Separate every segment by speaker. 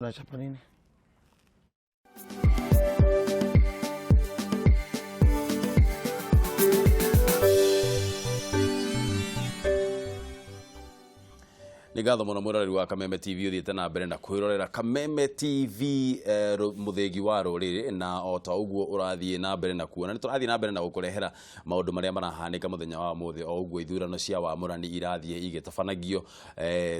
Speaker 1: Unachapa nini?
Speaker 2: Nigatho muno murori wa Kameme TV uthiete na mbere na kwirorera Kameme TV muthegi wa ruriri na ota uguo urathie na mbere na kuona ni turathie na mbere na gukurehera maundu maria marahanika muthenya wa muthi o uguo ithurano cia wamurani irathie igitafanagio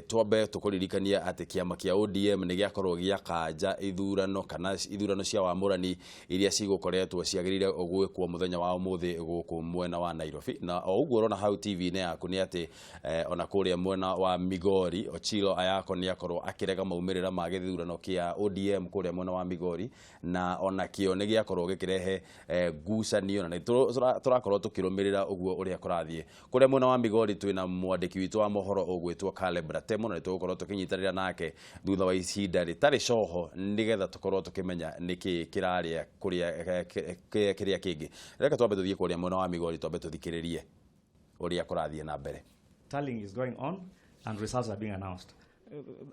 Speaker 2: twambe tukuririkania ati kiama kia ODM ni giakorwo giakanja ithurano kana ithurano cia wamurani iria cigukoretwo ciagirire gwikwo muthenya wa muthi guku mwena wa Nairobi na o uguo rona hau TV ne yaku ni ati ona kuria mwena wa Migori Ochilo ayako ni akorwo akirega maumirira ma githurano kia ODM kuria mwena wa Migori na ona kio ni giakorwo gikirehe ngucanio na turakorwo tukirumirira uguo uria kurathie kuria mwena wa Migori twina mwandiki witu wa mohoro ugwitwo Caleb Ratemo na tugukorwo tukinyitarira nake thutha wa icinda ritari coho nigetha tukorwo tukimenya niki kiraria kuria kiria kingi reka twambe tuthie kuria mwena wa Migori twambe tuthikiririe uria kurathie na mbere.
Speaker 3: Tallying is going on and results are being announced.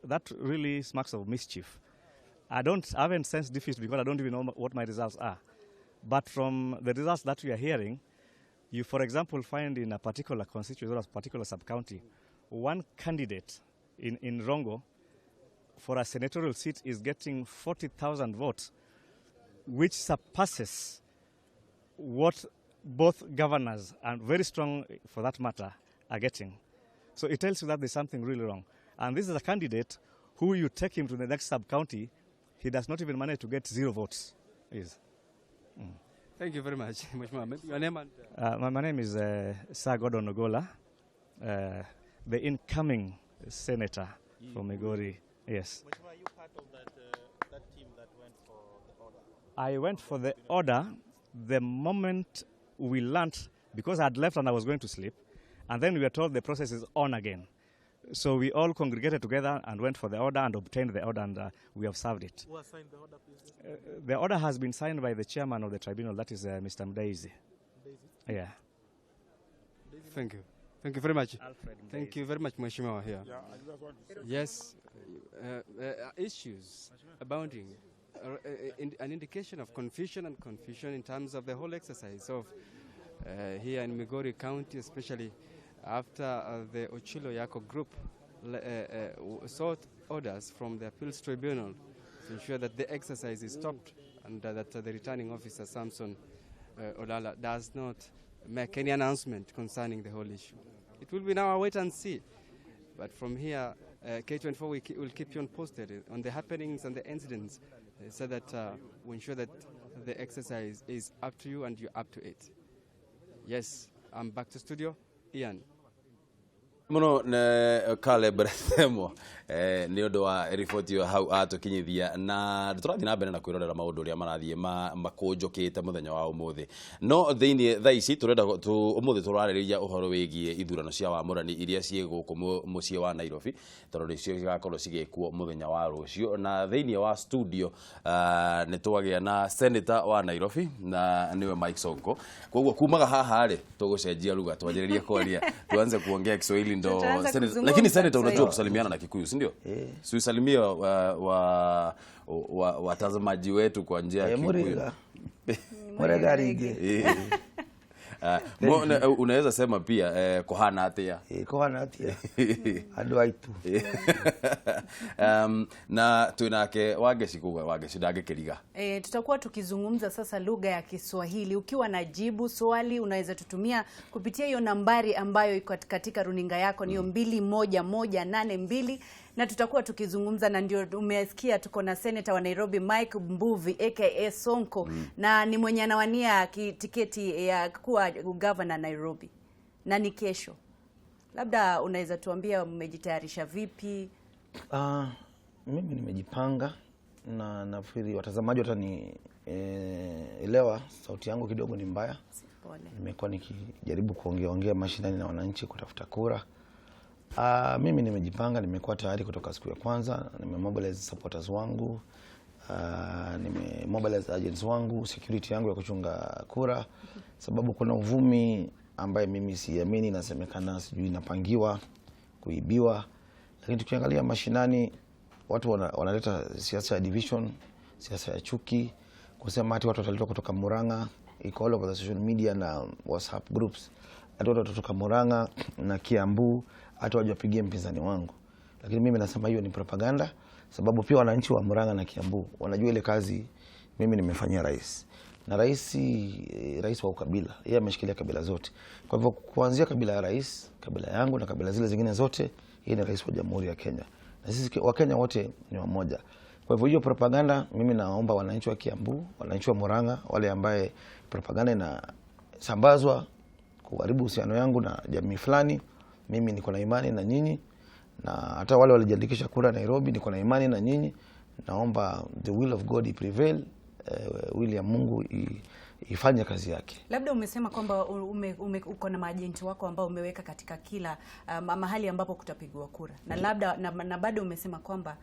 Speaker 3: That really smacks of mischief. I haven't sensed defeat because I don't even know what my results are. But from the results that we are hearing, you, for example, find in a particular constituency or a particular sub-county, one candidate in Rongo for a senatorial seat is getting 40,000 votes, which surpasses what both governors, and very strong for that matter, are getting. So it tells you that there's something really wrong. And this is a candidate who you take him to the next sub-county, he does not even manage to get 0 votes.
Speaker 4: Thank you very much. Your name and
Speaker 3: my name is Sir Gordon Ogola, the incoming senator from Migori. Yes.
Speaker 5: Which were you part of that team that went for the order?
Speaker 3: I went for the order the moment we learned, because I had left and I was going to sleep. And then we were told the process is on again. So we all congregated together and went for the order and obtained the order, and we have served it.
Speaker 5: Who assigned the order, please?
Speaker 3: The order has been signed by the chairman of the tribunal, that is Mr. Mdaizi. Yeah.
Speaker 4: thank you. Thank you very much.
Speaker 3: Alfred
Speaker 4: Thank
Speaker 3: Mdaizi.
Speaker 4: you very much, Mheshimiwa here.
Speaker 5: Yeah, I just want to say.
Speaker 4: Yes, issues abounding. An indication of confusion in terms of the whole exercise of here in Migori County, especially after the Ochilo Yako group sought orders from the appeals tribunal to ensure that the exercise is stopped and that the returning officer Samson Olala does not make any announcement concerning the whole issue. It will be now a wait and see. But from here, K24 will keep you on posted on the happenings and the incidents so that we ensure that the exercise is up to you and you're up to it. Yes, I'm back to studio. Ian.
Speaker 2: Muno ne Caleb Ratemo ni undu wa report yo hau atukinyithia na turathi na mbere na kwirorera maundu ria marathie makunjukite muthenya wa umuthi no thiini tha ici turenda umuthi turaririria uhoro wigie ithurano cia wamurani iria cie guku mucie wa Nairobi tondu icio igakorwo cigekuo muthenya wa rucio na thiini wa studio ni twagia na senator wa Nairobi na niwe Mike Sonko koguo kumaga haha ri tugucenjia ruga twanjiririe kwaria tuanze kuongea Kiswahili ndo lakini senator unajua kusalimiana na Kikuyu si ndio? Si usalimie watazamaji wetu kwa njia ya Kikuyu.
Speaker 1: Muragarige.
Speaker 2: Unaweza sema pia kohana atia.
Speaker 1: Kohana atia. Andu aitu.
Speaker 2: Na tunake wage shidage kiriga.
Speaker 6: Tutakuwa tukizungumza sasa lugha ya Kiswahili. Ukiwa na jibu swali unaweza tutumia kupitia hiyo nambari ambayo iko katika runinga yako niyo 21182 na tutakuwa tukizungumza na ndio umesikia tuko na senator wa Nairobi Mike Mbuvi aka Sonko na ni mwenye anawania tiketi ya kuwa governor Nairobi na ni kesho. Labda unaweza tuambia mmejitayarisha vipi?
Speaker 1: Mimi nimejipanga na nafikiri watazamaji watani elewa sauti yangu kidogo ni mbaya. Nimekuwa nikijaribu kuongea mashinani na wananchi kutafuta kura. Mimi nimejipanga, nimekuwa tayari kutoka siku ya kwanza, nimemobilize supporters wangu, nimemobilize agents wangu, security yangu ya kuchunga kura, sababu kuna uvumi ambaye mimi siamini inasemekana sijui inapangiwa, kuibiwa. Lakini tukiangalia mashinani watu wanaleta siasa ya division, siasa ya chuki, kusema ati watu wataletwa kutoka Murang'a, iko all over the social media na WhatsApp groups. Ati watu kutoka Murang'a na Kiambu hata waje wapigie mpinzani wangu. Lakini mimi nasema hiyo ni propaganda, sababu pia wananchi wa Murang'a na Kiambu wanajua ile kazi mimi nimefanyia rais. Na rais wa ukabila, yeye ameshikilia kabila zote. Kwa hivyo kuanzia kabila ya rais, kabila yangu na kabila zile zingine zote, yeye ni rais wa Jamhuri ya Kenya. Na sisi Wakenya wote ni wamoja. Kwa hivyo hiyo propaganda, mimi naomba wananchi wa Kiambu, wananchi wa Murang'a, wale ambaye propaganda inasambazwa kuharibu uhusiano yangu na jamii fulani, mimi niko na imani na nyinyi, na hata wale walijiandikisha kura Nairobi niko na imani na nyinyi. Naomba the will of God prevail, will ya Mungu ifanye kazi yake.
Speaker 6: Labda umesema kwamba uko na maajenti wako ambao umeweka katika kila mahali ambapo kutapigwa kura. Na labda na bado umesema kwamba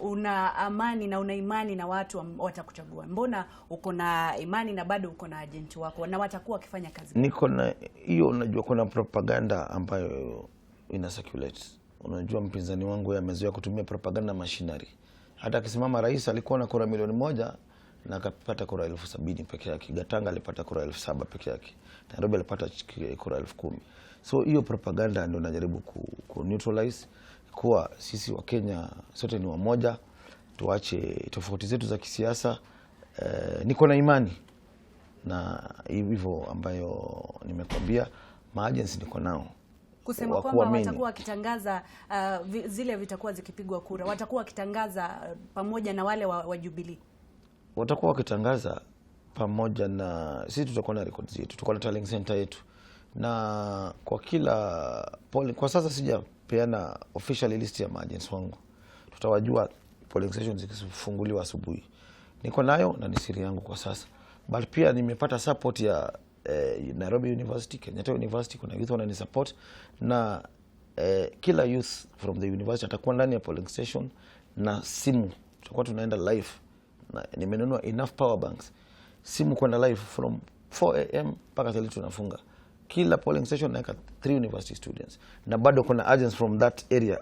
Speaker 6: una amani na una imani na watu watakuchagua. Mbona uko na imani na bado uko na ajenti wako na watakuwa wakifanya kazi?
Speaker 1: Niko na hiyo, unajua kuna propaganda ambayo ina circulate. Unajua mpinzani wangu yeye amezoea kutumia propaganda machinery. Hata akisimama rais alikuwa na kura milioni 1 na akapata kura 70,000 peke yake. Gatanga alipata kura 7,000 peke yake. Nairobi alipata kura 10,000. So hiyo propaganda ndio najaribu ku neutralize, kuwa sisi wa Kenya sote ni wamoja, tuache tofauti zetu za kisiasa. Niko na imani na hivyo ambayo nimekwambia, maagency niko nao.
Speaker 6: Kusema kwamba watakuwa wakitangaza zile vitakuwa zikipigwa kura, watakuwa wakitangaza pamoja na wale wa Jubilee.
Speaker 1: Watakuwa wakitangaza pamoja na sisi, tutakuwa na records zetu, tutakuwa na tallying center yetu. Na kwa kila polling, kwa sasa sijapeana official list ya agents wangu. Tutawajua polling stations zikifunguliwa asubuhi. Niko nayo na ni siri yangu kwa sasa. But pia nimepata support ya Nairobi University, Kenyatta University, kuna youth wanani support, na kila youth from the university atakuwa ndani ya polling station na simu. Tutakuwa tunaenda live. Na nimenunua enough power banks, simu kwenda live from 4 AM mpaka tali tunafunga. Kila polling station naeka 3 university students, na bado kuna agents from that area,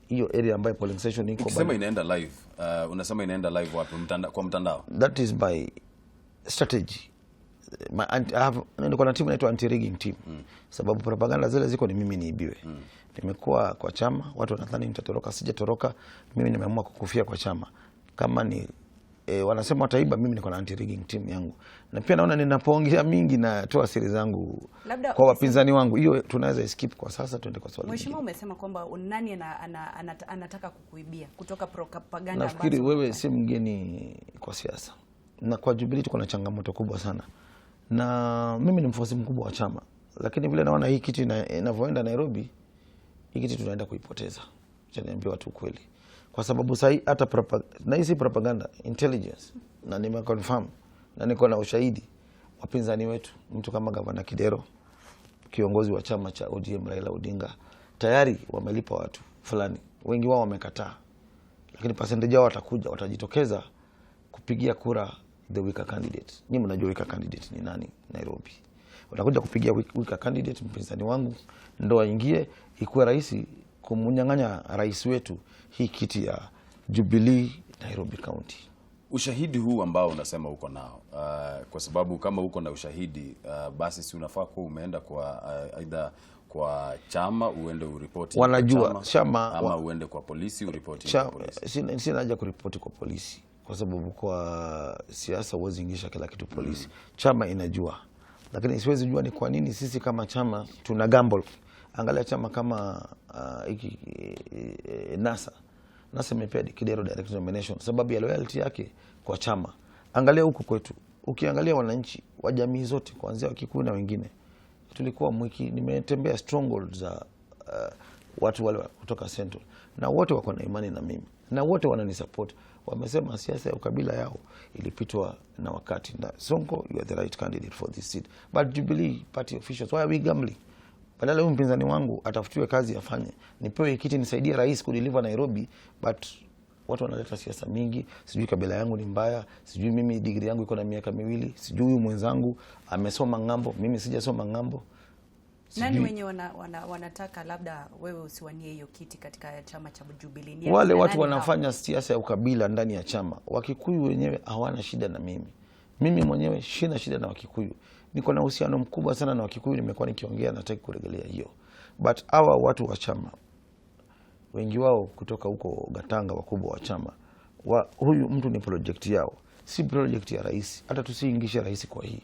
Speaker 1: hiyo area ambayo polling station iko.
Speaker 2: Ukisema inaenda live, unasema inaenda live wapi? Kwa mtandao?
Speaker 1: That is by strategy. Niko na timu inaitwa anti-rigging team. Sababu propaganda zile ziko ni mimi niibiwe. Nimekuwa kwa chama, watu wanadhani nitatoroka, sijatoroka. Mimi nimeamua kukufia kwa chama. Kama ni wanasema wataiba, mimi niko na anti-rigging team yangu. Na pia naona ninapoongea mingi na toa siri zangu kwa wapinzani wangu. Hiyo tunaweza skip kwa sasa, tuende kwa swali.
Speaker 6: Mheshimiwa, umesema kwamba nani anataka kukuibia kutoka propaganda.
Speaker 1: Nafikiri wewe si mgeni kwa siasa. Na kwa Jubilee tuko na changamoto kubwa sana. Na mimi ni mfuasi mkubwa wa chama. Lakini vile naona hii kitu inavyoenda Nairobi, hii kitu tunaenda kuipoteza. Acha niambie watu kweli. Kwa sababu sasa hata na hii si propaganda, intelligence, na nimeconfirm na niko na ushahidi. Wapinzani wetu, mtu kama Gavana Kidero, kiongozi wa chama cha ODM Raila Odinga, tayari wamelipa watu fulani. Wengi wao wamekataa. Lakini percentage wao watakuja, watajitokeza kupigia kura the weaker candidate. Nyinyi mnajua weaker candidate ni nani Nairobi. Watakuja kupigia weaker candidate, mpinzani wangu, ndo aingie, ikuwe rahisi kumunyang'anya rais wetu hii kiti ya Jubilee Nairobi County.
Speaker 2: Ushahidi huu ambao unasema uko nao, kwa sababu kama uko na ushahidi, basi si unafaa kuwa umeenda kwa aidha kwa chama uende uripoti,
Speaker 1: wanajua chama
Speaker 2: ama uende kwa polisi uripoti kwa polisi.
Speaker 1: Sina haja kuripoti kwa polisi kwa sababu kwa siasa huwezi ingisha kila kitu polisi. Chama inajua. Lakini siwezi jua ni kwa nini sisi kama chama tuna gamble. Angalia chama kama NASA imepea Kidero direct nomination sababu ya loyalty yake kwa chama. Angalia huku kwetu, ukiangalia wananchi wa jamii zote kuanzia Wakikuyu na wengine, tulikuwa mwiki, nimetembea strongholds za watu wale kutoka Central, na wote wako na imani na mimi, na wote wananisupport. Wamesema siasa ya ukabila yao ilipitwa na wakati, na Sonko, you are the right candidate for this seat. But Jubilee party officials, why are we gambling? Badala huyu mpinzani wangu atafutiwe kazi afanye, nipewe kiti nisaidie rais kudeliver Nairobi, but watu wanaleta siasa mingi. Sijui kabila yangu ni mbaya, sijui mimi degree yangu iko na miaka 2, sijui huyu mwenzangu amesoma ngambo, mimi sijasoma ngambo.
Speaker 6: Nani wenye wanataka labda wewe usiwanie hiyo kiti katika chama cha Jubilee?
Speaker 1: Wale watu wanafanya siasa ya ukabila ndani ya chama. Wakikuyu wenyewe hawana shida na mimi. Mimi mwenyewe sina shida na Wakikuyu. Niko na uhusiano mkubwa sana na Wakikuyu, nimekuwa nikiongea, nataka kurejelea hiyo. But hawa watu wa chama wengi wao kutoka huko Gatanga, wakubwa wa chama, huyu mtu ni project yao, si project ya rais. Hata tusiingishe rais kwa hii.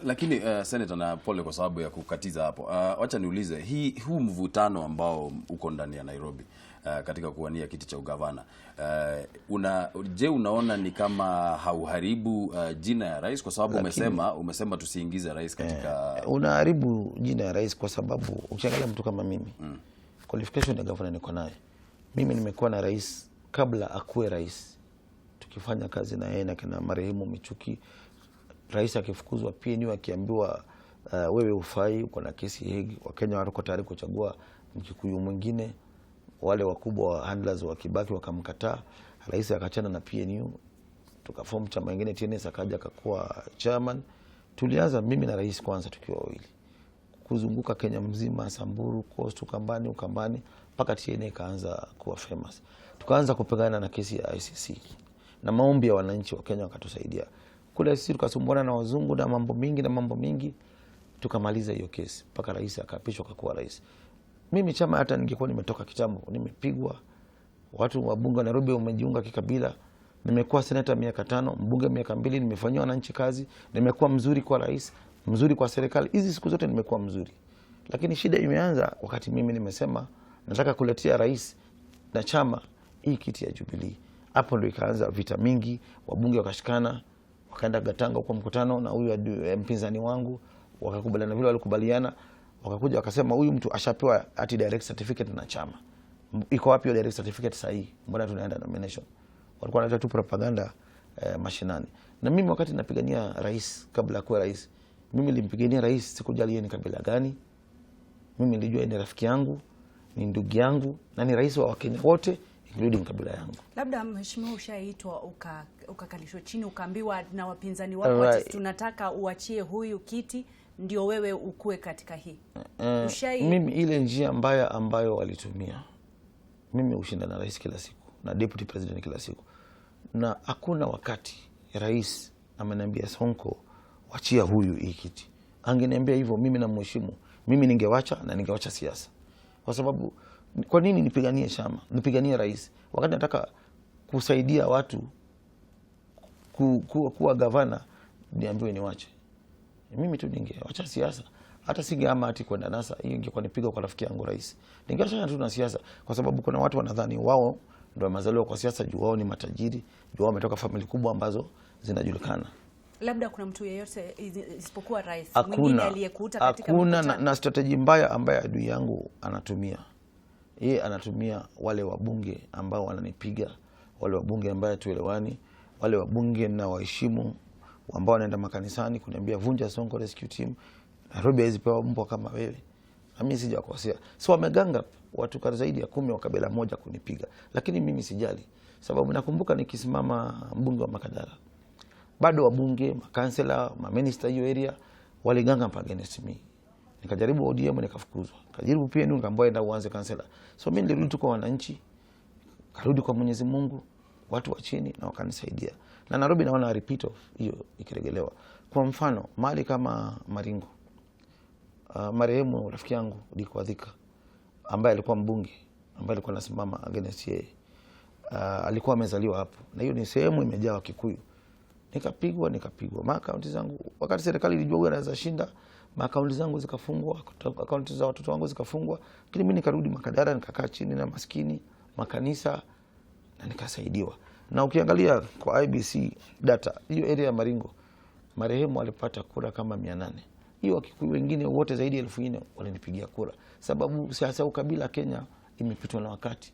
Speaker 2: Lakini Senator, na pole kwa sababu ya kukatiza hapo. Wacha niulize, huu mvutano ambao uko ndani ya Nairobi katika kuwania kiti cha ugavana, unaona ni kama hauharibu jina ya rais, kwa sababu umesema tusiingize rais katika
Speaker 1: unaharibu jina ya rais, kwa sababu ukiangalia mtu kama mimi qualification ya gavana niko naye. Mimi nimekuwa na rais kabla akuwe rais, tukifanya kazi na yeye na kina marehemu Michuki. Rais akifukuzwa PNU akiambiwa wewe ufai, uko na kesi hegi, Wakenya wako tayari kuchagua Mkikuyu mwingine. Wale wakubwa wa handlers wa Kibaki wakamkataa, rais akachana na PNU, tukaform chama kingine, TNS akaja akakuwa chairman. Tulianza mimi na rais kwanza tukiwa wawili kuzunguka Kenya mzima, Samburu, Coast, Ukambani mpaka TNA ikaanza kuwa famous. Tukaanza kupigana na kesi ya ICC na maombi ya wananchi wa Kenya wakatusaidia. Kule sisi tukasumbuana na wazungu na mambo mingi tukamaliza hiyo kesi mpaka rais akaapishwa akakuwa rais. Mimi chama hata ningekuwa nimetoka kitambo, nimepigwa. Watu wa bunge Nairobi wamejiunga kikabila. Nimekuwa senator miaka 5, mbunge miaka 2, nimefanyia wananchi kazi, nimekuwa mzuri kwa rais, mzuri kwa serikali. Hizi siku zote nimekuwa mzuri. Lakini shida imeanza wakati mimi nimesema nataka kuletea rais na chama hii kiti ya Jubilee. Hapo ndio ikaanza vita mingi, wabunge wakashikana, wakaenda Gatanga kwa mkutano na huyu mpinzani wangu, wakakubaliana vile walikubaliana, wakakuja wakasema huyu mtu ashapewa ati direct certificate na chama. Iko wapi hiyo direct certificate sahihi? Mbona tunaenda nomination? Walikuwa wanaleta tu propaganda mashinani. Na mimi wakati napigania rais, kabla kuwa rais, mimi nilimpigania rais, sikujali yeye ni kabila gani. Mimi nilijua ni rafiki yangu, ni ndugu yangu na ni rais wa Wakenya wote including kabila yangu.
Speaker 6: Labda mheshimiwa, ushaitwa ukakalishwa chini ukaambiwa na wapinzani wako tunataka uachie huyu kiti ndio wewe ukue katika hii.
Speaker 1: Mimi ile njia mbaya ambayo walitumia, mimi ushinda na rais kila siku na deputy president kila siku, na hakuna wakati rais ameniambia Sonko wachia huyu hii kiti. Angeniambia hivyo mimi na mheshimu, mimi ningewacha siasa. Kwa sababu kwa nini nipiganie chama, nipiganie rais wakati nataka kusaidia watu kuwa gavana, niambiwe niwache? Mimi tu ningewacha siasa. Hata singeama ati kwenda NASA, hiyo ingekuwa nipiga kwa rafiki yangu rais. Ningeacha tu na siasa, kwa sababu kuna watu wanadhani wao ndio wamezaliwa kwa siasa, juu wao ni matajiri, juu wao wametoka familia kubwa ambazo zinajulikana.
Speaker 6: Labda kuna mtu yeyote isipokuwa rais mwingine aliyekuuta katika mkutano?
Speaker 1: Na strategy mbaya ambayo adui yangu anatumia. Yeye anatumia wale wabunge ambao wananipiga, wale wabunge ambao tuelewani, wale wabunge na waheshimu ambao wanaenda makanisani kuniambia vunja Sonko rescue team. Nairobi hazipewa mbwa kama wewe. Na mimi sijakosea. So wameganga watu zaidi ya 10 wa kabila moja kunipiga. Lakini mimi sijali. Sababu nakumbuka nikisimama mbunge wa Makadara, bado wabunge, makansela, maminister hiyo area waliganga against me. Nikajaribu ODM nikafukuzwa. Nikajaribu pia nikaambiwa enda uanze kansela. So mimi nilirudi kwa wananchi, karudi kwa Mwenyezi Mungu, watu wa chini na wakanisaidia. Na Nairobi naona repeat of hiyo ikiregelewa. Kwa mfano, mali kama Maringo, marehemu rafiki yangu Rikiratha ambaye alikuwa mbunge, ambaye alikuwa anasimama against yeye, alikuwa amezaliwa hapo. Na hiyo ni sehemu imejaa Wakikuyu. Nikapigwa akaunti zangu. Wakati serikali ilijua wewe anaweza shinda, akaunti zangu zikafungwa, akaunti za watoto wangu zikafungwa. Lakini mimi nikarudi Makadara, nikakaa chini na maskini, makanisa, na nikasaidiwa. Na ukiangalia kwa IBC data, hiyo area ya Maringo, marehemu alipata kura kama 800. Hiyo Wakikuyu wengine wote zaidi ya 1000 walinipigia kura. Sababu siasa ukabila Kenya imepitwa na wakati.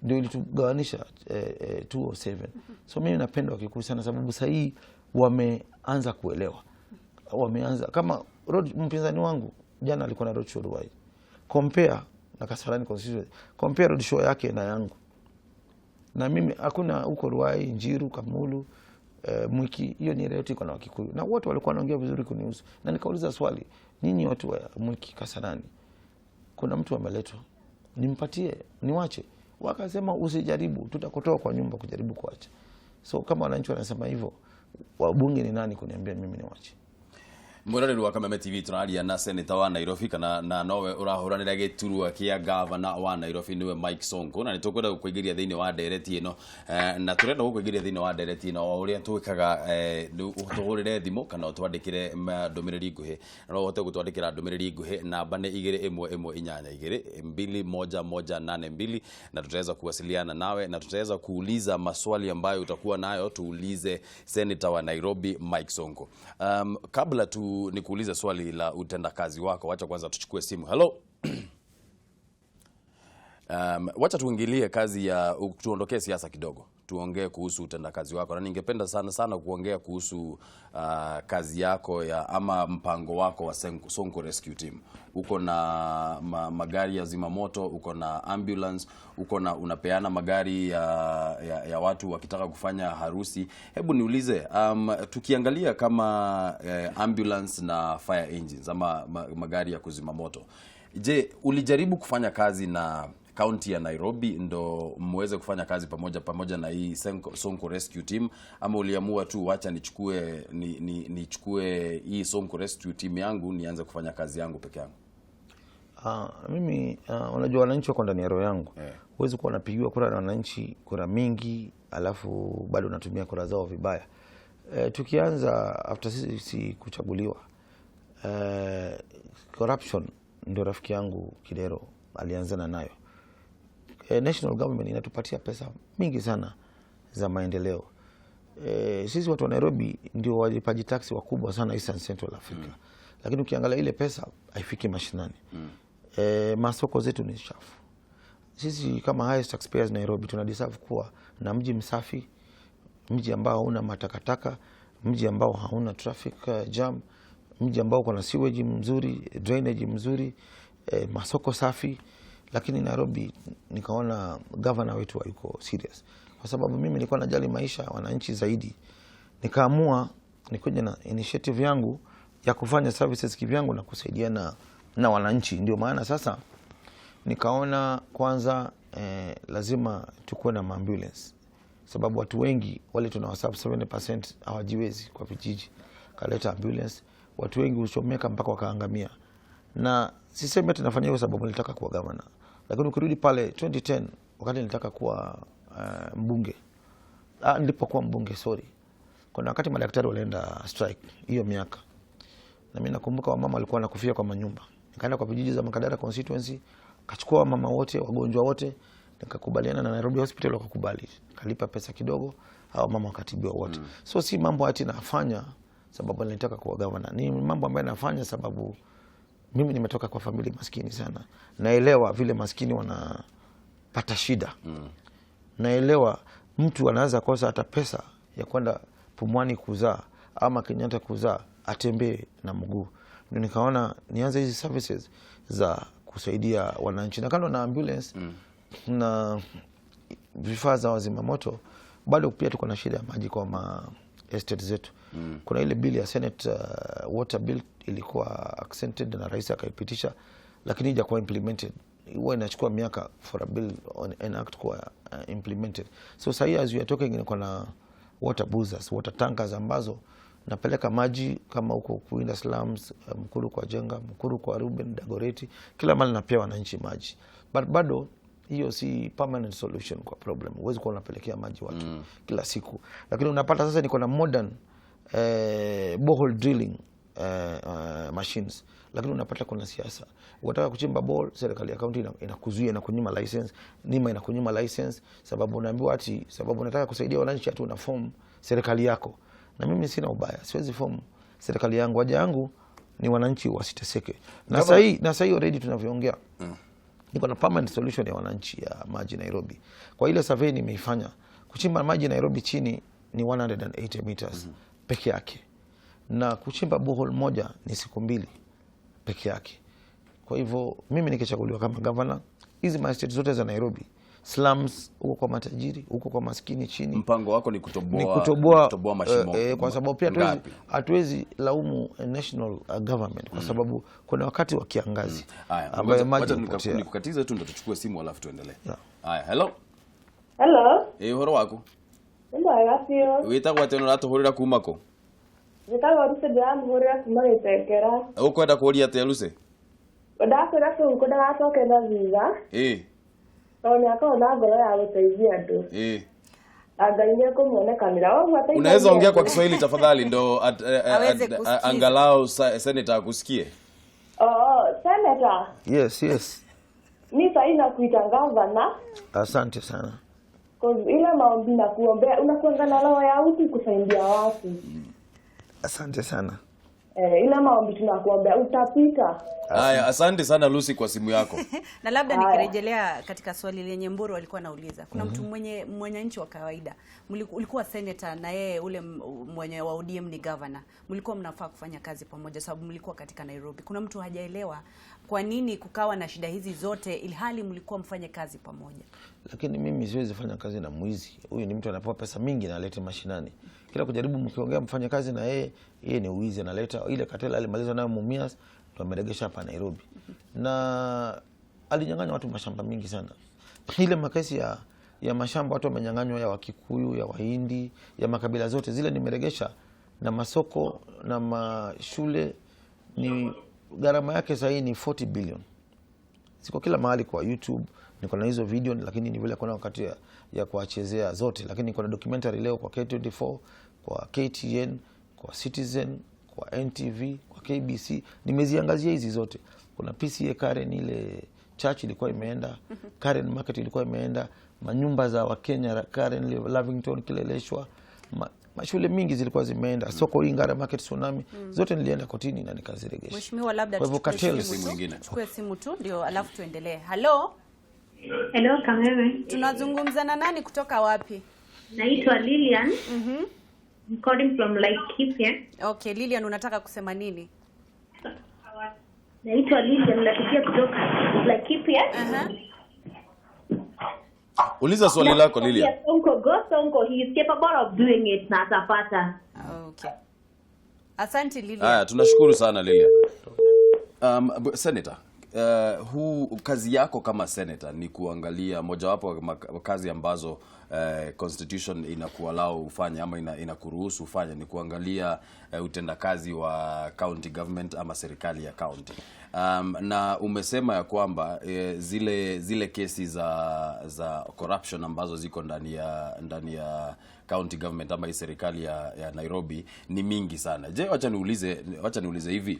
Speaker 1: Ndio ilitugawanisha 207. So mimi napenda Wakikuyu sana, sababu sasa hii wameanza kuelewa. Wameanza kama mpinzani wangu jana alikuwa na road show Ruai. Compare na Kasarani constituency. Compare road show yake na yangu. Na mimi hakuna huko Ruai, Njiru, Kamulu, Mwiki, hiyo ni area yote iko na Wakikuyu. Na wote walikuwa wanaongea vizuri kunihusu. Na nikauliza swali, nyinyi watu wa Mwiki Kasarani, kuna mtu ameletwa, nimpatie, niwache? Wakasema usijaribu, tutakutoa kwa nyumba kujaribu kuacha. So kama wananchi wanasema hivyo, wabunge ni nani kuniambia mimi niwache?
Speaker 2: Muroreri wa Kameme TV turaria na senator wa Nairobi kana na nowe urahuranira giturua kia governor wa Nairobi niwe Mike Sonko, na nitukwenda kuingiria thiini wa ndereti ino na turenda gukuingiria thiini wa ndereti ino uria twikaga tuhurire thimu kana utwandikire ndumiriri nguhi, no uhote gutwandikira ndumiriri nguhi namba ni 2182 na tutaweza kuwasiliana nawe na tutaweza kuuliza maswali ambayo utakuwa nayo, tuulize senator wa Nairobi Mike Sonko. Kabla nikuulize swali la utendakazi wako, wacha kwanza tuchukue simu. Hello. Wacha tuingilie kazi ya, tuondokee siasa kidogo, tuongee kuhusu utendakazi wako, na ningependa sana kuongea kuhusu kazi yako ya ama mpango wako wa Sonko Rescue Team. Uko na magari ya zimamoto, uko na ambulance, uko na unapeana magari ya watu wakitaka kufanya harusi. Hebu niulize, tukiangalia kama ambulance na fire engines ama magari ya kuzima moto, je, ulijaribu kufanya kazi na county ya Nairobi ndo muweze kufanya kazi pamoja na hii Sonko Rescue Team, ama uliamua tu wacha nichukue hii Sonko Rescue Team yangu nianze kufanya kazi yangu peke yangu?
Speaker 1: Mimi unajua wananchi wako ndani ya roho yangu. Huwezi kuwa unapigiwa kura na wananchi kura mingi alafu bado unatumia kura zao vibaya. Tukianza after sisi kuchaguliwa, corruption ndio rafiki yangu Kidero alianzana nayo. National government inatupatia pesa mingi sana za maendeleo. Sisi watu wa Nairobi ndio walipaji taxi wakubwa sana Eastern Central Africa. Lakini ukiangalia ile pesa haifiki mashinani. Masoko zetu ni chafu. Sisi kama highest taxpayers Nairobi tunadeserve kuwa na mji msafi, mji ambao hauna matakataka, mji ambao hauna traffic jam, mji ambao uko na sewage mzuri, drainage mzuri, masoko safi. Lakini Nairobi nikaona governor wetu hayuko serious. Kwa sababu mimi nilikuwa najali maisha wananchi zaidi. Nikaamua nikuja na initiative yangu ya kufanya services kivyangu na kusaidiana na wananchi. Ndio maana sasa nikaona kwanza lazima tukuwe na ambulance. Sababu watu wengi wale tunawasub 70% hawajiwezi kwa vijiji. Kaleta ambulance, watu wengi ushomeka mpaka wakaangamia. Na sisemi tunafanya hiyo sababu nilitaka kuwa governor. Lakini ukirudi pale 2010 wakati nilitaka kuwa mbunge. Nilipokuwa mbunge, kuna wakati madaktari walienda strike hiyo miaka. Na mimi nakumbuka wamama walikuwa nakufia kwa manyumba. Nikaenda kwa vijiji za Makadara constituency, kachukua wamama wote, wagonjwa wote, nikakubaliana na Nairobi Hospital wakakubali. Kalipa pesa kidogo, hao mama wakatibiwa wote. So si mambo ati nafanya sababu nilitaka kuwa governor. Ni mambo ambayo nafanya sababu mimi nimetoka kwa familia maskini sana. Naelewa vile maskini wanapata shida. Naelewa mtu anaweza kosa hata pesa ya kwenda Pumwani kuzaa ama Kenyatta kuzaa, atembee na mguu. Ndio nikaona nianze hizi services za kusaidia wananchi. Na kando na ambulance na vifaa za wazima moto, bado pia tuko na shida ya maji kwa estate zetu. Kuna ile bill ya Senate water bill ilikuwa accented na rais akaipitisha, lakini haijakuwa implemented. Huwa inachukua miaka for a bill on an act kuwa implemented. So sahi as we are talking niko na water boozers, water tankers ambazo napeleka maji kama huko Kuinda slums, Mkuru kwa Jenga, Mkuru kwa Ruben, Dagoreti, kila mahali napea wananchi maji. But bado hiyo si permanent solution kwa problem. Huwezi kuwa unapelekea maji watu kila siku. Lakini unapata sasa niko na modern borehole drilling machines. Lakini unapata kuna siasa. Unataka kuchimba borehole, serikali ya county inakuzuia na kunyima license, NIMA inakunyima license sababu unaambiwa ati sababu unataka kusaidia wananchi ati una form serikali yako. Na mimi sina ubaya, siwezi form serikali yangu. Haja yangu ni wananchi wasiteseke. Na sasa hii already tunavyoongea. Niko na permanent solution ya wananchi ya maji Nairobi. Kwa ile survey nimeifanya, kuchimba maji Nairobi chini ni 180 meters peke yake. Na kuchimba borehole moja ni siku 2 peke yake. Kwa hivyo mimi nikichaguliwa kama governor, hizi estate zote za Nairobi slums, huko kwa matajiri, huko kwa maskini chini.
Speaker 2: Mpango wako ni kutoboa mashimo.
Speaker 1: Kwa sababu pia hatuwezi laumu national government kwa sababu kuna wakati wa kiangazi ambayo maji hupotea.
Speaker 2: Nikukatize tu ndio tuchukue simu alafu tuendelee. Haya, hello. Horo wako?
Speaker 7: Ndio.
Speaker 2: Witagwa teno ratuhurira kumako?
Speaker 7: Witagwa Ruse ndamhurira kuma Gĩtekera.
Speaker 2: Ukwenda kuria ate Ruse?
Speaker 7: Ndakwĩra Sonko ndagacokera thutha. Miaka ona ngoro ya gũteithia andũ. Ngai nĩekũmuonekanĩra.
Speaker 2: Unaweza ongea kwa Kiswahili tafadhali ndo angalau senator akusikie?
Speaker 7: Senator.
Speaker 1: Yes.
Speaker 7: Ni saina kuita gavana.
Speaker 1: Asante sana.
Speaker 7: Ile maombi na kuombea unakuanga na roho ya utu kusaidia watu.
Speaker 1: Asante sana.
Speaker 7: Ina maombi tunakuombea utapita.
Speaker 2: Haya, asante sana Lucy kwa simu yako.
Speaker 6: Na labda nikirejelea katika swali lenye Mburu alikuwa anauliza. Kuna mtu mwenye nchi wa kawaida. Ulikuwa senator na yeye ule mwenye wa ODM ni governor. Mlikuwa mnafaa kufanya kazi pamoja sababu mlikuwa katika Nairobi. Kuna mtu hajaelewa kwa nini kukawa na shida hizi zote ilhali mlikuwa mfanye kazi pamoja.
Speaker 1: Lakini mimi siwezi fanya kazi na mwizi. Huyu ni mtu anapewa pesa mingi na alete mashinani. Kila kujaribu mkiongea mfanye kazi na yeye ni uwizi, analeta ile katela alimaliza nayo Mumias ndio ameregesha hapa Nairobi. Na alinyang'anya watu mashamba mingi sana. Ile makesi ya mashamba watu wamenyang'anywa ya Wakikuyu, ya Wahindi, ya makabila zote zile nimeregesha, na masoko na mashule ni gharama yake sasa ni 40 billion. Siko kila mahali kwa YouTube, niko na hizo video, lakini ni vile kuna wakati ya kuachezea zote, lakini niko na documentary leo kwa K24, kwa KTN, kwa Citizen, kwa NTV, kwa KBC, nimeziangazia hizi zote. Kuna PCA Karen, ile church ilikuwa imeenda, Karen Market ilikuwa imeenda, manyumba za Wakenya Karen Lavington, Kileleshwa, mashule mingi zilikuwa zimeenda, soko Ingara Market, Tsunami, zote nilienda kotini na nikaziregesha.
Speaker 6: Mheshimiwa, labda tuchukue simu tu ndio alafu tuendelee. Hello
Speaker 7: Kameme.
Speaker 6: Tunazungumza na nani kutoka wapi?
Speaker 7: Naitwa Lilian. I'm calling from Laikipia.
Speaker 6: Okay, Lilian, unataka kusema nini?
Speaker 7: Naitwa Lilian, napigia kutoka Laikipia.
Speaker 2: Uliza swali lako Lilian.
Speaker 7: Sonko, he is capable of doing it na atapata.
Speaker 6: Okay. Asante Lilian.
Speaker 2: Haya, tunashukuru sana Lilian. Senator, kazi yako kama senator ni kuangalia mojawapo wa kazi ambazo constitution inakuallow ufanye ama inakuruhusu ufanye ni kuangalia utendakazi wa county government ama serikali ya county. Na umesema ya kwamba zile kesi za corruption ambazo ziko ndani ya county government ama serikali ya Nairobi ni mingi sana. Je, wacha niulize hivi,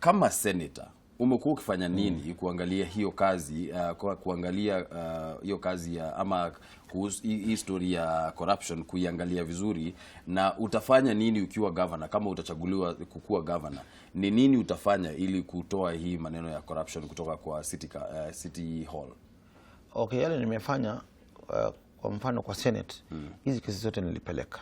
Speaker 2: kama senator umekuwa ukifanya nini kuangalia hiyo kazi, kuangalia hiyo kazi ama history ya corruption, kuiangalia vizuri, na utafanya nini ukiwa governor kama utachaguliwa kukuwa governor? Ni nini utafanya ili kutoa hii maneno ya corruption kutoka kwa city hall?
Speaker 1: Okay, yale nimefanya kwa mfano kwa Senate, hizi kesi zote nilipeleka.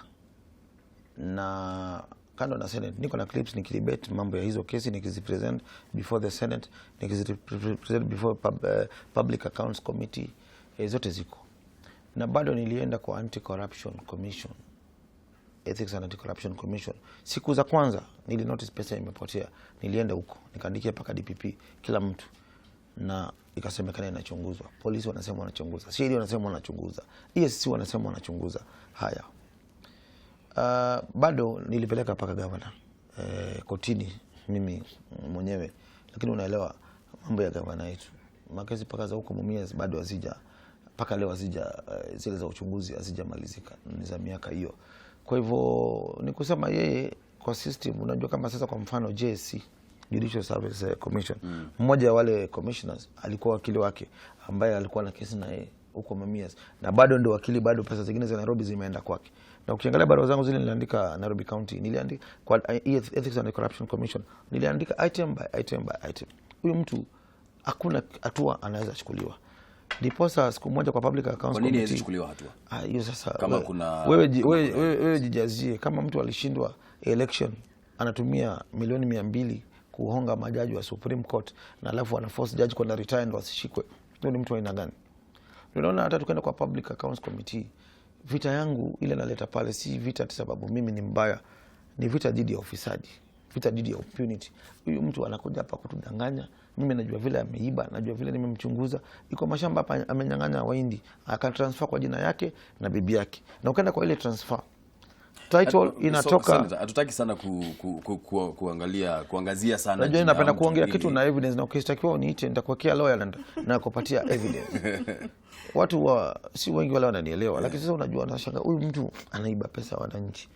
Speaker 1: Na kando na Senate niko na clips nikidebate mambo ya hizo kesi, nikizipresent before the Senate, nikizipresent before Public Accounts Committee, zote ziko. Na bado nilienda kwa Anti-Corruption Commission, Ethics and Anti-Corruption Commission. Siku za kwanza nili notice pesa imepotea, nilienda huko nikaandikia paka DPP kila mtu, na ikasemekana inachunguzwa. Polisi wanasema wanachunguza, CID wanasema wanachunguza, EACC wanasema wanachunguza. Haya, bado nilipeleka paka governor kotini mimi mwenyewe, lakini unaelewa mambo ya governor yetu, makesi paka za huko Mumias bado hazija, paka leo hazija, zile za uchunguzi hazijamalizika, ni za miaka hiyo. Kwa hivyo ni kusema yeye kwa system, unajua kama sasa kwa mfano JSC, Judicial Service Commission, mmoja wa wale commissioners alikuwa wakili wake ambaye alikuwa na kesi na yeye huko Mumias, na bado ndio wakili, bado pesa zingine za Nairobi zimeenda kwake. Na ukiangalia barua zangu zile niliandika Nairobi County, niliandika kwa Ethics and Corruption Commission, niliandika item by item by item. Huyu mtu hakuna hatua anaweza chukuliwa. Ndiposa siku moja kwa Public Accounts Committee,
Speaker 2: kwa nini haichukuliwa hatua?
Speaker 1: Hiyo sasa
Speaker 2: kama kuna
Speaker 1: wewe jijazie, kama mtu alishindwa election anatumia milioni 200 kuhonga majaji wa Supreme Court, na alafu ana force judge kwenda retire ndo asishikwe. Huyo ni mtu wa aina gani? Unaona hata tukaenda kwa Public Accounts Committee, vita yangu ile naleta pale si vita sababu mimi ni mbaya, ni vita dhidi ya ufisadi, vita dhidi ya impunity. Huyu mtu anakuja hapa kutudanganya. Mimi najua vile ameiba, najua vile nimemchunguza. Iko mashamba hapa amenyang'anya Wahindi, akatransfer kwa jina yake na bibi yake. Na ukaenda kwa ile transfer title inatoka.
Speaker 2: Hatutaki sana kuangazia sana.
Speaker 1: Najua napenda kuongea kitu na evidence, na ukishtakiwa uniite nitakuwekea lawyer na kupatia evidence. Watu si wengi wale wananielewa, lakini sasa unajua nashangaa huyu mtu anaiba pesa ya wananchi.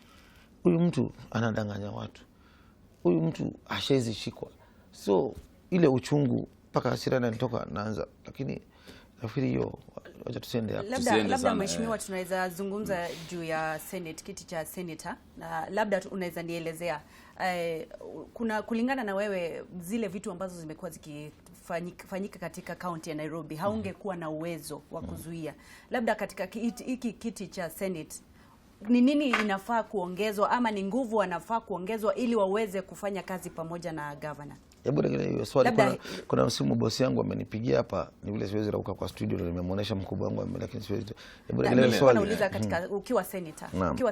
Speaker 1: Huyu mtu anadanganya watu. Huyu mtu hashezi shikwa. So ile uchungu mpaka hasira inanitoka naanza, lakini nafikiri hiyo wacha tusende hapo.
Speaker 6: Labda mheshimiwa, tunaweza zungumza juu ya Senate, kiti cha senator, na labda unaweza nielezea kuna kulingana na wewe zile vitu ambazo zimekuwa zikifanyika katika kaunti ya Nairobi, haungekuwa na uwezo wa kuzuia. Labda katika hiki kiti cha Senate ni nini inafaa kuongezwa, ama ni nguvu wanafaa kuongezwa ili waweze kufanya kazi pamoja na governor?
Speaker 1: Hebu rejelea hiyo swali. Kuna msimu bosi yangu amenipigia hapa, ni vile siwezi rauka kwa studio, nimemuonesha mkubwa wangu, lakini siwezi. Hebu rejelea swali.
Speaker 6: Nauliza katika ukiwa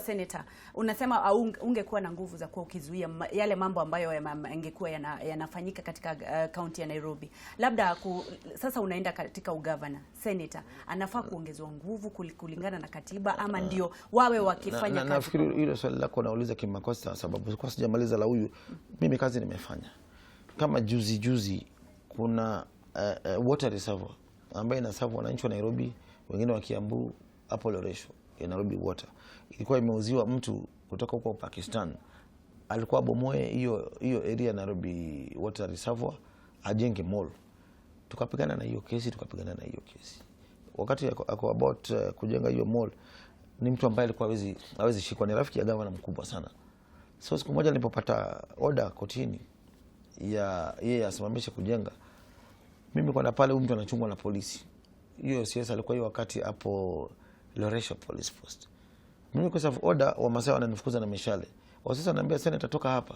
Speaker 6: senator, unasema ungekuwa na nguvu za kuwa ukizuia yale mambo ambayo yangekuwa yanafanyika katika kaunti ya Nairobi. Labda sasa unaenda katika ugavana, senator anafaa kuongezwa nguvu kulingana na katiba, ama ndio wawe wakifanya kazi?
Speaker 1: Nafikiri hilo swali lako nauliza kimakosa, sababu kwa sijamaliza la huyu. Mimi kazi nimefanya. Kama juzi kuna water reservoir ambayo inaserve wananchi wa Nairobi, wengine wa Kiambu, hapo Loresho ya Nairobi water. Ilikuwa imeuziwa mtu kutoka huko Pakistan. Alikuwa bomoe hiyo area Nairobi water reservoir ajenge mall. Tukapigana na hiyo kesi, Wakati ako about kujenga hiyo mall, ni mtu ambaye alikuwa hawezi shikwa, ni rafiki ya gavana mkubwa sana. So siku moja nilipopata order kotini ya yeye asimamishe kujenga, mimi kwenda pale, mtu anachungwa na polisi. Hiyo siasa alikuwa hiyo wakati hapo Loresho police post. Mimi kwa sababu order wa Masai wananifukuza na mishale. Sasa naambia senator toka hapa.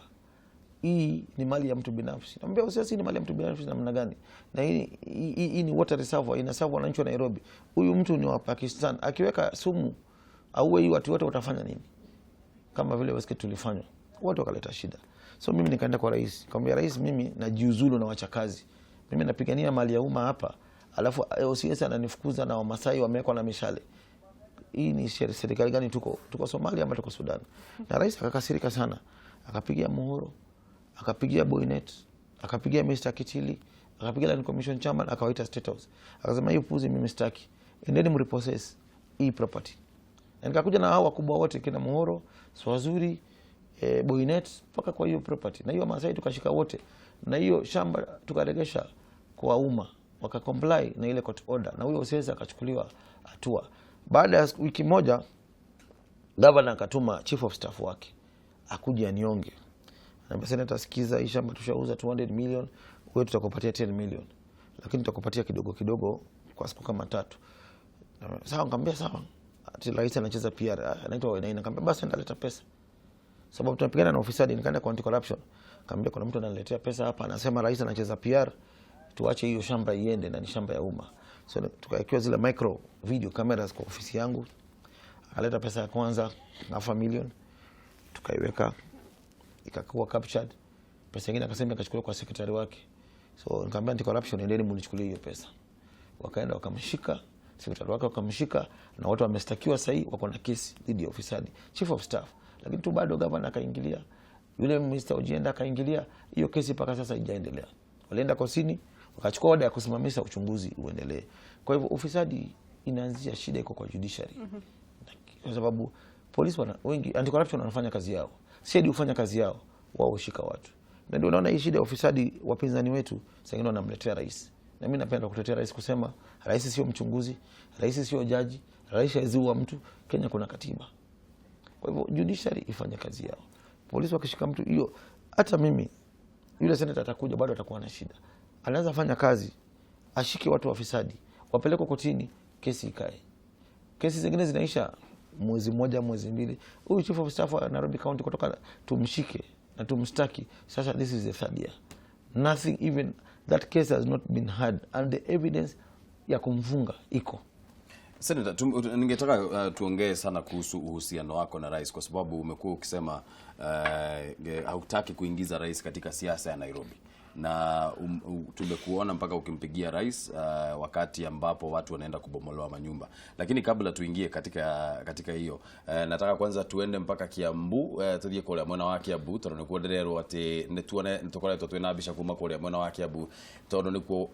Speaker 1: Hii ni mali ya mtu binafsi. Naambia sasa ni mali ya mtu binafsi namna gani? Na hii ni water reservoir, inaserve wananchi wa Nairobi. Huyu mtu ni wa Pakistan. Akiweka sumu au hii watu wote watafanya nini? Kama vile wasikia tulifanywa. Watu wakaleta shida. So mimi nikaenda kwa rais. Nikamwambia rais, mimi najiuzulu na wacha kazi. Mimi napigania mali ya umma hapa. Alafu OCS ananifukuza na Wamasai wamewekwa na mishale. Hii ni serikali gani tuko Somalia ama tuko Sudan? Na rais akakasirika sana. Akapigia Muhoro, akapigia Boynet, akapigia Mr. Kitili, akapigia Land Commission chairman, akawaita State House. Akasema hiyo puzi mimi sitaki. Endeni mrepossess hii property. Na nikakuja na hao wakubwa wote kina Muhoro, Swazuri, Boynet mpaka kwa hiyo property. Na hiyo Masai tukashika wote. Na hiyo shamba tukaregesha kwa umma, waka comply na ile court order, na huyo OCS akachukuliwa hatua. Baada ya wiki moja governor akatuma chief of staff wake akuje anionge. Na senator, sikiza, hii shamba tushauza 200 million, wewe tutakupatia 10 million. Lakini tutakupatia kidogo kidogo kwa siku kama 3. Sawa, nikamwambia sawa. Ati rais anacheza PR, anaitwa Wainaina. Nikamwambia basi ndaleta pesa. Sababu tunapigana na ufisadi, nikaenda kwa anti corruption. Nikamwambia kuna mtu ananiletea pesa hapa, anasema rais anacheza PR, tuache hiyo shamba iende na ni shamba ya umma. So tukaikiwa zile micro video cameras kwa ofisi yangu. Aleta pesa ya kwanza $500,000, tukaiweka ikakuwa captured. Pesa nyingine akasema akachukuliwa kwa secretary wake. So nikamwambia anti corruption, endeni mnichukulie hiyo pesa. Wakaenda wakamshika, secretary wake wakamshika, na watu wamestakiwa sasa hivi wako na kesi dhidi ya ufisadi, chief of staff. Lakini tu bado governor akaingilia, yule Mr. Ojienda akaingilia, hiyo kesi mpaka sasa haijaendelea. Walienda kotini, wakachukua order ya kusimamisha uchunguzi uendelee. Kwa hivyo ufisadi inaanzia, shida iko kwa judiciary. Kwa sababu polisi wengi anti corruption wanafanya kazi yao. CID hufanya kazi yao, wao hushika watu. Na ndio unaona hii shida ya ufisadi, wapinzani wetu sasa wengine wanamletea rais. Na mimi napenda kutetea rais, kusema rais sio mchunguzi, rais sio jaji, rais haziua mtu. Kenya kuna katiba. Kwa hivyo judiciary ifanye kazi yao. Polisi wakishika mtu hiyo, hata mimi yule senator atakuja bado atakuwa na shida. Anaanza fanya kazi, ashike watu wafisadi, wapeleke kotini, kesi ikae. Kesi zingine zinaisha mwezi mmoja, mwezi mbili. Huyu chief of staff wa Nairobi County kutoka tumshike na tumstaki. Sasa this is the third year. Nothing, even that case has not been heard, and the evidence ya kumfunga iko.
Speaker 2: Senator, ningetaka tuongee sana kuhusu uhusiano wako na rais, kwa sababu umekuwa ukisema hautaki kuingiza rais katika siasa ya Nairobi, na tumekuona mpaka ukimpigia rais wakati ambapo watu wanaenda kubomolewa manyumba. Lakini kabla tuingie katika hiyo, nataka kwanza tuende mpaka Kiambu, tuthie kule mwena wa Kiambu, tondu nikuo ndirerwo ati nitukoretwo twina mbica kuma kule mwena wa Kiambu, tondu nikuo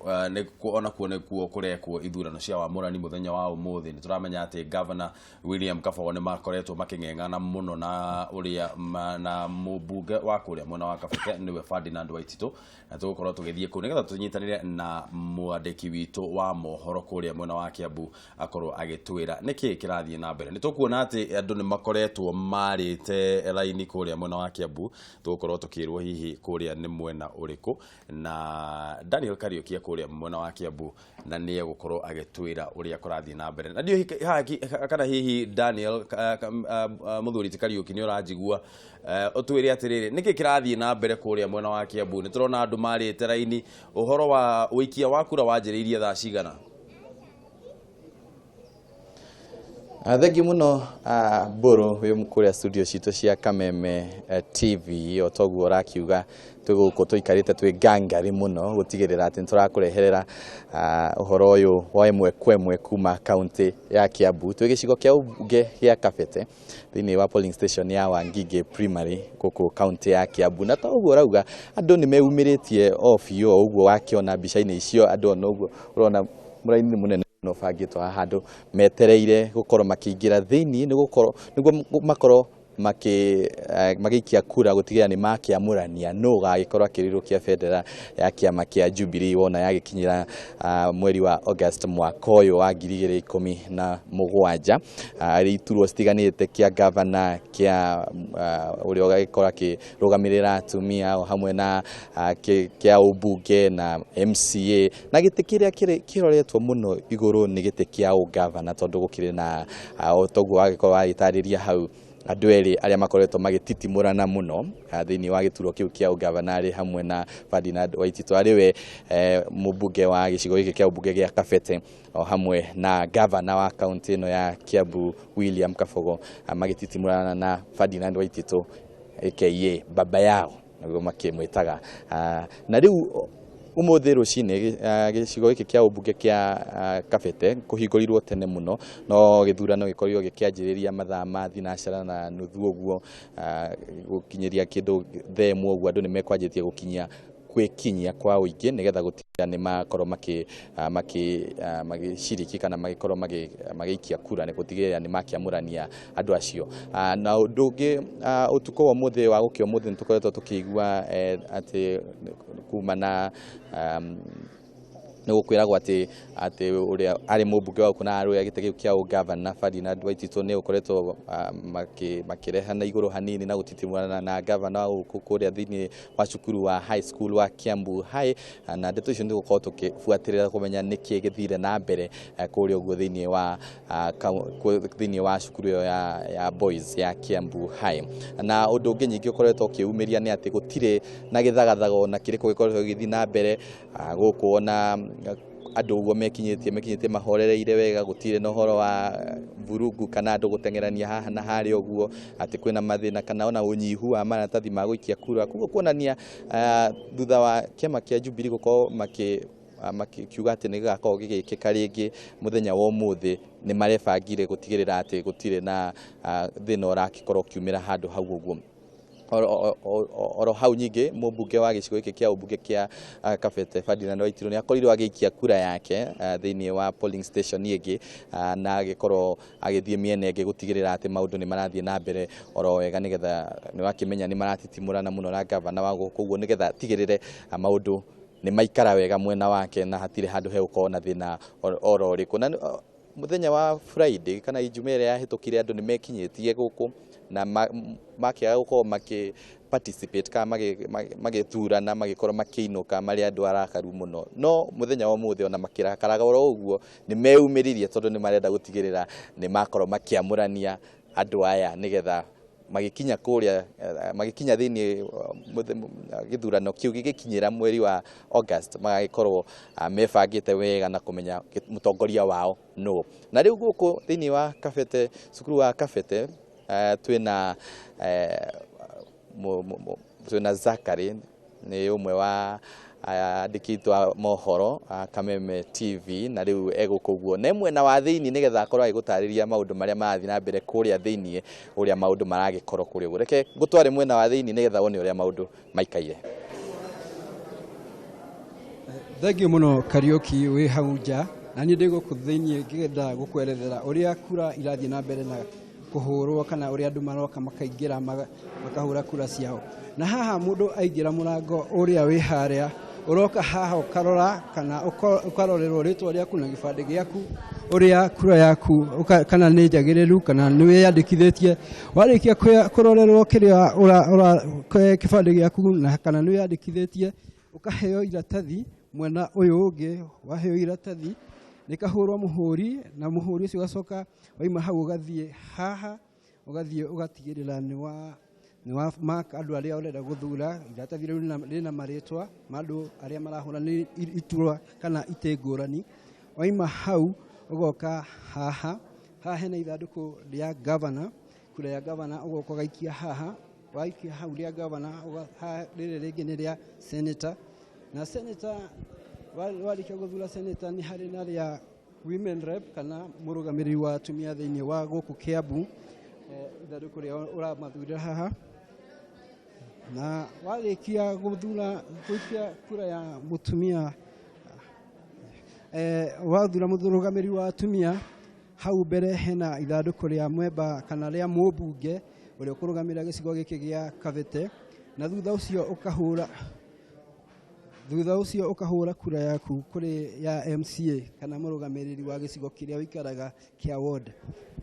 Speaker 2: ona kuo kurekwo ithurano cia wamurani muthenya wa umuthi. Nituramenya ati Governor William Kabogo ni makoretwo making'eng'ana muno na uria na mubunge wa kule mwena wa Kabete niwe Ferdinand Waititu, na tugukorwo tugithie ku nigetha tunyitanire na mwandiki witu wa mohoro kuria mwena wa Kiambu akorwo agitwira niki kirathie na mbere. Nitukuona ati andu ni makoretwo marite raini kuria mwena wa Kiambu, tugukorwo tukirwo hihi kuria ni mwena uriku, na Daniel Kariuki kuria mwena wa Kiambu na niye gukorwo agitwira uria kurathie na mbere. Na ndio kana hihi Daniel muthuri Kariuki ni urajigua otwire atiriri niki kirathie na mbere kuria mwena wa Kiambu? Niturona andu marite raini, uhoro wa wikia wa kura wanjiriirie thaa cigana?
Speaker 8: Thengi muno Buru wi mukuria studio citu cia Kameme TV, o toguo rakiuga tuguko tuikarite twi gangari muno gutigirira ati turakureherera uhoro uyu wa imwe kwemwe kuma county ya Kiambu, twi gicigo kia ubunge gia Kabete thini wa polling station ya Wangige primary guku county ya Kiambu. Na toguo rauga andu ni meumiritie ofio uguo wakiona mbica-ini icio, andu no uguo urona muraini munene no fagitwa handu metereire gukorwo makiingira thini niguo makorwo magikia kura gutigira ni makiamurania no gagikorwo akirirukia federa ya kiama kia Jubilee wona yagikinyira mweri wa August mwaka uyu wa 2017. Ari iturwo stiganite kia governor kia uri ogagikora kirugamirira atumia o hamwe na kia ubunge na MCA, na giti kiria kiroretwo muno iguru ni giti kia governor, tondu gukire na otogu agikorwo agitariria hau andu eri aria makoretwo magititimurana muno thini wa gituro kiu kia governor hamwe na Ferdinand Waititu ariwe mubunge wa gicigo giki kia ubunge gia Kabete o hamwe na governor wa county no ya Kiambu William Kabogo magititimurana na Ferdinand Waititu aka baba yao naguo makimwitaga. Na riu umuthi rucini gicigo giki kia ubunge kia Kabete kuhingurirwo tene muno, no githurano gikorirwo gikianjiriria mathaa ma thinacara na nuthu uguo gukinyiria kindu themu uguo andu ni mekwanjitie gukinyia kwikinyia kwa uingi nigetha gutiga ni makorwo magiciriki kana magikorwo magiikia kura ni gutigirira ni makiamurania andu acio. Na ndungi utuko wa muthi wa gukio muthi nitukoretwo tukigua ati kumana nugukwiragwo ati uria ari mubunge wa kuna aru agitege kia governor Ferdinand Waititu ni ukoretwo makirehana iguru hanini na gutitimurana na governor kuria thini wa cukuru wa high school wa Kiambu High, na ndeto icio ndigukorwo tukifuatirira kumenya niki githire na mbere kuria uguo thini wa cukuru ya boys ya Kiambu High. Na undu ungi nyingi ukoretwo kiumiria ni ati gutire na githagathago na kiriko gikoretwo githi na mbere gukuona andu uguo mekinyitie mahorereire wega, gutire no horo wa vurugu kana andu gutengerania haha na hari uguo ati kwina mathina kana ona unyihu wa maratathi ma guikia kura, kugo kuonania thutha wa kiama kia Jubilee gukorwo makiuga ati ni gakorwo gigikika ringi muthenya wa umuthi ni marebangire gutigirira ati gutire na thina urakikorwo kiumira handu hau uguo. Oro hau nyingi mubunge wa gicigo giki kia ubunge kia Kabete Ferdinand Waititu ni akorirwo agiikia kura yake thini wa polling station ingi, na agikorwo agithie miene ingi gutigirira ati maundu ni marathie na mbere oro wega nigetha ni wakimenya ni maratitimurana muno na governor wa gukuguo nigetha tigirire maundu ni maikara wega mwena wake na hatire handu he uko na thina oro riku. Na muthenya wa Friday kana Ijumaa ya hitukire andu ni mekinyitie guku na makiaga gukorwo participate kama magithurana magikorwo makiinuka mari andu arakaru muno, no muthenya wa muthi ona makirakaraga oro uguo ni meumiririe tondu ni marenda gutigirira ni makorwo makiamurania andu aya nigetha magikinya kuria magikinya thini githurano kiu gigikinyira mweri wa August magagikorwo mebangite wega na kumenya mutongoria wao no. Na riu guku thini wa Kabete, cukuru wa Kabete, twina Zakari ni umwe wa andikitwa mohoro Kameme TV, na riu egukuguo ne mwena wa thini nigetha akorwo agigutariria maundu maria marathi na mbere kuria thini uria maundu maragikorwo kuria uguo. Reke gutware mwena wa thini nigetha wone uria maundu maikaire.
Speaker 9: Thengio muno Kariuki wi hau nja, na ni ndiguku thini ngigenda gukwerethera uria kura irathi na mbere na kuhurwo kana uria andu maroka makaingira makahura kura ciao. Na haha mundu aingira murango uria wi haria uroka haha ukarora kana ukarorerwo ritwa riaku na gibande giaku uria kura yaku kana ni njagiriru kana ni wiyandikithitie. Warikia kurorerwo kiria ura gibande giaku na kana ni wiyandikithitie ukaheo iratathi mwena uyu ungi waheo iratathi nikahurwo muhuri na muhuri ucio gacoka waima hau ugathie haha ugathie ugatigirira ni wa mark andu aria urenda guthura iratathi rina maritwa mandu aria marahura ni iturwa kana itengurani. Waima hau ugoka haha hena ithanduku ria governor, kura ya governor ugoka gaikia haha, waikia hau ria governor riri ringi ni ria senator, na senator warikia guthura senator ni hari na ria women rep kana murugamiri wa atumia thiini wa guku Kiambu, ithanduku ria uramathurira haha. Na warikia guthura kuikia kura ya mutumia wathura murugamiri wa atumia, hau mbere hena ithanduku ria mwemba kana ria mubunge uria kurugamira gicigo giki gia Kabete, na thutha ucio ukahura kura yaku kuri ya MCA kana murugamiriri wa gicigo kiria wikaraga kia ward.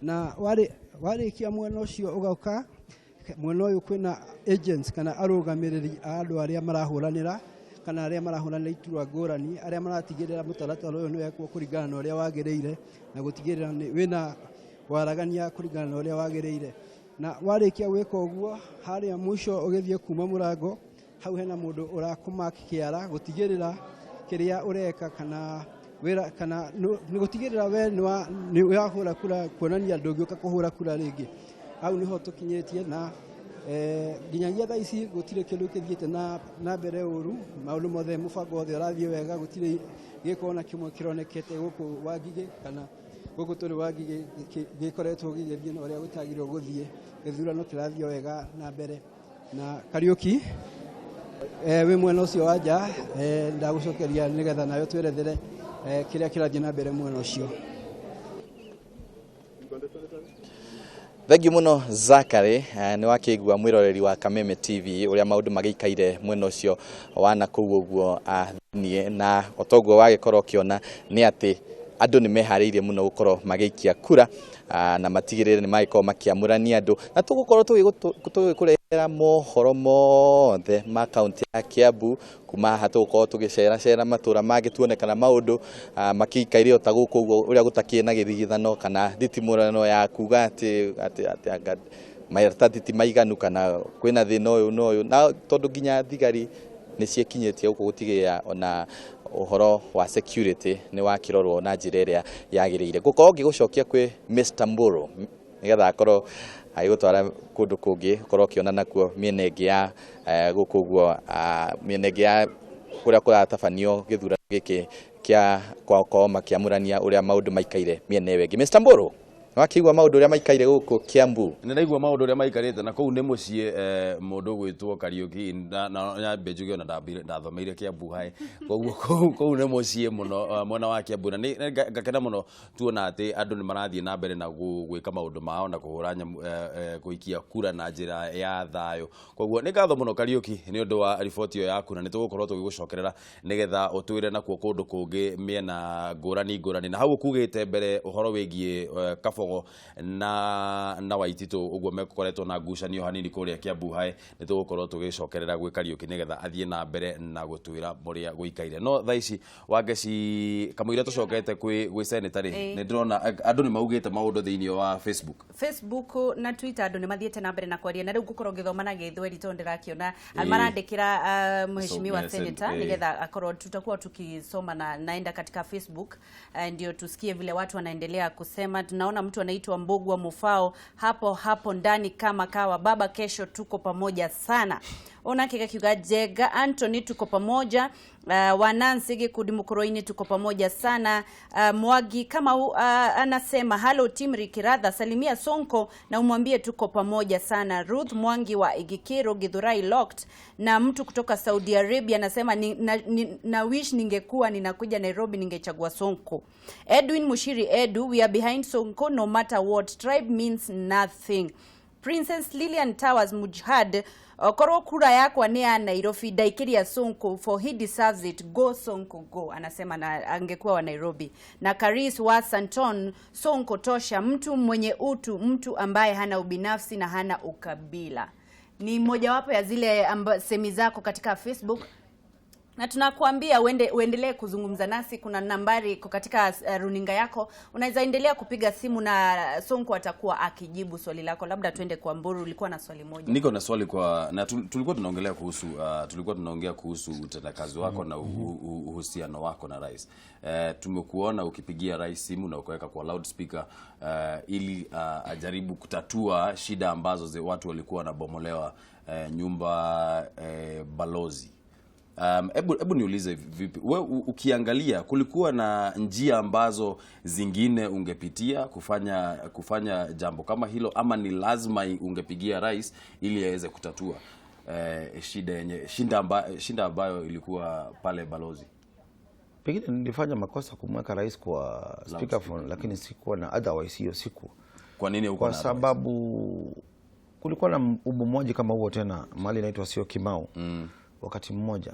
Speaker 9: Na warikia mwena ucio ugoka mwena uyu kwina agents kana arugamiriri andu aria marahuranira kana aria marahuranira iturwa ngurani aria maratigirira mutaratara uyu ni wekwo kuringana na uria wagiriire na gutigirira wina waragania kuringana na uria wagiriire. Na warikia gwika uguo haria mwisho ugithie kuma murango hau hena mundu urakumark kiara gutigirira kiria ureka kana wira kana ni gutigirira we ni wahura kura kuonania ndungiuka kuhura kura ringi. Hau niho tukinyetie na ginyagia thaa ici gutire kindu kithiete na mbere uru maundu mothe mubango othe urathie wega gutire gikona kimwe kironekete guku Wangige kana guku turi Wangige gikoretwo gigithie na uria gutagirwo guthie githurano kirathie wega na mbere. Na Kariuki we mwena ucio wanja ndagucokeria nigetha nayo twerethere kiria kirathie na mbere mwena ucio. Thank muno Zakari, ni wakigua mwiroreri wa Kameme TV uria maundu magikaire mwena ucio wana kuguo guo thini, na otoguo wagikorwo kiona ni ati andu ni mehariirie muno gukorwo magikia kura na matigirire ni maiko makiamurania andu, na tugukorwo tugikurehera mohoro mothe ma kaunti ya Kiambu kuma haha tugukorwo tugicera matura magi tuonekana maundu makikaire ota guku uguo uria gutakie na githigithano kana thitimurano ya kuga ati mairatathi ti maiganu kana kwina thina uyu na tondu nginya thigari ni ciekinyetie guku gutigirira ona uhoro wa security ni wakirorwo na njira iria yagiriire. Gukorwo ngigucokia kwi Mr. Mburu nigetha akorwo agigutwara kundu kungi ukorwo kiona nakuo miena ingi ya guku guo miena ingi ya kuria kuratabanio githurano giki kia kwao makiamurania uria maundu maikaire miena iyo ingi. Mr. Mburu wakigwa maundu uria maikaire guku Kiambu?
Speaker 2: Ni naigua maundu uria maikarite na kou ni mucie mundu gwitwo Kariuki na mbejuge na ndathomeire Kiambu hai koguo kou ni mucie muno mwena wa Kiambu, na ngakena muno tuona ati andu ni marathie na mbere na gwika maundu mao na kuhura kuikia kura na njira ya thayo. Koguo ni ngatho muno Kariuki ni undu wa riboti iyo yaku, na ni tugukorwo tugigucokerera nigetha utwire nakuo kundu kungi miena ngurani na hau kugite mbere uhoro wigie kabo Mbogo na Waititu uguo mekoretwo na ngucanio hanini kuria Kiambu hai nitugukorwo tugicokerera gwi Kariuki nigetha athie na mbere na gutwira muria guikaire no thaici wangeci kamuira tucokete gwi senatary ni ndrona andu ni maugite maundu thiini wa Facebook
Speaker 6: na Twitter andu ni mathiete na mbere na kwaria na riu ngukorwo ngithoma na githweri to ndirakiona marandikira mheshimiwa senator nigetha akorwo tutakuwa tukisoma na naenda katika Facebook ndio tusikie vile watu wanaendelea kusema. Tunaona mtu anaitwa Mbogwa Mufao hapo ndani kama kawa baba, kesho tuko pamoja sana. Ona kika kiuga Jega Anthony tuko pamoja, Wanansigi Kudimukoroini tuko pamoja sana. Mwagi kama anasema hello team Rikiratha, salimia Sonko na umwambie tuko pamoja sana. Ruth Mwangi wa Igikiro Githurai Locked, na mtu kutoka Saudi Arabia anasema na wish ningekuwa ninakuja Nairobi ningechagua Sonko. Edwin Mushiri Edu, we are behind Sonko no matter what, tribe means nothing. Princess Lilian Towers Mujhad, korwo kura yako ni ya Nairobi daikiria Sonko for he deserves it, go Sonko go, anasema na angekuwa wa Nairobi. Na Karis wa Santon, Sonko tosha, mtu mwenye utu, mtu ambaye hana ubinafsi na hana ukabila. Ni moja wapo ya zile semi zako katika Facebook. Na tunakuambia uendelee kuzungumza nasi. Kuna nambari katika runinga yako, unaweza endelea kupiga simu na Sonko atakuwa akijibu swali lako. Labda tuende kwa Mburu, ulikuwa na swali moja.
Speaker 2: Niko na swali kwa na tulikuwa tunaongea kuhusu utendakazi wako na uhusiano wako na rais. Tumekuona ukipigia rais simu na ukaweka kwa loudspeaker ili ajaribu kutatua shida ambazo watu walikuwa wanabomolewa nyumba balozi. Ebu niulize vipi wewe ukiangalia kulikuwa na njia ambazo zingine ungepitia kufanya jambo kama hilo, ama ni lazima ungepigia rais ili aweze kutatua shida ambayo ilikuwa pale balozi?
Speaker 1: Pengine nilifanya makosa kumweka rais kwa speakerphone, lakini sikuwa na otherwise hiyo siku.
Speaker 2: Kwa nini uko na?
Speaker 1: Kwa sababu kulikuwa na ubomoaji kama huo tena mahali inaitwa sio Kimau wakati mmoja,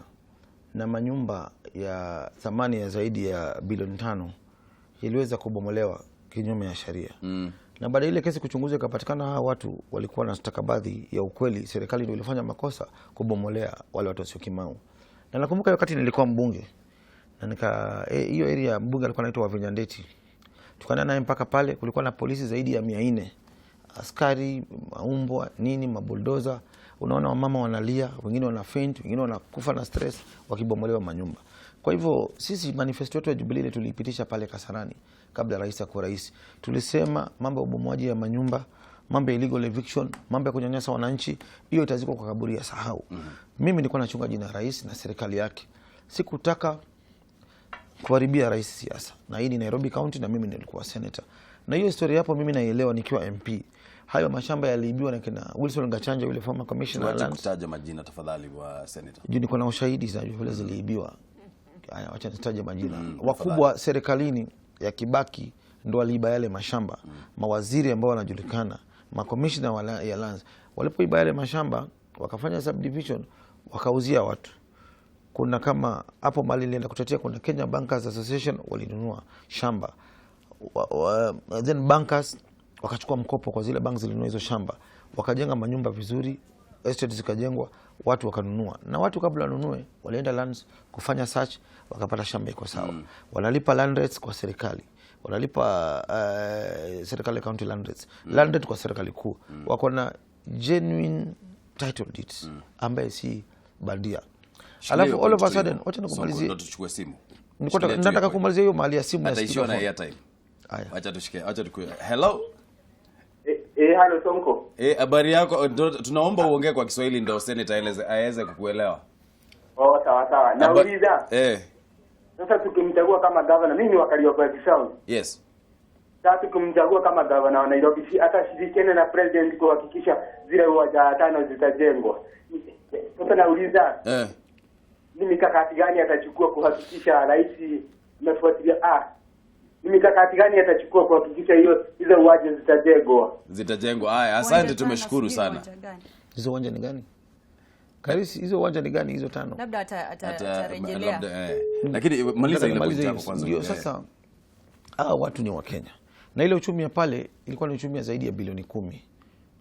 Speaker 1: na manyumba ya thamani ya zaidi ya bilioni 5 iliweza kubomolewa kinyume ya sheria. Na baada ile kesi kuchunguzwa ikapatikana hawa watu walikuwa na stakabadhi ya ukweli, serikali ndio ilifanya makosa kubomolea wale watu sio Kimau. Na nakumbuka wakati nilikuwa mbunge na hiyo area mbunge alikuwa anaitwa Wavinyandeti, tukaenda naye mpaka pale, kulikuwa na polisi zaidi ya 400, askari, maumbwa, nini, mabuldoza. Unaona wamama wanalia, wengine wana faint, wengine wanakufa na stress wakibomolewa manyumba. Kwa hivyo sisi manifesto yetu ya Jubilee tulipitisha pale Kasarani kabla rais akuwa rais. Tulisema mambo ya ubomoaji ya manyumba, mambo ya illegal eviction, mambo ya kunyanyasa wananchi, hiyo itazikwa kwa kaburi ya sahau. Mimi nilikuwa nachunga jina rais na serikali yake. Sikutaka kuharibia rais siasa. Na hii ni Nairobi County na mimi nilikuwa senator. Na hiyo historia hapo mimi naielewa nikiwa MP. Hayo mashamba yaliibiwa na kina Wilson Gachanja, yule former commissioner
Speaker 2: wa land. Taja majina tafadhali wa senator.
Speaker 1: Juu niko na ushahidi za vile ziliibiwa. Haya, acha nitaje majina. Wakubwa serikalini ya Kibaki ndio waliiba yale mashamba. Mawaziri ambao wanajulikana, commissioner ya lands, walipoiba yale mashamba wakafanya subdivision, wakauzia watu. Kuna kama hapo mali nilienda kutetea, kuna Kenya Bankers Association walinunua shamba. Then bankers wakachukua mkopo kwa zile banks zilinunua hizo shamba, wakajenga manyumba vizuri, estate zikajengwa, watu wakanunua. Na watu kabla wanunue walienda lands kufanya search, wakapata shamba iko sawa. Wanalipa land rates kwa serikali, wanalipa serikali county land rates, land rate kwa serikali kuu. Wako na genuine title deeds ambaye si bandia. Alafu all of a sudden wacha nikumalizie.
Speaker 2: Ndio tuchukue simu.
Speaker 1: Nataka kumalizia hiyo mali ya simu ya
Speaker 2: speaker na airtime. Haya. Acha tukue. Hello.
Speaker 10: Hello Sonko.
Speaker 2: Habari yako? Tunaomba uongee kwa Kiswahili ndio senator aweze kukuelewa.
Speaker 10: Sawa. Nauliza. Sasa tukimchagua kama governor, mimi wa Kariuki South.
Speaker 2: Yes.
Speaker 10: Sasa tukimchagua kama governor wa Nairobi, atashirikiana na president kuhakikisha zile uwanja 5 zitajengwa. Sasa nauliza. Ni mikakati gani atachukua kuhakikisha rais amefuatilia ni mikakati gani atachukua kuhakikisha hizo uwanja zitajengwa?
Speaker 2: Haya, asante, tumeshukuru sana.
Speaker 1: Hizo uwanja ni gani? Karisi, hizo uwanja ni gani hizo 5?
Speaker 6: Labda atarejelea.
Speaker 2: Lakini maliza ile point yako kwanza.
Speaker 1: Ndio sasa watu ni wa Kenya. Na ile uchumi ya pale ilikuwa ni uchumi ya zaidi ya bilioni 10.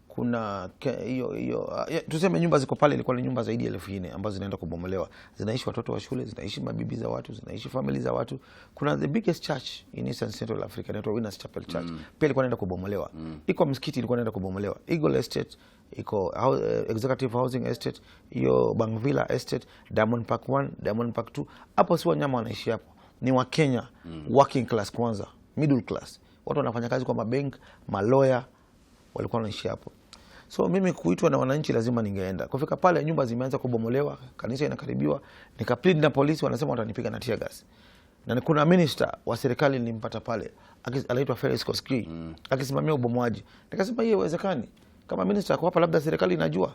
Speaker 1: Kuna hiyo tuseme nyumba ziko pale ilikuwa ni nyumba zaidi ya 4,000 ambazo zinaenda kubomolewa. Zinaishi watoto wa shule, zinaishi mabibi za watu, zinaishi family za watu. Kuna the biggest church in Eastern Central Africa, inaitwa Winners Chapel Church. Pia ilikuwa inaenda kubomolewa. Iko msikiti ilikuwa inaenda kubomolewa. Eagle Estate, iko Executive Housing Estate, hiyo Bangvilla Estate, Diamond Park 1, Diamond Park 2. Hapo si wanyama wanaishi hapo. Ni wa Kenya, working class kwanza, middle class. Watu wanafanya kazi kwa mabank, malawyer walikuwa wanaishi hapo. So mimi kuitwa na wananchi lazima ningeenda. Kufika pale nyumba zimeanza kubomolewa, kanisa inakaribiwa, nikaplead na polisi wanasema watanipiga na tear gas. Na kuna minister wa serikali nilimpata pale, anaitwa Felix Koskei, akisimamia ubomoaji. Nikasema hiyo haiwezekani. Kama minister ako hapa labda serikali inajua.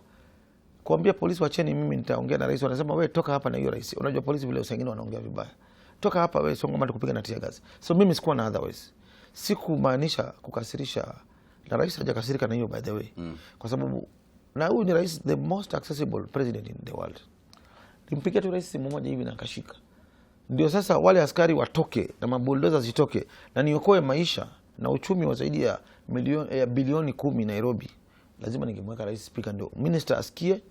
Speaker 1: Kuambia polisi wacheni mimi nitaongea na rais, wanasema wewe toka hapa na hiyo rais. Unajua polisi vile usengine wanaongea vibaya. Toka hapa wewe Sonko mama tukupiga na tear gas. So mimi sikuwa na otherwise. Sikumaanisha kukasirisha. Na rais hajakasirika na hiyo by the way. Kwa sababu na huyu ni rais the most accessible president in the world. Nimpigia tu rais simu moja hivi na akashika. Ndio sasa wale askari watoke na mabulldozer zitoke na niokoe maisha na uchumi wa zaidi ya bilioni 10 Nairobi. Lazima ningemweka rais speaker ndio minister asikie,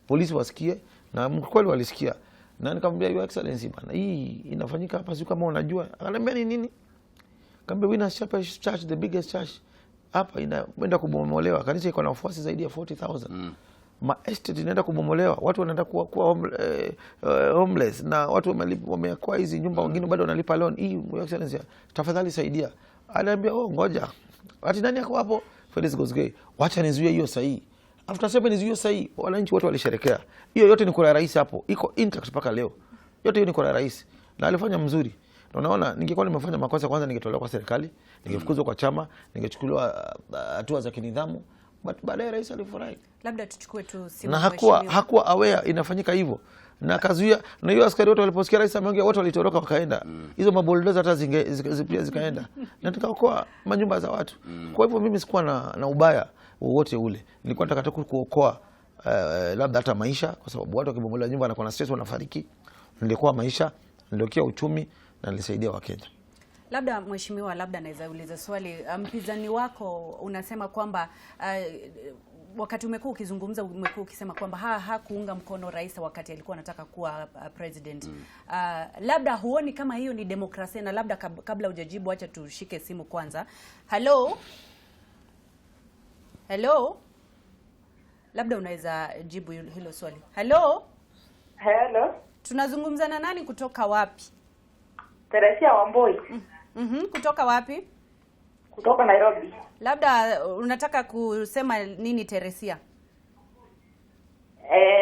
Speaker 1: polisi wasikie na kweli walisikia. Na nikamwambia your excellency bana, hii inafanyika hapa sio kama unajua. Akaniambia ni nini? Kambe Winners Chapel Church, the biggest church hapa inaenda kubomolewa. Kanisa iko na wafuasi zaidi ya 40,000. Ma estate inaenda kubomolewa. Watu wanaenda kuwa homeless na watu wameakwa hizi nyumba, wengine bado wanalipa loan. Hii your excellency tafadhali saidia. Aliambia ngoja. Ati nani yako hapo? Felix Koskei. Wacha nizuie hiyo sahihi. After 7 nizuie sahihi. Wananchi wote walisherekea. Hiyo yote ni kwa rais hapo. Iko intact mpaka leo. Yote hiyo ni kwa rais. Na alifanya mzuri. Unaona, ningekuwa nimefanya makosa kwanza ningetolewa kwa serikali, ningefukuzwa kwa chama, ningechukuliwa hatua za kinidhamu, but baadaye rais alifurahi.
Speaker 6: Labda tuchukue tu simu.
Speaker 1: Na hakuwa aware inafanyika hivyo. Na kazuia na hiyo askari wote waliposikia rais ameongea wote walitoroka wakaenda. Hizo mabulldozer hata zikaenda. Na tukaokoa manyumba za watu. Kwa hivyo mimi sikuwa na ubaya wowote ule. Nilikuwa nataka tu kuokoa labda hata maisha, kwa sababu watu wakibomolewa nyumba na kuna stress wanafariki. Nilikuwa maisha, niliokia uchumi na nilisaidia Wakenya.
Speaker 6: Labda mheshimiwa, labda naweza uliza swali. Mpinzani wako unasema kwamba wakati umekuwa ukizungumza umekuwa ukisema kwamba hakuunga mkono rais wakati alikuwa anataka kuwa president. Labda huoni kama hiyo ni demokrasia? Na labda kabla hujajibu acha tushike simu kwanza. Hello? Labda unaweza jibu hilo swali. Hello? Tunazungumza na nani kutoka wapi?
Speaker 7: Teresia Wamboi.
Speaker 6: Kutoka wapi?
Speaker 7: Kutoka Nairobi.
Speaker 6: Labda unataka kusema nini Teresia?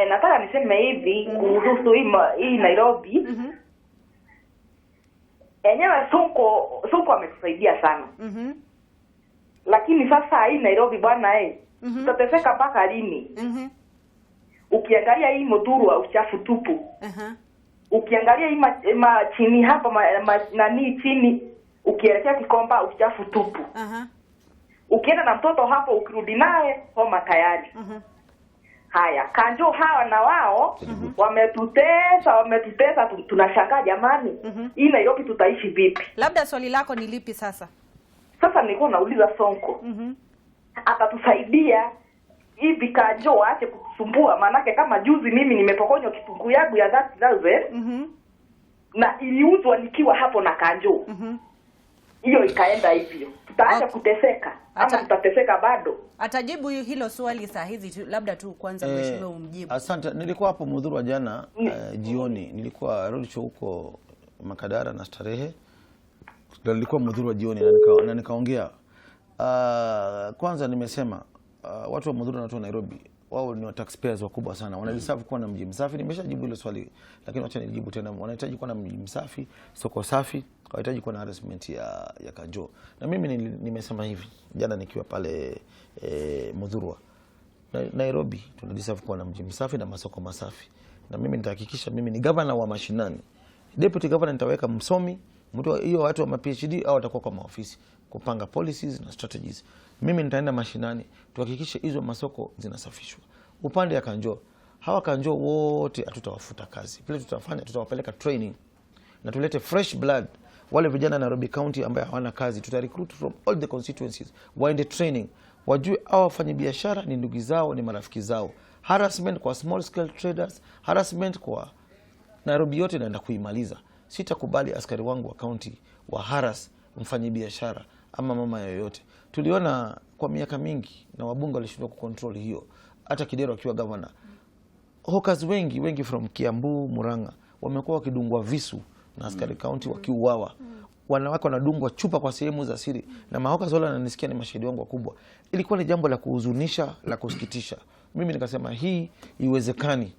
Speaker 7: Nataka niseme hivi kuhusu hii Nairobi. Enyewe Sonko ametusaidia sana. Lakini sasa hii Nairobi bwana tutateseka mpaka lini? Ukiangalia hii Muthurwa uchafu tupu. Ukiangalia hii chini hapa nani chini ukielekea Kikomba uchafu tupu. Ukienda na mtoto hapo ukirudi naye homa tayari. Haya, Kanjo hawa na wao wametutesa tunashangaa jamani. Hii Nairobi tutaishi vipi?
Speaker 6: Labda swali lako ni lipi sasa?
Speaker 7: Sasa nilikuwa nauliza Sonko. Atatusaidia hivi Kanjo aache kutusumbua, manake kama juzi mimi nimepokonywa kitunguu yangu ya 30,000 na iliuzwa nikiwa hapo na Kanjo. Hiyo ikaenda hivyo. Tutaacha kuteseka ama tutateseka bado?
Speaker 6: Atajibu hilo swali saa hizi labda tu kwanza mheshimiwa umjibu.
Speaker 1: Asante. Nilikuwa hapo Muthurwa jana jioni. Nilikuwa road show huko Makadara na Starehe. Nilikuwa Muthurwa jioni na nikaongea. Kwanza nimesema watu wa Muthurwa na watu wa Nairobi wao ni taxpayers wakubwa sana. Wanadeserve kuwa na mji msafi. Nimeshajibu hilo swali lakini acha nijibu tena. Wanahitaji kuwa na mji msafi, soko safi, wanahitaji kuwa na harassment ya Kanjo. Na mimi nimesema hivi jana nikiwa pale Muthurwa. Nairobi tunadeserve kuwa na mji msafi na masoko masafi. Na mimi nitahakikisha mimi ni governor wa mashinani. Deputy governor nitaweka msomi, mtu hiyo watu wa PhD au watakuwa kwa maofisi kupanga policies na strategies. Mimi nitaenda mashinani tuhakikishe hizo masoko zinasafishwa. Upande ya Kanjo, hawa Kanjo wote hatutawafuta kazi. Vile tutafanya tutawapeleka training na tulete fresh blood wale vijana Nairobi County ambao hawana kazi, tuta recruit from all the constituencies, waende training, wajue hao wafanyabiashara ni ndugu zao, ni marafiki zao. Harassment kwa small scale traders, harassment kwa Nairobi yote naenda kuimaliza. Sitakubali askari wangu wa county wa harass mfanyabiashara ama mama yoyote. Tuliona kwa miaka mingi na wabunge walishindwa kucontrol hiyo. Hata Kidero akiwa governor, hawkers wengi from Kiambu, Murang'a wamekuwa wakidungwa visu na askari county wakiuawa. Wanawake wanadungwa chupa kwa sehemu za siri, na mahawkers wale wananisikia ni mashahidi wangu wakubwa. Ilikuwa ni jambo la kuhuzunisha, la kusikitisha. Mimi nikasema hii iwezekani.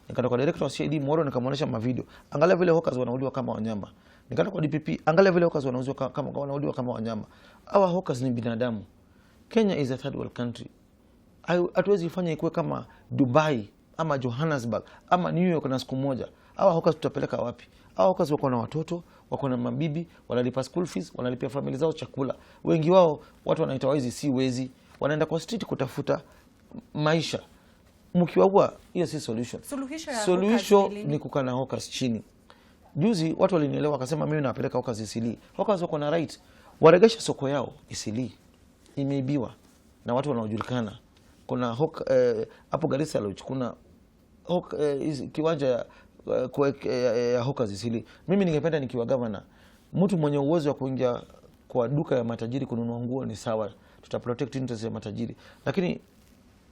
Speaker 1: Nikaenda kwa director wa CID Moro nikamwonyesha mavideo. Angalia vile hawkers wanauliwa kama wanyama. Nikaenda kwa DPP, angalia vile hawkers wanauliwa kama wanyama. Hawa hawkers ni binadamu. Kenya is a third world country. Hatuwezi fanya ikuwe kama Dubai ama Johannesburg ama New York na siku moja. Hawa hawkers tutapeleka wapi? Hawa hawkers wako na watoto, wako na mabibi, wanalipa school fees, wanalipia familia zao chakula. Wengi wao watu wanaita wezi si wezi, wanaenda kwa street kutafuta maisha. Mkiwaua hiyo si solution. Solution ni kukana hawkers chini. Juzi watu walinielewa wakasema mimi napeleka hawkers Isili. Hawkers wako na right waregesha soko yao Isili. Imeibiwa na watu wanaojulikana. Kuna hapo Garissa Lodge kuna kiwanja ya hawkers Isili. Mimi ningependa nikiwa governor, mtu mwenye uwezo wa kuingia kwa duka ya matajiri kununua nguo ni sawa, tuta protect interest ya matajiri, lakini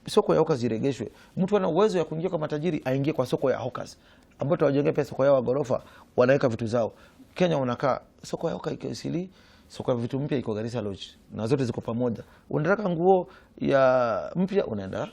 Speaker 1: soko ya hawkers iregeshwe. Mtu ana uwezo ya kuingia kwa matajiri aingie kwa soko ya hawkers, ambao tawajengea pesa kwa yao gorofa, wanaweka vitu zao. Kenya unakaa soko ya hawkers iko Isili, soko ya vitu mpya iko Garissa Lodge, na zote ziko pamoja. Unataka nguo ya mpya unaenda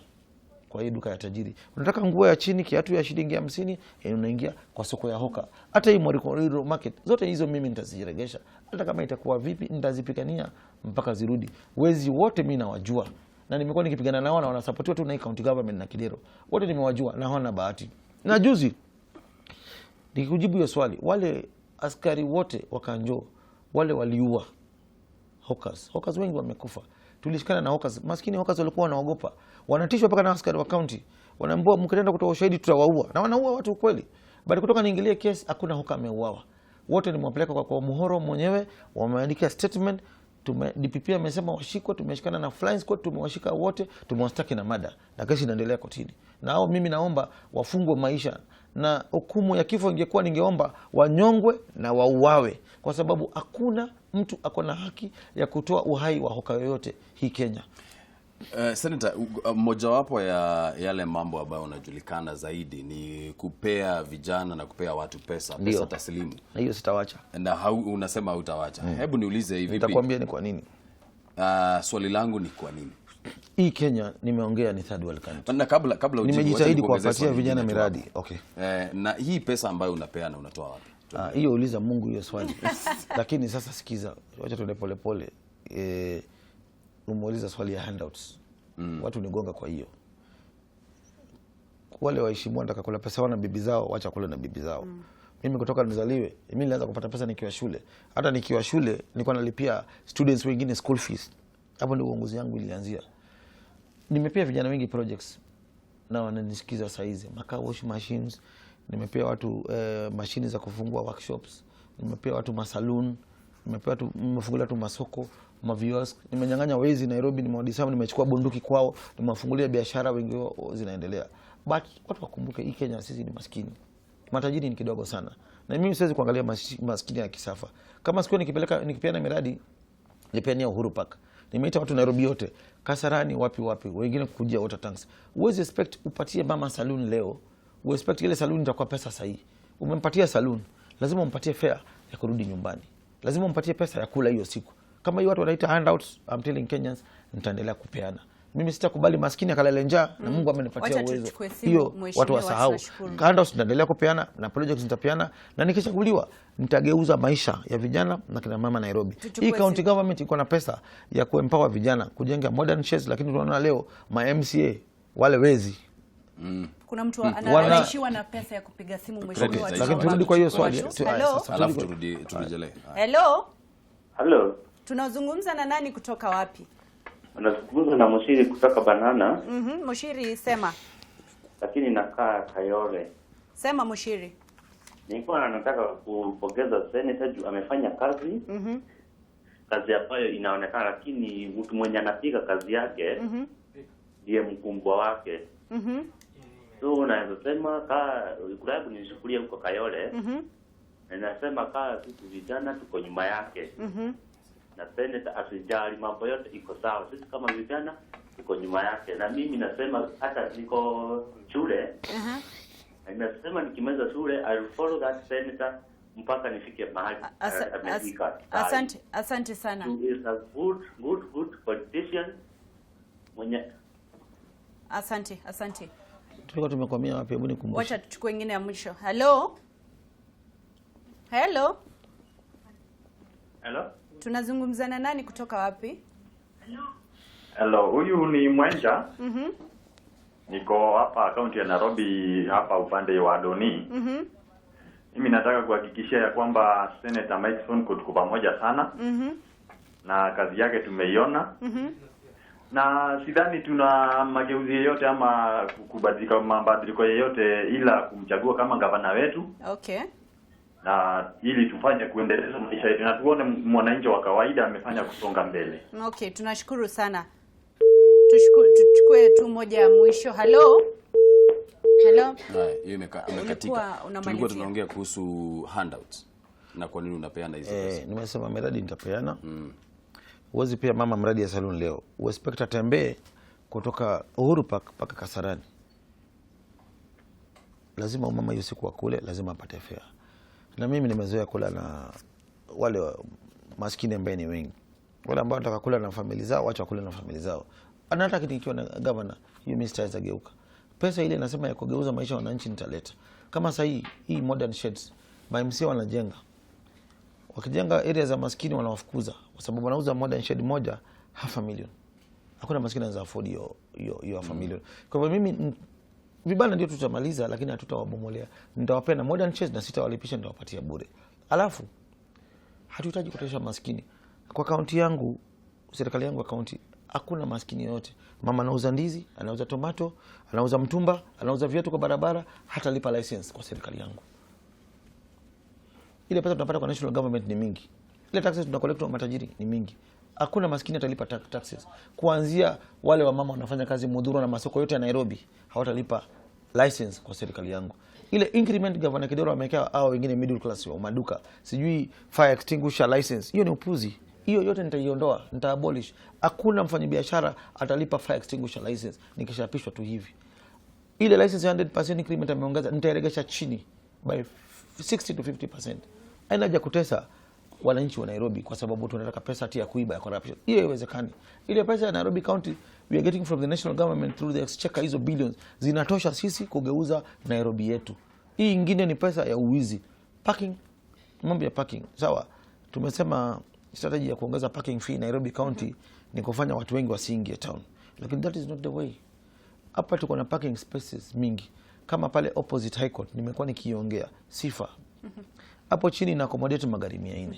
Speaker 1: kwa hii duka ya tajiri. Unataka nguo ya chini kiatu ya shilingi 50 unaingia kwa soko ya hawker. Hata hii Moriko market zote hizo mimi nitaziregesha. Hata kama itakuwa vipi nitazipigania mpaka zirudi. Wezi wote mimi nawajua. Na nimekuwa nikipigana nao na wanasupportiwa tu na county government na Kidero. Wote nimewajua na hawana bahati. Na juzi nikikujibu hiyo swali, wale askari wote wakanjo, wale waliua hawkers. Hawkers wengi wamekufa. Tulishikana na hawkers. Maskini hawkers walikuwa wanaogopa. Wanatishwa mpaka na askari wa county. Wanaambiwa mkienda kutoa ushahidi tutawaua. Na wanaua watu kweli. Baada kutoka niingilie kesi hakuna hawker ameuawa. Wote nimewapeleka kwa Muhoro mwenyewe, wameandika statement. DPP amesema washikwe, tumeshikana na flying squad, tumewashika wote, tumewastaki na mada. Na kesi inaendelea kotini. Na hao mimi naomba wafungwe maisha, na hukumu ya kifo ingekuwa ningeomba wanyongwe na wauawe, kwa sababu hakuna mtu akona haki ya kutoa uhai wa hawker yoyote hii Kenya.
Speaker 2: Senator, mojawapo ya yale mambo ambayo unajulikana zaidi ni kupea vijana na kupea watu pesa taslimu.
Speaker 1: Na hiyo sitawacha.
Speaker 2: Na unasema hutawacha. Hebu niulize hivi.
Speaker 1: Nitakwambia ni kwa nini.
Speaker 2: Swali langu ni kwa nini?
Speaker 1: Hii Kenya nimeongea ni third world country.
Speaker 2: Na kabla
Speaker 1: nimejitahidi kuwapatia vijana miradi.
Speaker 2: Okay. Na hii pesa ambayo unapeana unatoa wapi?
Speaker 1: Hiyo uliza Mungu hiyo swali. Lakini sasa sikiza, wacha tuende pole pole. Umuuliza swali ya handouts. Watu nigonga kwa hiyo. Wale waheshimiwa nataka kula pesa wana bibi zao, wacha kula na bibi zao. Mimi kutoka nizaliwe, mimi nilianza kupata pesa nikiwa shule. Hata nikiwa shule nilikuwa nalipia students wengine school fees. Hapo ndio uongozi yangu ilianzia. Nimepea vijana wengi projects na wananisikiza saa hizi. Car wash machines, nimepea watu mashine za kufungua workshops, nimepea watu masaloon, nimepea watu nimefungulia watu masoko, maviosk, nimenyang'anya wezi Nairobi, nimewadisama, nimechukua bunduki kwao, nimewafungulia biashara wengi wao zinaendelea. But watu wakumbuke hii Kenya sisi ni maskini. Matajiri ni kidogo sana. Na mimi siwezi kuangalia maskini ya kisafa. Kama siku nikipeana miradi, nipeania Uhuru Park. Nimeita watu Nairobi yote, Kasarani wapi, wengine kujia water tanks. Uwezi expect upatie mama saloon leo, uwezi expect ile saloon itakuwa pesa sahihi. Umempatia saloon, lazima umpatie fare ya kurudi nyumbani. Lazima umpatie pesa ya kula hiyo siku. Kama hiyo watu wanaita handouts, I'm telling Kenyans, nitaendelea kupeana. Mimi sitakubali maskini akalale njaa na Mungu amenipatia uwezo. Hiyo watu wasahau. Handouts nitaendelea kupeana na projects nitapeana, na nikichaguliwa nitageuza maisha ya vijana na kina mama Nairobi. Hii county government iko na pesa ya kuempower vijana, kujenga modern sheds, lakini tunaona leo ma MCA wale wezi.
Speaker 6: Kuna mtu anaishiwa na pesa ya kupiga simu mheshimiwa.
Speaker 1: Lakini turudi kwa hiyo swali.
Speaker 2: Alafu turejelee.
Speaker 11: Hello.
Speaker 6: Tunazungumza na nani kutoka wapi?
Speaker 11: Unazungumza na Mushiri kutoka Banana.
Speaker 6: Mushiri, sema.
Speaker 11: Lakini nakaa Kayole.
Speaker 6: Sema Mushiri.
Speaker 11: Nilikuwa nataka kupongeza Senator juu amefanya kazi. Kazi ambayo inaonekana, lakini mtu mwenye anapiga kazi yake ndiye mkumbwa wake. So unaweza sema kulabu nishukulia huko Kayole. Na nasema sisi vijana tuko nyuma yake. Na Senator asijali, mambo yote iko sawa. Sisi kama vijana tuko nyuma yake. Na mimi nasema hata niko shule. Nasema nikimaliza shule I will follow that senator mpaka nifike mahali Amerika.
Speaker 6: Asante sana.
Speaker 11: He is a good politician.
Speaker 6: Asante.
Speaker 1: Tulikuwa tumekwamia wapi? Hebu nikumbushe.
Speaker 6: Wacha tuchukue nyingine ya mwisho. Hello. Tunazungumzana nani kutoka wapi?
Speaker 12: Hello, huyu ni Mwenja. Niko hapa kaunti ya Nairobi, hapa upande wa Doni. Mimi nataka kuhakikishia ya kwamba Senator Mike Sonko tuko pamoja sana. Na kazi yake tumeiona. Na sidhani tuna mageuzi yoyote ama kubadilika mabadiliko yoyote ila kumchagua kama gavana wetu.
Speaker 6: Okay.
Speaker 12: Na ili tufanye kuendeleza maisha yetu na tuone mwananchi wa kawaida amefanya kusonga mbele.
Speaker 6: Okay, tunashukuru sana. Tuchukue tu moja ya mwisho. Hello.
Speaker 2: Hiyo imekatika. Tulikuwa tunaongea kuhusu handouts. Na kwa nini unapeana hizo pesa?
Speaker 1: Nimesema miradi nitapeana. Uwezi pia mama mradi ya salon leo. Uexpect atembee kutoka Uhuru Park mpaka Kasarani. Lazima mama hiyo siku akule, lazima apate fare. Na mimi nimezoea kula na wale maskini ambao ni wengi. Wale ambao wanataka kula na familia zao, wacha kula na familia zao. Anataka nikiwa na governor, hiyo minister izageuka. Pesa ile nasema ya kugeuza maisha ya wananchi nitaleta. Kama sasa hii modern sheds, MMC wanajenga. Wakijenga area za maskini wanawafukuza kwa sababu wanauza modern shed moja $500,000. Hakuna maskini anaweza afford hiyo $500,000. Kwa hivyo mimi vibanda ndio tutamaliza, lakini hatutawabomolea. Nitawapenda modern sheds na sitawalipisha, nitawapatia bure. Alafu hatuhitaji kutosha maskini. Kwa kaunti yangu, serikali yangu ya kaunti, hakuna maskini yote. Mama anauza ndizi, anauza tomato, anauza mtumba, anauza viatu kwa barabara, hata lipa license kwa serikali yangu. Ile pesa tunapata kwa national government ni mingi. Ile taxes tunakolekta wa matajiri ni mingi. Hakuna maskini atalipa taxes. Kuanzia wale wa mama wanafanya kazi Mudhuru na masoko yote ya Nairobi, hawatalipa license kwa serikali yangu. Ile increment governor Kidero ameweka hao wengine middle class wa maduka, sijui fire extinguisher license. Hiyo ni upuzi. Hiyo yote nitaiondoa, nitaabolish. Hakuna mfanyabiashara atalipa fire extinguisher license nikishapishwa tu hivi. Ile license ya 100% increment ameongeza, nitairegesha chini by 60 to 50%. Haina haja kutesa wananchi wa Nairobi kwa sababu tunataka pesa ati ya kuiba ya corruption. Hiyo haiwezekani. Ile pesa ya Nairobi County we are getting from the national government through the exchequer, hizo billions zinatosha sisi kugeuza Nairobi yetu. Hii nyingine ni pesa ya uwizi. Parking, mambo ya parking. Sawa. Tumesema strategy ya kuongeza parking fee Nairobi County ni kufanya watu wengi wasiingie town. Lakini that is not the way. Hapa tuko na parking spaces mingi. Kama pale opposite High Court nimekuwa nikiongea Sifa. Hapo chini na accommodate magari 400.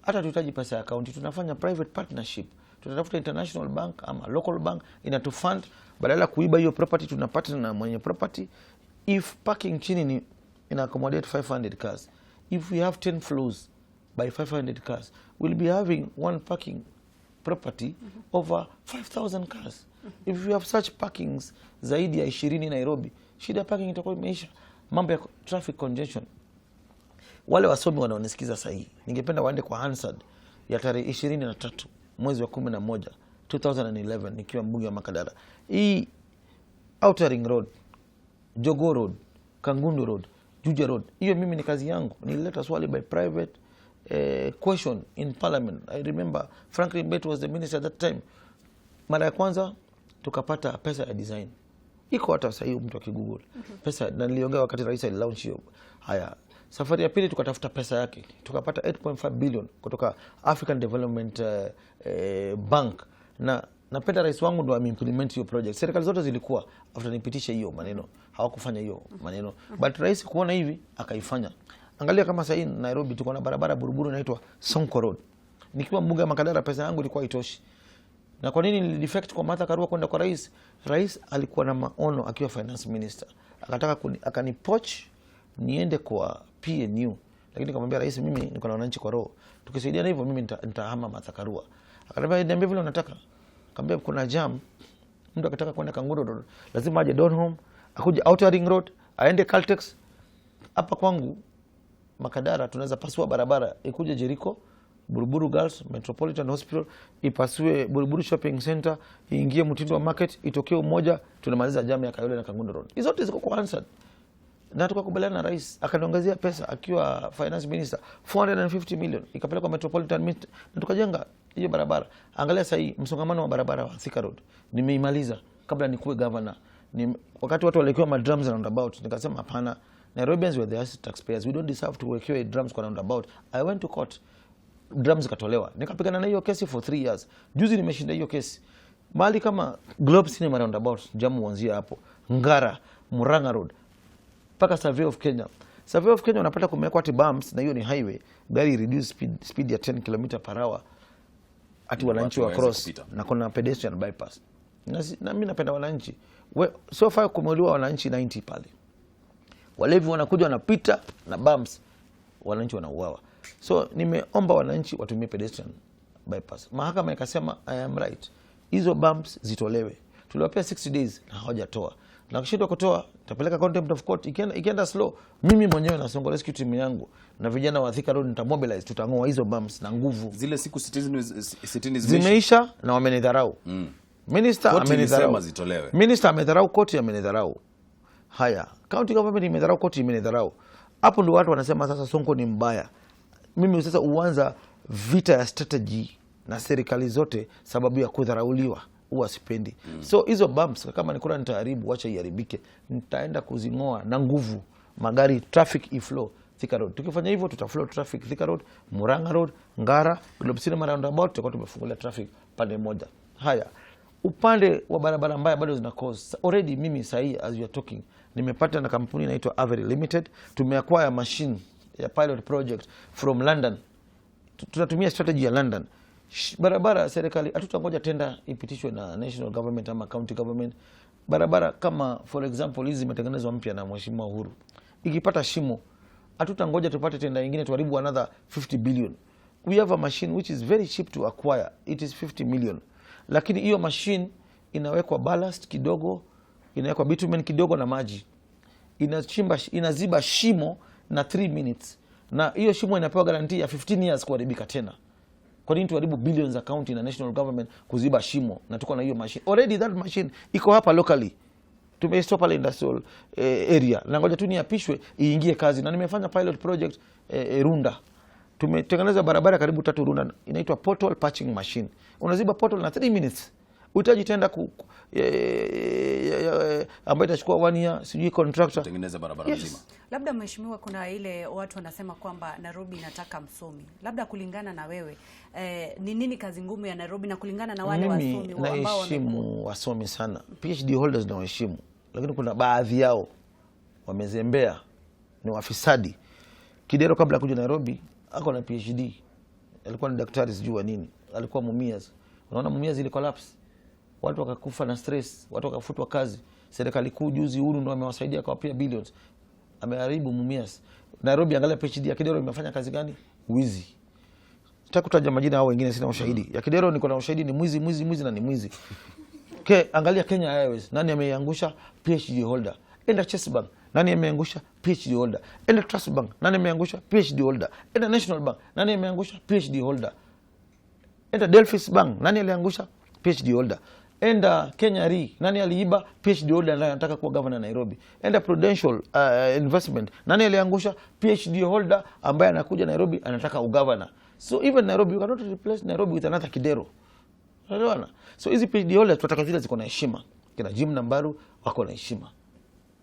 Speaker 1: Hata tuhitaji pesa ya county, tunafanya private partnership. Tunatafuta international bank ama local bank inatufund, badala kuiba hiyo property tunapata na mwenye property. If parking chini ni ina accommodate 500 cars. If we have 10 floors by 500 cars, we'll be having one parking property over 5,000 cars. If we have such parkings zaidi ya 20 Nairobi, shida parking itakuwa imeisha. Mambo ya traffic congestion. Wale wasomi wanaonisikiza sahihi, ningependa waende kwa Hansard ya tarehe 23 mwezi wa 11 2011 nikiwa mbunge wa Makadara. Hii Outer Ring Road, Jogoo Road, Kangundu Road, Juja Road, hiyo mimi ni kazi yangu. Nilileta swali by private question in parliament. I remember Franklin Bett was the minister at that time. Mara ya kwanza tukapata pesa ya design. Iko hata sasa hiyo mtu akigoogle. Pesa na niliongea wakati rais alilaunch hiyo. Haya, safari ya pili tukatafuta pesa yake. Tukapata 8.5 billion kutoka African Development Bank. Na napenda rais wangu ndo ameimplement hiyo project. Serikali zote zilikuwa after nipitisha hiyo maneno, hawakufanya hiyo maneno. But rais kuona hivi akaifanya. Angalia kama sasa hivi Nairobi tuko na barabara buruburu inaitwa Sonko Road. Nikiwa mbunge wa Makadara pesa yangu ilikuwa haitoshi. Na kwa nini nilidefect kwa Martha Karua kwenda kwa rais? Rais alikuwa na maono akiwa finance minister. Akataka akanipoach niende kwa PNU. Lakini nikamwambia rais, mimi niko na wananchi kwa roho. Tukisaidiana hivyo mimi nitahama Mathakarua. Akaniambia niambie vile unataka. Akamwambia kuna jam. Mtu akitaka kwenda Kangundo Road lazima aje Donholm, akuje Outer Ring Road, aende Caltex. Hapa kwangu Makadara tunaweza pasua barabara ikuje Jericho, Buruburu Girls Metropolitan Hospital, ipasue Buruburu Shopping Center, iingie Mtindo Market, itokee Umoja, tunamaliza jam ya Kayole na Kangundo Road. Hizo zote ziko kwa answer. Na tukakubaliana na rais, akaniongezea pesa akiwa finance minister 450 million ikapelekwa Metropolitan na tukajenga hiyo barabara. Angalia sasa hii msongamano wa barabara wa Thika Road nimeimaliza kabla nikuwe governor. Wakati watu walikuwa madrums and roundabout, nikasema hapana, Nairobians were the taxpayers, we don't deserve to wekewe drums kwa roundabout. I went to court, drums katolewa, nikapigana na hiyo kesi for 3 years. Juzi nimeshinda hiyo kesi. Mahali kama Globe Cinema roundabout, jamu uanzia hapo, Ngara, Murang'a Road, paka Survey of Kenya. Survey of Kenya unapata kumewekwa ati bumps, na hiyo ni highway, gari reduce speed ya 10 km/h ati wananchi wa cross na kuna pedestrian bypass. Na mimi napenda wananchi. So far kumeuliwa wananchi 90 pale. Walevi wanakuja wanapita na bumps, wananchi wanauawa. So nimeomba wananchi watumie pedestrian bypass. Mahakama ikasema I am right, hizo bumps zitolewe. Tuliwapea 60 days na hawajatoa. Na kushindwa kutoa, tapeleka contempt of court. Ikienda slow, mimi mwenyewe na Sonko rescue team yangu na vijana wa Thika Road nitamobilize, tutangoa hizo bumps na nguvu.
Speaker 2: Zile siku 60
Speaker 1: zimeisha na wamenidharau. Minister amenidharau. Minister amedharau, koti amenidharau. Haya, county government imedharau, koti imenidharau. Hapo ndio watu wanasema sasa Sonko ni mbaya. Mimi sasa uanza vita ya strategy na serikali zote sababu ya kudharauliwa. Huwa sipendi. So hizo bumps kama nikura nitaharibu, wacha iharibike. Nitaenda kuzingoa na nguvu. Magari traffic iflow Thika Road. Tukifanya hivyo tutaflow traffic Thika Road, Murang'a Road, Ngara, Globe Cinema roundabout, tutakuwa tumefungulia traffic pande moja. Haya, upande wa barabara mbaya bado zina cause. Already mimi sahi as you are talking nimepata na kampuni inaitwa Avery Limited, tumeacquire machine ya pilot project from London. Tunatumia strategy ya London. Barabara serikali hatutangoja tenda ipitishwe na national government ama county government. Barabara kama for example hizi zimetengenezwa mpya na Mheshimiwa Uhuru, ikipata shimo hatutangoja tupate tenda nyingine tuharibu another 50 billion. We have a machine which is very cheap to acquire, it is 50 million. Lakini hiyo machine inawekwa ballast kidogo, inawekwa bitumen kidogo na maji, inaziba shimo na 3 minutes, na hiyo shimo inapewa guarantee ya 15 years kuharibika tena. Kwa nini tuharibu billions za county na national government kuziba shimo na tuko na hiyo machine? Already that machine iko hapa locally. Tumestop pale industrial area. Na ngoja tu niapishwe iingie kazi. Na nimefanya pilot project Runda. Tumetengeneza barabara karibu 3 Runda, inaitwa portal patching machine. Unaziba portal na 3 minutes. Utaji tenda ambayo itachukua 1 year, sijui contractor
Speaker 2: kutengeneza barabara nzima.
Speaker 6: Labda mheshimiwa, kuna ile watu wanasema kwamba Nairobi inataka msomi. Labda kulingana na wewe, ni nini kazi ngumu ya Nairobi na kulingana na wale wasomi ambao
Speaker 1: naheshimu wasomi sana. PhD holders na waheshimu. Lakini kuna baadhi yao wamezembea, ni wafisadi. Kidero kabla kuja Nairobi ako na PhD. Alikuwa ni daktari sijui wa nini. Alikuwa Mumias. Unaona Mumias ile collapse. Watu wakakufa na stress, watu wakafutwa kazi. Serikali kuu juzi Uhuru ndio amewasaidia kwa pia billions. Ameharibu Mumias. Nairobi angalia PhD ya Kidero imefanya kazi gani? Wizi. Sitaki kutaja majina hao wengine, sina ushahidi. Ya Kidero niko na ushahidi, ni mwizi na ni mwizi. Angalia Kenya Airways, nani ameangusha? PhD holder. Enda Chase Bank, nani ameangusha? PhD holder. Enda Trust Bank, nani ameangusha? PhD holder. Enda National Bank, nani ameangusha? PhD holder. Enda Delphis Bank, nani aliangusha? PhD holder. Enda Kenya Re, nani aliiba? PhD holder na anataka kuwa governor Nairobi. Enda Prudential Investment, nani aliangusha? PhD holder ambaye anakuja Nairobi anataka ugovernor. So even Nairobi, you cannot replace Nairobi with another Kidero. Unaelewana? So hizi PhD holders tunataka zile ziko na heshima. Kina Jim Nambaru wako na heshima.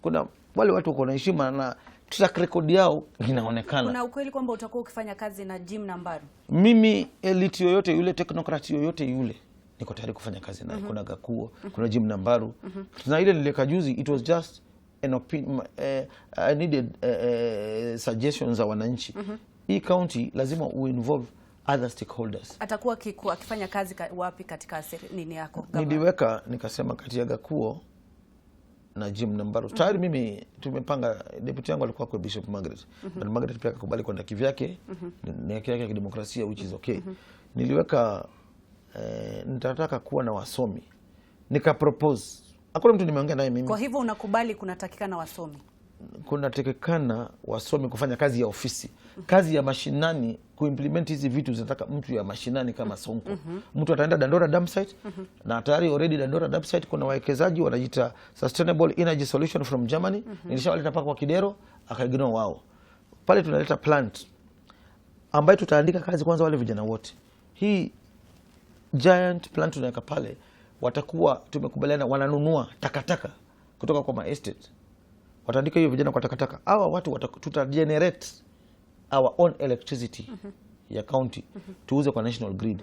Speaker 1: Kuna wale watu wako na heshima na track record yao inaonekana.
Speaker 6: Kuna ukweli kwamba utakuwa ukifanya kazi na Jim Nambaru?
Speaker 1: Mimi elite yoyote yule, technocrat yoyote yule, niko tayari kufanya kazi naye. Kuna Gakuo, kuna Jim Nambaru. Na ile nileka juzi, it was just an opinion, I needed suggestions za wananchi. Hii county lazima involve other stakeholders.
Speaker 6: Atakuwa akifanya kazi wapi katika nini yako?
Speaker 1: Niliweka nikasema kati ya Gakuo na Jim Nambaro. Tayari mimi tumepanga, deputy yangu alikuwa kwa Bishop Margaret. Na Margaret pia akakubali kwenda kivyake, ni yake ya kidemokrasia which is okay. Niliweka nitataka kuwa na wasomi. Nika propose. Hakuna mtu nimeongea naye mimi.
Speaker 6: Kwa hivyo unakubali kunatakikana wasomi?
Speaker 1: Kunatakikana wasomi kufanya kazi ya ofisi. Kazi ya mashinani, kuimplement hizi vitu zinataka mtu ya mashinani kama Sonko. Mtu ataenda Dandora dump site, na tayari already Dandora dump site kuna wawekezaji wanajiita Sustainable Energy Solution from Germany. Nilishawaleta paka kwa Kidero, akaignore wao. Pale tunaleta plant ambayo tutaandika kazi kwanza wale vijana wote. Hii giant plant tunaweka pale, watakuwa tumekubaliana wananunua takataka kutoka kwa ma estate. Wataandika hiyo vijana kwa takataka. Hawa watu tutagenerate our own electricity ya county, tuuze kwa national grid.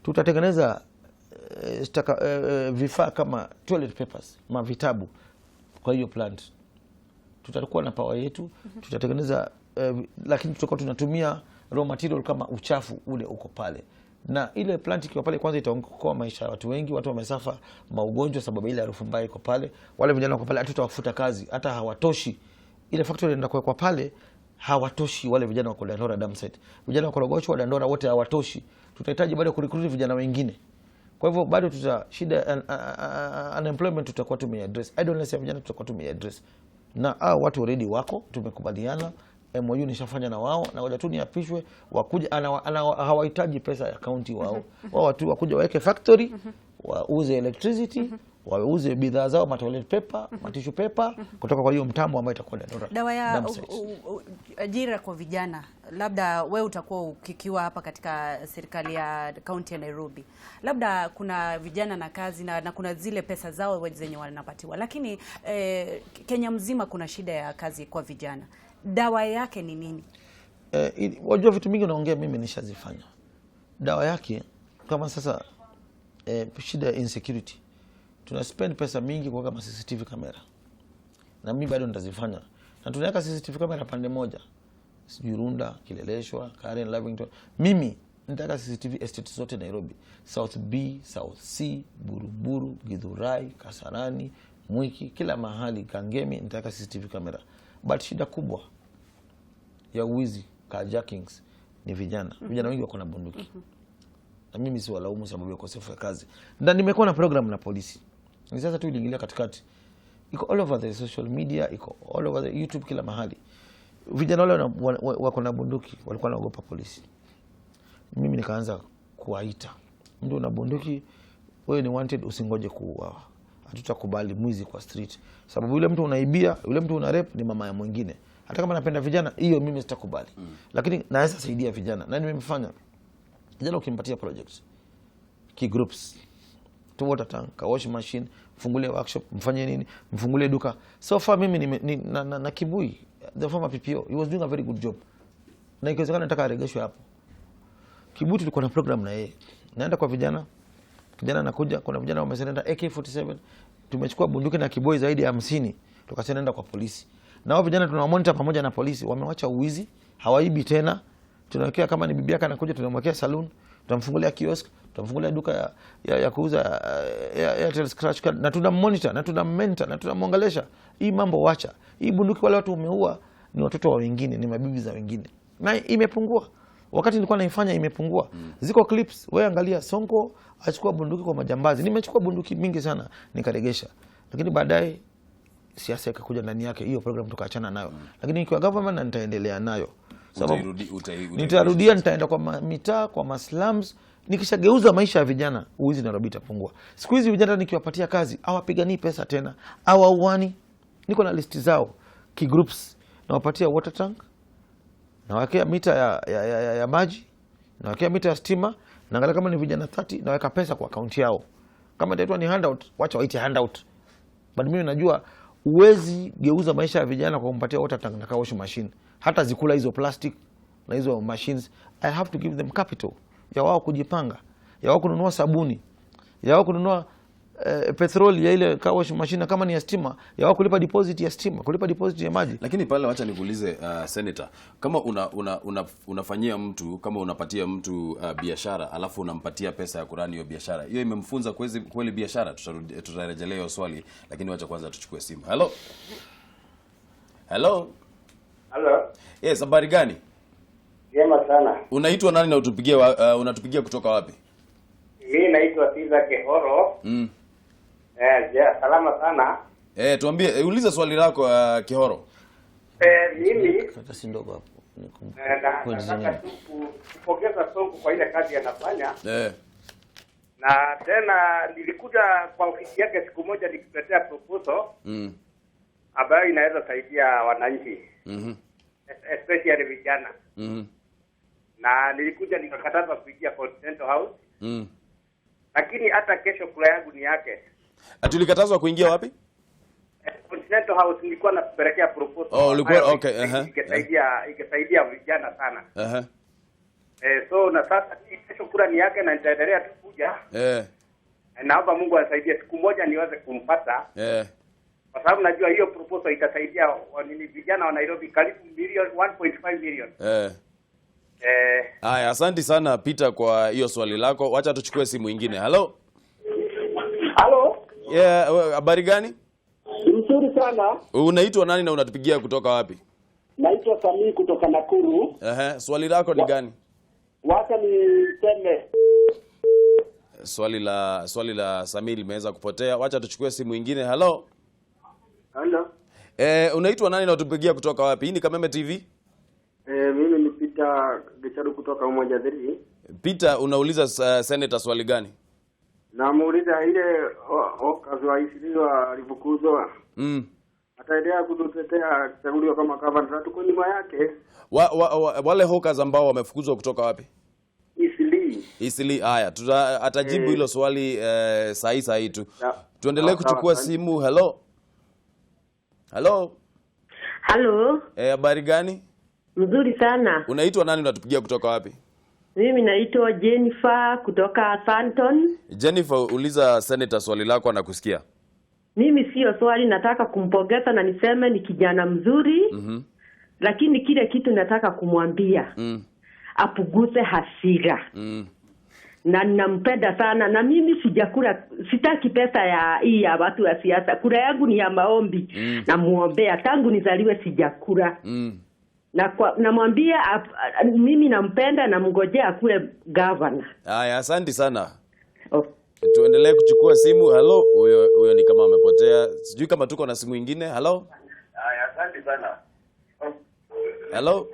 Speaker 1: Tutatengeneza vifaa kama toilet papers, mavitabu kwa hiyo plant. Tutakuwa na power yetu, tutatengeneza lakini tutakuwa tunatumia raw material kama uchafu ule uko pale. Na ile plant ikiwa pale kwanza itaokoa maisha ya watu wengi, watu wamesafa maugonjwa sababu ile harufu mbaya iko pale. Wale vijana wako pale hatutawafuta kazi, hata hawatoshi. Ile factory inaenda kwa pale hawatoshi wale vijana wako Dandora dump site. Vijana wako Rogocho wa Dandora wote hawatoshi. Tutahitaji bado kurecruit vijana wengine. Kwa hivyo bado shida unemployment tutakuwa tumeaddress. Idleness ya vijana tutakuwa tumeaddress. Na watu already wako, tumekubaliana. MOU nishafanya na wao, na waja tu niapishwe wakuja, hawahitaji pesa ya county wao. Wao watu wakuja waweke factory, wauze electricity, wauze bidhaa zao, toilet paper, tissue paper kutoka kwa hiyo mtambo ambayo itakuwa Dandora.
Speaker 6: Dawa ya ajira kwa vijana, labda wewe utakuwa ukikiwa hapa katika serikali ya county ya Nairobi. Labda kuna vijana na kazi na kuna zile pesa zao zenye wanapatiwa. Lakini Kenya mzima kuna shida ya kazi kwa vijana. Dawa yake ni nini?
Speaker 1: Wajua vitu mingi unaongea mimi nishazifanya. Dawa yake kama sasa shida ya insecurity. Tuna spend pesa mingi kwa kama CCTV kamera. Na mimi bado nitazifanya. Na tunaweka CCTV kamera pande moja. Runda, Kileleshwa, Karen, Lavington. Mimi nitaka CCTV estate zote Nairobi. South B, South C, Buruburu, Githurai, Kasarani, Mwiki, kila mahali, Kangemi nitaka CCTV kamera. But shida kubwa ya uwizi, carjackings ni vijana. Vijana wengi wako na bunduki. Na mimi si walaumu sababu ya ukosefu wa kazi. Na nimekuwa na program na polisi. Ni sasa tu iliingilia katikati. Iko all over the social media, iko all over the YouTube, kila mahali. Vijana wale wako na bunduki, walikuwa wanaogopa polisi. Mimi nikaanza kuwaita. Mtu una bunduki, wewe ni wanted, usingoje kuuawa. Hatutakubali mwizi kwa street. Sababu yule mtu unaibia, yule mtu una rape ni mama ya mwingine. Hata kama napenda vijana, hiyo mimi sitakubali. Lakini naweza saidia vijana. Na nimemfanya. Vijana ukimpatia projects, ki groups, to water tank, wash machine, mfungulie workshop, mfanye nini, mfungulie duka. So far mimi na Kibui, the former PPO, he was doing a very good job. Na ikiwezekana nataka aregeshwe hapo. Kibui tulikuwa na program na yeye. Naenda kwa vijana. Kijana anakuja, kuna vijana wamesenda AK47, tumechukua bunduki na kiboi zaidi ya 50, tukasenda kwa polisi. Na hao vijana tunawamonitor pamoja na polisi, wamewacha uwizi, hawaibi tena. Tunawekea kama ni bibi yake anakuja, tunamwekea saloon, tunamfungulia kiosk, tunamfungulia duka ya kuuza Airtel scratch card, na tunamonitor, na tunammentor, na tunamwangelesha. Hii mambo wacha. Hii bunduki wale watu umeua ni watoto wa wengine, ni mabibi za wengine. Na imepungua. Wakati nilikuwa naifanya imepungua. Ziko clips, wewe angalia Sonko achukua bunduki kwa majambazi. Nimechukua bunduki mingi sana nikaregesha. Lakini baadaye siasa ikakuja ndani yake, hiyo program tukaachana nayo. Lakini nikiwa government nitaendelea nayo. Sababu nitarudia, nitaenda kwa mitaa, kwa maslums, nikishageuza maisha ya vijana, uwizi Nairobi itapungua. Siku hizi vijana nikiwapatia kazi, hawapigani pesa tena, hawauani. Niko na listi zao, ki groups, nawapatia water tank, nawekea mita ya maji, nawekea mita ya stima, naangalia kama ni vijana 30, naweka pesa kwa akaunti yao. Kama itaitwa ni handout, wacha waite handout. But mimi najua uwezi geuza maisha ya vijana kwa kumpatia water tank na wash machine. Hata zikula hizo plastic na hizo machines, I have to give them capital ya wao kujipanga, ya wao kununua sabuni, ya wao kununua petroli ya ile car wash machine kama ni ya stima, ya wao kulipa deposit ya stima, kulipa deposit ya maji.
Speaker 2: Lakini pale wacha nikuulize senator, kama unafanyia mtu, kama unapatia mtu biashara alafu unampatia pesa ya kurani hiyo biashara, hiyo imemfunza kweli biashara? Tutarejelea hiyo swali, lakini wacha kwanza tuchukue simu. Hello. Hello.
Speaker 13: Hello.
Speaker 2: Yes, habari gani?
Speaker 13: Jema sana.
Speaker 2: Unaitwa nani na unatupigia kutoka wapi?
Speaker 13: Mimi naitwa Tiza Kehoro. Salama sana.
Speaker 2: Tuambie, uliza swali lako Kehoro.
Speaker 13: Mimi
Speaker 1: Kata si ndogo hapo.
Speaker 13: Nataka kupongeza Sonko kwa ile kazi anafanya. Na tena nilikuja kwa ofisi yake siku moja nikikuletea proposal ambayo inaweza saidia wananchi. Especially vijana. Na nilikuja nikakataza kuingia Continental House. Lakini hata kesho kula yangu ni yake.
Speaker 2: Tulikatazwa kuingia wapi?
Speaker 13: Continental House nilikuwa napelekea proposal.
Speaker 2: Ulikuwa okay,
Speaker 13: Ingesaidia vijana sana. So na sasa kesho kula ni yake na nitaendelea kuja. Naomba Mungu anisaidie siku moja niweze kumpata. Kwa sababu najua hiyo proposal itasaidia vijana wa Nairobi karibu 1.5 million.
Speaker 2: Haya, asante sana Peter kwa hiyo swali lako. Wacha tuchukue simu nyingine. Hello. Habari gani?
Speaker 14: Mzuri sana.
Speaker 2: Unaitwa nani na unatupigia kutoka wapi?
Speaker 14: Naitwa Sami kutoka Nakuru.
Speaker 2: Swali lako ni gani?
Speaker 14: Wacha niseme.
Speaker 2: Swali la Sami limeweza kupotea. Wacha tuchukue simu nyingine. Hello.
Speaker 10: Hello.
Speaker 2: Unaitwa nani na unatupigia kutoka wapi? Hii ni Kameme TV?
Speaker 10: Mimi ni Peter Gicharu kutoka Umoja 3.
Speaker 2: Peter, unauliza senator swali gani?
Speaker 10: Namuuliza ile kazi wa isiliwa alivukuzwa. Ataendelea kututetea chaguliwa kama governor tuko nyuma yake.
Speaker 2: Wale hawkers ambao wamefukuzwa kutoka wapi? Isili. Haya, atajibu hilo swali sahi tu. Tuendelee kuchukua simu. Hello.
Speaker 15: Habari
Speaker 2: gani?
Speaker 15: Mzuri sana.
Speaker 2: Unaitwa nani unatupigia kutoka wapi?
Speaker 15: Mimi naitwa Jennifer kutoka Santon.
Speaker 2: Jennifer, uliza senator swali lako anakusikia.
Speaker 15: Mimi sio swali, nataka kumpongeza na niseme ni kijana mzuri. Lakini kile kitu nataka kumwambia apuguze hasira. Na ninampenda sana, na mimi sitaki pesa ya watu wa siasa. Kura yangu ni ya maombi. Na muombea tangu nizaliwe sijakura. Na namwambia mimi nampenda na mngojea akue governor.
Speaker 2: Haya, asante sana. Tuendelee kuchukua simu. Hello, huyo ni kama amepotea. Sijui kama tuko na simu nyingine. Hello.
Speaker 13: Haya, asante sana.
Speaker 2: Hello.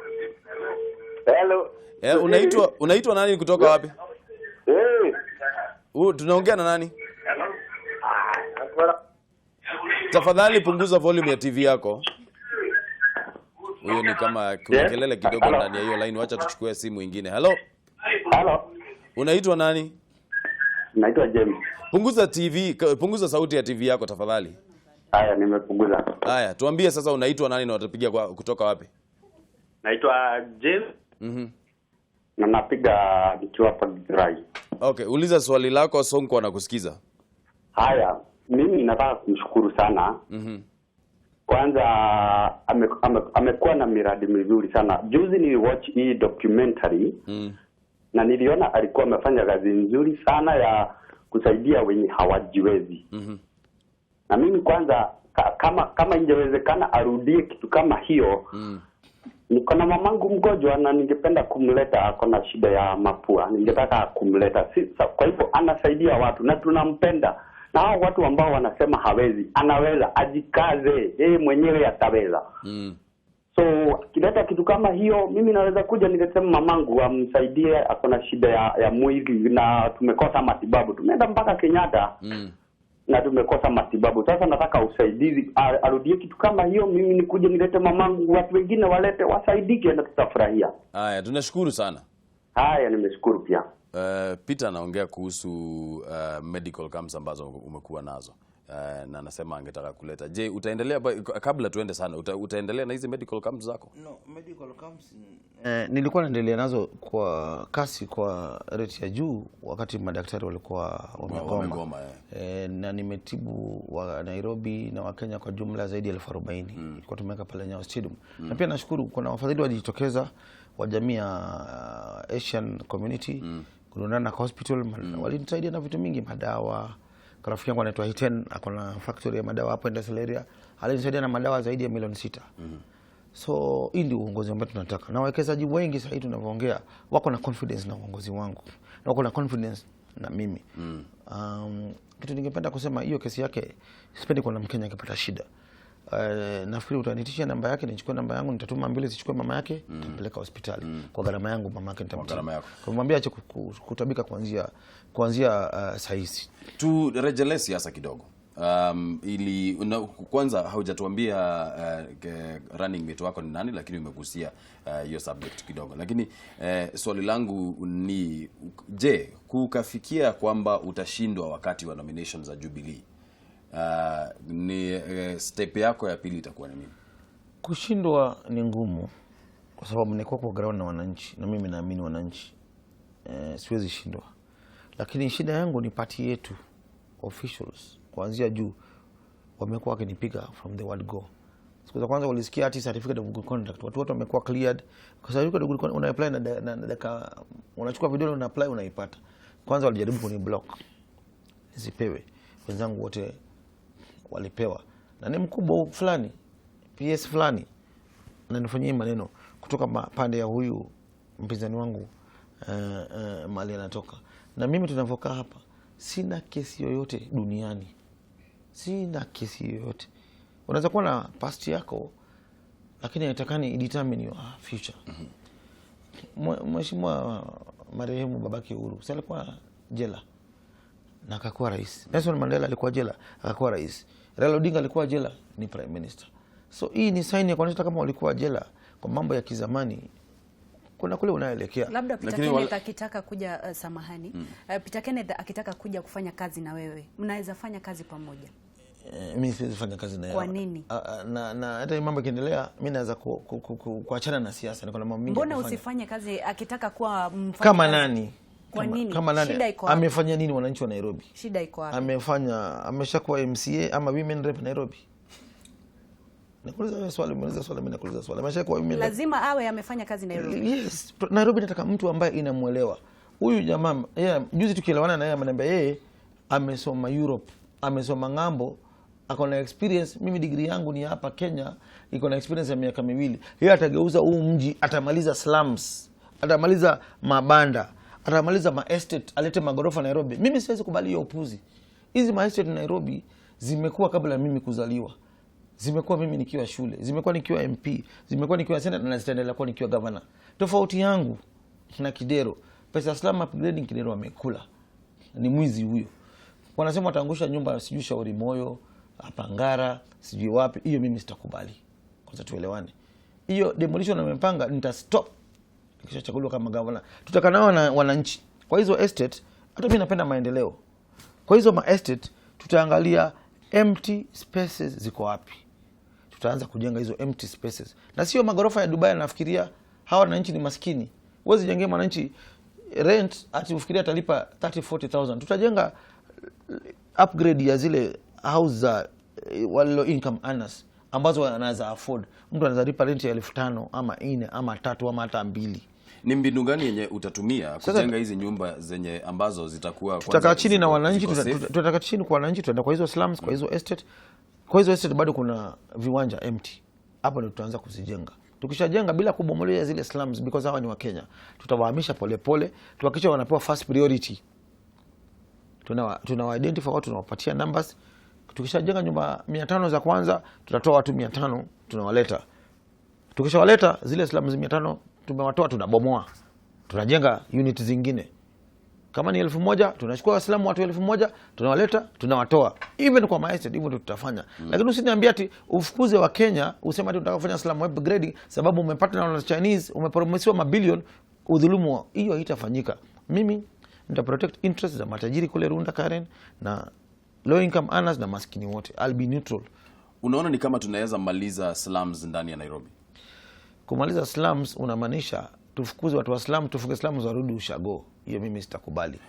Speaker 2: Unaitwa nani kutoka wapi? Tunaongea na nani? Tafadhali punguza volume ya TV yako. Huyo ni kama kuna kelele kidogo ndani ya hiyo line. Wacha tuchukue simu nyingine. Hello. Unaitwa nani?
Speaker 16: Naitwa James.
Speaker 2: Punguza sauti ya TV yako tafadhali.
Speaker 16: Haya, nimepunguza.
Speaker 2: Haya, tuambie sasa unaitwa nani na utapiga kutoka wapi?
Speaker 16: Naitwa James. Na napiga nikiwa hapa Githurai.
Speaker 2: Okay, uliza swali lako, Sonko anakusikiza.
Speaker 16: Haya, mimi nataka kumshukuru sana. Kwanza amekuwa na miradi mizuri sana. Juzi ni watch hii documentary. Na niliona alikuwa amefanya kazi nzuri sana ya kusaidia wenye hawajiwezi. Na mimi kwanza kama ingewezekana arudie kitu kama hiyo. Niko na mamangu mgonjwa na ningependa kumleta, ako na shida ya mapua. Ningetaka kumleta. Kwa hivyo anasaidia watu na tunampenda. Na hao watu ambao wanasema hawezi, anaweza, ajikaze, yeye mwenyewe ataweza. So kileta kitu kama hiyo, mimi naweza kuja nikasema mamangu amsaidie, ako na shida ya mwili na tumekosa matibabu. Tumeenda mpaka Kenyatta. Na tumekosa matibabu. Sasa nataka usaidizi, arudie kitu kama hiyo, mimi nikuje nilete mamangu, watu wengine walete, wasaidike na tutafurahia.
Speaker 2: Haya, tunashukuru sana.
Speaker 16: Haya, nimeshukuru pia.
Speaker 2: Peter anaongea kuhusu medical camps ambazo umekuwa nazo. na anasema angetaka kuleta. Je, utaendelea kabla tuende sana, utaendelea na hizi medical camps zako?
Speaker 1: No, medical camps nilikuwa naendelea nazo kwa kasi, kwa rate ya juu wakati madaktari walikuwa wamegoma. Na nimetibu wa Nairobi na wa Kenya kwa jumla zaidi ya 40,000. Tulikuwa tumeweka pale Nyayo Stadium. Na pia nashukuru kuna wafadhili walijitokeza wa jamii ya Asian community, Kununana Hospital, walinisaidia na vitu mingi, madawa. Rafiki yangu anaitwa Hiten, akona factory ya madawa hapo Industrial Area, alinisaidia na madawa zaidi ya milioni 6. So hii ndio uongozi ambao tunataka. Na wawekezaji wengi sasa hivi tunavyoongea wako na confidence na uongozi wangu, na wako na confidence na mimi. Kitu ningependa kusema, hiyo kesi yake sipendi kuna Mkenya akipata shida. Nafikiri utanitisha namba yake, nichukue namba yangu, nitatuma ambulance zichukue mama yake, nitampeleka hospitali kwa gharama yangu. Mama yake nitamtia, kumwambia ache kutabika kuanzia saa hizi.
Speaker 2: Turejelee siasa kidogo. Ili kwanza haujatuambia running mate wako ni nani, lakini umegusia hiyo subject kidogo. Lakini swali langu ni, je, kukafikia kwamba utashindwa wakati wa nominations za Jubilee, ni step yako ya pili itakuwa ni nini?
Speaker 1: Kushindwa ni ngumu kwa sababu niko kwa ground na wananchi, na mimi naamini wananchi. Siwezi shindwa. Lakini shida yangu ni party yetu, officials kuanzia juu wamekuwa wakinipiga from the word go. Siku za kwanza walisikia ati certificate of good conduct, watu wote wamekuwa cleared. Kwa certificate of good conduct una apply na unachukua video una apply unaipata. Kwanza walijaribu kuni block isipewe, wenzangu wote walipewa, na ni mkubwa fulani PS fulani ananifanyia maneno kutoka pande ya huyu mpinzani wangu mali anatoka. Na mimi tunavokaa hapa, sina kesi yoyote duniani, sina kesi yoyote. Unaweza kuwa na past yako, lakini haitakani determine your future. Mheshimiwa marehemu babake Uhuru sasa alikuwa jela na akakuwa rais. Nelson Mandela alikuwa jela akakuwa rais. Raila Odinga alikuwa jela ni prime minister. So hii ni sign ya kuonyesha kama walikuwa jela kwa mambo ya kizamani, kuna kule unaelekea.
Speaker 6: Labda Peter Kenneth akitaka kuja samahani. Peter Kenneth akitaka kuja kufanya kazi na wewe, mnaweza fanya kazi pamoja?
Speaker 1: Mimi siwezi fanya kazi na yeye.
Speaker 6: Kwa nini?
Speaker 1: Na hata mambo yakiendelea mimi naweza kuachana na siasa. Niko na mambo mingi.
Speaker 6: Mbona usifanye kazi akitaka kuwa mfanya
Speaker 1: kama
Speaker 6: kazi?
Speaker 1: Nani?
Speaker 6: Kwa nini?
Speaker 1: Kama nani?
Speaker 6: Shida iko wapi?
Speaker 1: Amefanya nini wananchi wa Nairobi?
Speaker 6: Shida iko wapi?
Speaker 1: Ameshakuwa MCA ama women rep Nairobi? Nakuuliza swali, muuliza swali, mimi nakuuliza swali. Ameshakuwa women rep.
Speaker 6: Lazima awe amefanya kazi Nairobi.
Speaker 1: Yes, Nairobi nataka mtu ambaye inamuelewa. Huyu jamaa juzi tukielewana na yeye ameniambia yeye amesoma Europe, amesoma ngambo, akona experience. Mimi degree yangu ni hapa Kenya, iko na experience ya miaka 2. Yeye atageuza huu mji, atamaliza slums, atamaliza mabanda, atamaliza ma estate, alete magorofa Nairobi. Mimi siwezi kubali hiyo upuzi. Hizi ma estate Nairobi zimekuwa kabla mimi kuzaliwa. Zimekuwa mimi nikiwa shule, zimekuwa nikiwa MP, zimekuwa nikiwa senator, na zitaendelea kuwa nikiwa governor. Tofauti yangu na Kidero, pesa slum upgrading Kidero amekula. Ni mwizi huyo. Wanasema wataangusha nyumba sijui Shauri Moyo, hapa Ngara, sijui wapi. Hiyo mimi sitakubali. Kwanza tuelewane. Hiyo demolition amepanga nitastop. Kisha chaguliwa kama governor. Tutaka nao na wananchi. Kwa hizo estate, hata mimi napenda maendeleo. Kwa hizo ma estate tutaangalia empty spaces ziko wapi. Tutaanza kujenga hizo empty spaces. Na sio magorofa ya Dubai. Nafikiria hawa wananchi ni maskini. Uwezi jengea mwananchi rent ati ufikiria atalipa 30-40,000. Tutajenga upgrade ya zile house za low income earners ambazo wanaweza afford. Mtu anaweza lipa rent ya 5,000 ama 4 ama 3 ama hata 2.
Speaker 2: Ni mbinu gani yenye utatumia kujenga hizi nyumba zenye ambazo zitakuwa kwanza?
Speaker 1: Tutakaa chini na wananchi, tutakaa chini kwa wananchi, tutaenda kwa hizo slums, kwa hizo estate. Kwa hizo estate bado kuna viwanja empty. Hapo ndio tutaanza kuzijenga. Tukishajenga bila kubomolea zile slums, because hawa ni wa Kenya, tutawahamisha polepole, tuhakikisha wanapewa first priority. Tunawa identify watu, tunawapatia numbers. Tukishajenga nyumba 500 za kwanza, tutatoa watu 500 tunawaleta. Tukishawaleta zile slums 500 tumewatoa, tunabomoa. Tunajenga unit zingine. Kama ni 1,000, tunachukua Waislamu watu 1,000, tunawaleta, tunawatoa. Even kwa maestate hivyo ndio tutafanya. Lakini usiniambie ati ufukuze wa Kenya, useme ati unataka kufanya Islam upgrading sababu umepata na Chinese, umepromisiwa mabilioni, udhulumu. Hiyo haitafanyika. Mimi nita protect interests za matajiri kule Runda Karen, na low income earners na maskini wote. I'll be neutral.
Speaker 2: Unaona ni kama tunaweza maliza slums ndani ya Nairobi?
Speaker 1: Kumaliza slums unamaanisha tufukuze watu wa slum, tufuke slums warudi ushago. Hiyo mimi sitakubali.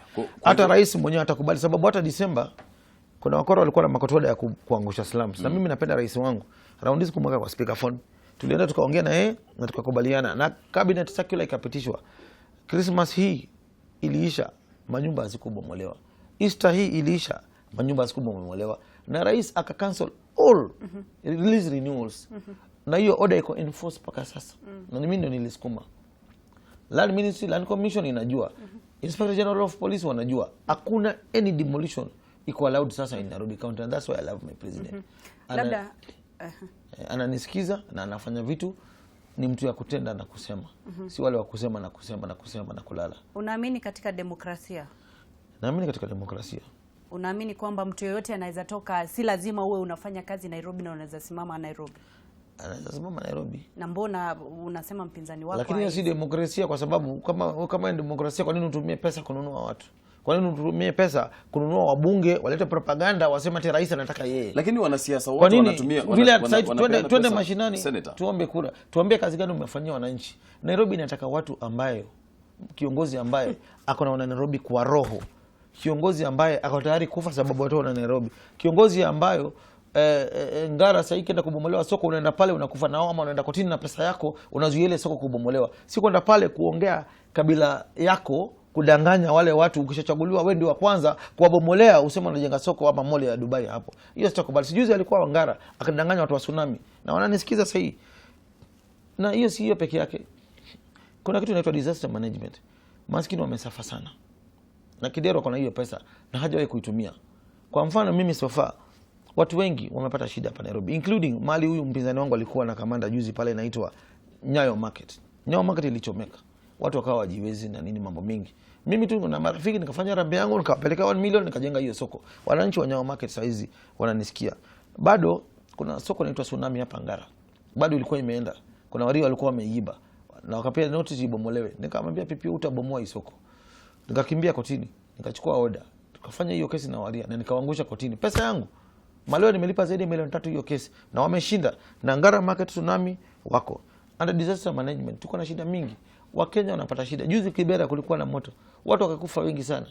Speaker 1: Hata rais mwenyewe atakubali, sababu hata Disemba kuna wakora walikuwa na makotoda ya kuangusha slums. Na mimi napenda rais wangu. Round hizi kumweka kwa speaker phone. Tulienda tukaongea na yeye na tukakubaliana na cabinet circular ikapitishwa. Christmas hii iliisha, manyumba hazikubomolewa. Easter hii iliisha, manyumba hazikubomolewa. Na rais aka cancel all release renewals. Na hiyo order iko enforced paka sasa. Na mimi ndio nilisukuma. Land Ministry, Land Commission inajua. Inspector General of Police wanajua. Hakuna any demolition iko allowed sasa in Nairobi County, and that's why I love my president.
Speaker 6: Labda
Speaker 1: ananisikiza na anafanya vitu, ni mtu ya kutenda na kusema. Si wale wa kusema na kulala.
Speaker 6: Unaamini katika demokrasia?
Speaker 1: Naamini katika demokrasia.
Speaker 6: Unaamini kwamba mtu yeyote anaweza toka, si lazima uwe unafanya kazi Nairobi na unaweza simama Nairobi?
Speaker 1: Anaweza simama Nairobi.
Speaker 6: Na mbona unasema mpinzani wako?
Speaker 1: Lakini hiyo si demokrasia, kwa sababu kama ni demokrasia, kwa nini utumie pesa kununua watu? Kwa nini utumie pesa kununua wabunge walete propaganda wasema ati rais anataka yeye?
Speaker 2: Lakini wanasiasa wote wanatumia
Speaker 1: twende mashinani tuombe kura. Tuambie kazi gani umefanyia wananchi. Nairobi inataka watu ambaye kiongozi ambaye ako na wana Nairobi kwa roho. Kiongozi ambaye ako tayari kufa sababu watu wana Nairobi. Kiongozi ambayo Ngara sasa ikienda kubomolewa soko unaenda pale unakufa nao, ama unaenda kotini na pesa yako unazuia ile soko kubomolewa. Si kwenda pale kuongea kabila yako, kudanganya wale watu, ukishachaguliwa wewe ndio wa kwanza kuwabomolea, useme unajenga soko hapa mall ya Dubai hapo. Hiyo sitakubali. Sijuzi alikuwa Ngara akadanganya watu wa tsunami na wananisikiza sasa hii. Na hiyo si hiyo peke yake. Kuna kitu inaitwa disaster management. Maskini wamesafa sana. Na Kidero kuna hiyo pesa na hajawahi kuitumia. Kwa mfano mimi sofa watu wengi wamepata shida hapa Nairobi, including mali huyu mpinzani wangu alikuwa na kamanda juzi pale inaitwa Nyayo Market. Nyayo Market ilichomeka. Watu wakawa wajiwezi na nini, mambo mingi. Mimi tu na marafiki nikafanya rambi yangu nikapeleka 1 million nikajenga hiyo soko. Wananchi wa Nyayo Market saizi wananisikia. Bado kuna soko inaitwa Tsunami hapa Ngara. Bado ilikuwa imeenda. Kuna wari walikuwa wameiba na wakapia notice ibomolewe. Nikamwambia pipi utabomoa hii soko. Nikakimbia kotini, nikachukua order. Tukafanya hiyo kesi na waria na nikawaangusha kotini. Pesa yangu maleo nimelipa zaidi ya milioni 3 hiyo kesi na wameshinda. Na Ngara Market Tsunami wako under disaster management. Tuko na shida mingi. Wakenya wanapata shida. Juzi Kibera kulikuwa na moto. Watu wakakufa wengi sana.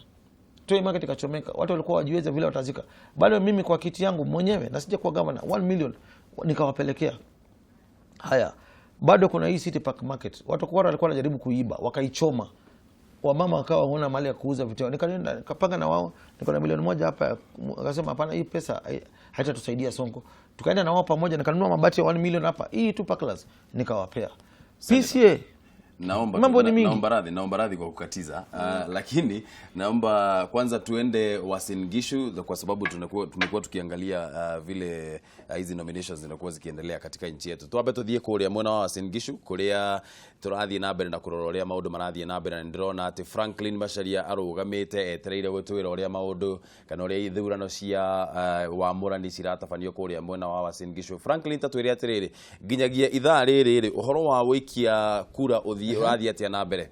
Speaker 1: Toi Market ikachomeka. Watu walikuwa wajiweza vile watazika. Bado mimi kwa kiti yangu mwenyewe na sija kwa governor 1 million nikawapelekea. Haya. Bado kuna hii City Park Market. Watu kwa walikuwa wanajaribu kuiba, wakaichoma. Wamama wakawa wana mali ya kuuza vitu. Nikaenda nikapanga na wao, niko na milioni 1 hapa. Akasema hapana, hii pesa haitatusaidia Sonko. Tukaenda na wao pamoja, nikanunua mabati ya 1 million hapa. Hii tu Parklers nikawapea. PCA
Speaker 2: Naomba radhi kwa kukatiza. Lakini naomba kwanza tuende Uasin Gishu, kwa sababu tumekuwa tukiangalia vile hizi nominations zinakuwa zikiendelea katika nchi yetu. Tuambe tuthie kuria mwena wa Uasin Gishu kuria turathie na mbere na kurorea maundu marathie na mbere, na ndirona ati Franklin Macharia arugamite etereire gutwira uria maundu kana uria ithurano cia wamurani ciratabanio kuria mwena wa Uasin Gishu. Franklin, tatwire atiriri nginyagia ithaa riri uhoro wa wikia kura urathiĩ atia na mbere?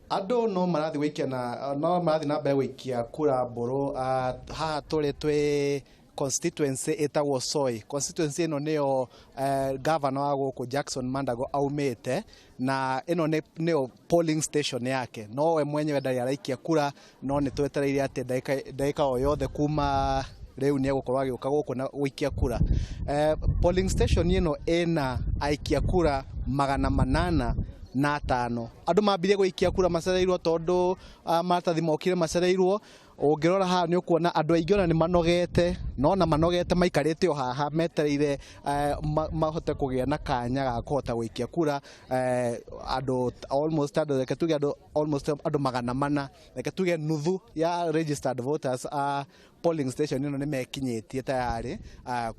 Speaker 17: Andũ no marathi wikia na mbere wikia kura mburu. Haha tũrĩ twĩ constituency etagwo Soi. Constituency ĩno nĩyo governor wa gũkũ Jackson Mandago aumĩte, na ĩno nĩyo polling station yake. No we mwenyewe ndarĩ araikia kura, no nĩ twetereire atĩ ndagĩka o yothe kuma reu ni egũkorwo agĩũka gũkũ na gũikia kura. Polling station ĩno ĩna aikia kura 805. Andũ mambirie gũikia kura macereirwo tondũ maratathi mokire macereirwo. Ũngĩrora haha nĩ ũkuona andũ aingĩ ona nĩ manogete, no na manogete maikarĩte o haha metereire mahote kũgĩa na kanya ga kũhota gũikia kura. Andũ almost andũ 400, reke tuge nuthu ya registered voters polling station ĩno nĩ mekinyĩtie tayari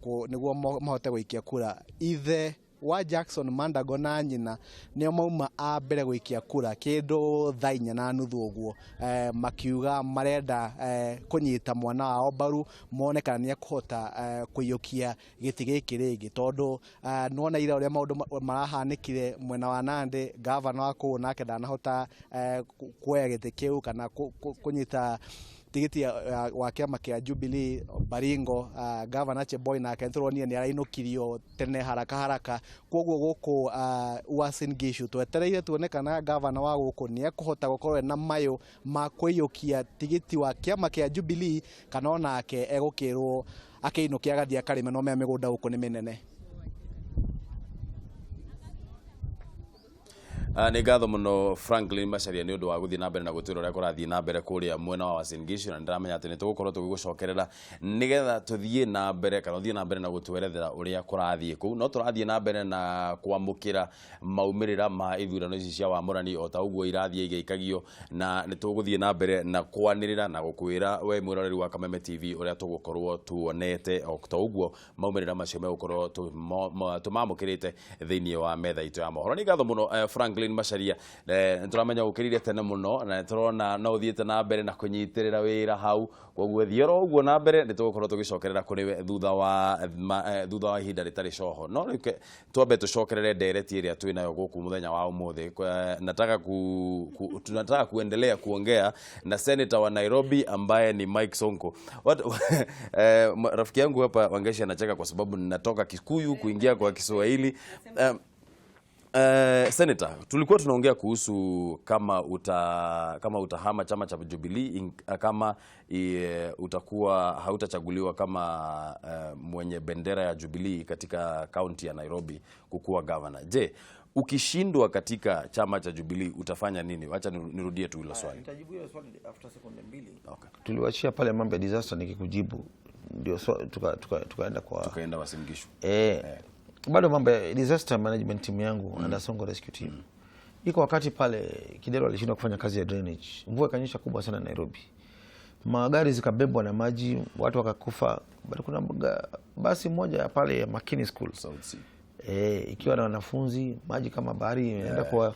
Speaker 17: nĩguo mahote gũikia kura. Ithe wa Jackson Mandago na nyina nio mauma a mbere gwikia kura kindu thainya na nuthu uguo makiuga marenda kunyita mwana wao mbaru mone kana ni akuhota kuiyukia giti giki ringi tondu nuona ira uria maundu marahanikire mwena wa Nandi governor wako nake ndanahota kuoya giti kiu kana kunyita tigiti wa kiama kia Jubilee Baringo governor Cheboy na Ithurano ni arainukirio tene haraka koguo guku Uasin Gishu twetereire tuone kana governor wa guku ni akuhota gukorwo na mayo ma kuiyukia tigiti wa kiama kia Jubilee kana onake egukirwo akeinukia gathia karime no me migunda guku ni minene.
Speaker 2: Nĩ ngatho mũno Franklin Macharia nĩ ũndũ wa gũthiĩ na mbere na gũtwĩra ũrĩa kũrathiĩ na mbere kũrĩa mwena wa Uasin Gishu, na ndĩramenya atĩ nĩ tũgũkorwo tũgĩgũcokerera nĩgetha tũthiĩ na mbere kana ũthiĩ na mbere na gũtwerethera ũrĩa kũrathiĩ kũu. No tũrathiĩ na mbere na kwamũkĩra maumĩrĩra ma ithurano ici cia wamũrani o ta ũguo irathiĩ igĩikagio, na nĩ tũgũthiĩ na mbere na kwanĩrĩra na gũkwĩra we mwĩroreri wa Kameme TV ũrĩa tũgũkorwo tuonete o ta ũguo maumĩrĩra macio megũkorwo tũmamũkĩrĩte thĩinĩ wa metha itũ ya mohoro. Nĩ ngatho mũno Franklin Macharia, turamenya gũkĩrire tene mũno na turona no ũthiĩte na mbere na kũnyitirĩra wĩra hau, koguo thiora ũguo na mbere nĩ tũgũkorwo tũgĩcokerera kũrĩ we thutha wa ihinda rĩtarĩ coho. No twambe tũcokerere ndereti ĩrĩa twĩnayo gũkũ mũthenya wa ũmũthĩ. Tunataka kuendelea kuongea na senator wa Nairobi ambaye ni Mike Sonko. Rafiki yangu hapa Wangeshi anacheka kwa sababu ninatoka Kikuyu kuingia kwa Kiswahili. Senator, tulikuwa tunaongea kuhusu kama utahama chama cha Jubilee, kama utakuwa hautachaguliwa kama mwenye bendera ya Jubilee katika county ya Nairobi kukuwa governor. Je, ukishindwa katika chama cha Jubilee utafanya nini? Wacha nirudie tu hilo swali.
Speaker 1: Nitajibu hiyo swali after sekunde 2. Okay. Tuliwachia pale mambo ya disaster nikikujibu ndio tukaenda
Speaker 2: Uasin Gishu.
Speaker 1: Bado mambo ya disaster management team yangu under Sonko rescue team. Iko wakati pale Kidero alishindwa kufanya kazi ya drainage. Mvua ikanyesha kubwa sana Nairobi. Magari zikabebwa na maji, watu wakakufa. Bado kuna basi moja ya pale ya Makini School
Speaker 2: South Sea.
Speaker 1: Ikiwa na wanafunzi, maji kama bahari inaenda kwa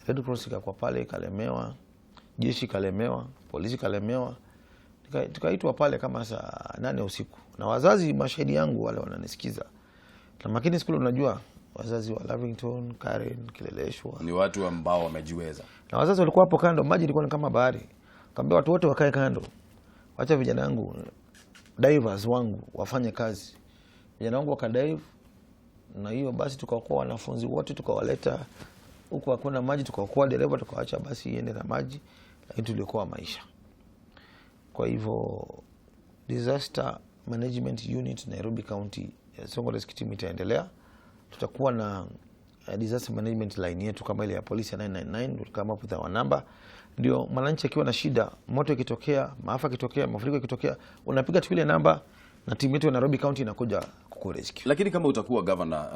Speaker 1: Red Cross kwa pale kalemewa, jeshi kalemewa, polisi kalemewa. Tukaitwa pale kama saa 8 usiku. Na wazazi mashahidi yangu wale wananisikiza. Na Makini School unajua wazazi wa Lavington, Karen, Kileleshwa
Speaker 2: ni watu ambao wamejiweza.
Speaker 1: Na wazazi walikuwa hapo kando, maji ilikuwa kama bahari. Kaambia watu wote wakae kando. Wacha vijana wangu divers wangu wafanye kazi. Vijana wangu wakadive, na hiyo basi tukaokoa wanafunzi wote tukawaleta huko, hakuna maji, tukaokoa dereva tukaacha basi iende na maji, lakini tuliokoa maisha. Kwa hivyo disaster management unit Nairobi County Sonko rescue team itaendelea. Tutakuwa na disaster management line yetu kama ile ya polisi ya 999, kama up with our number. Ndio mwananchi akiwa na shida, moto ikitokea, maafa ikitokea, mafuriko ikitokea, unapiga tu ile namba na timu yetu ya Nairobi County inakuja kukurescue.
Speaker 2: Lakini kama utakuwa governor,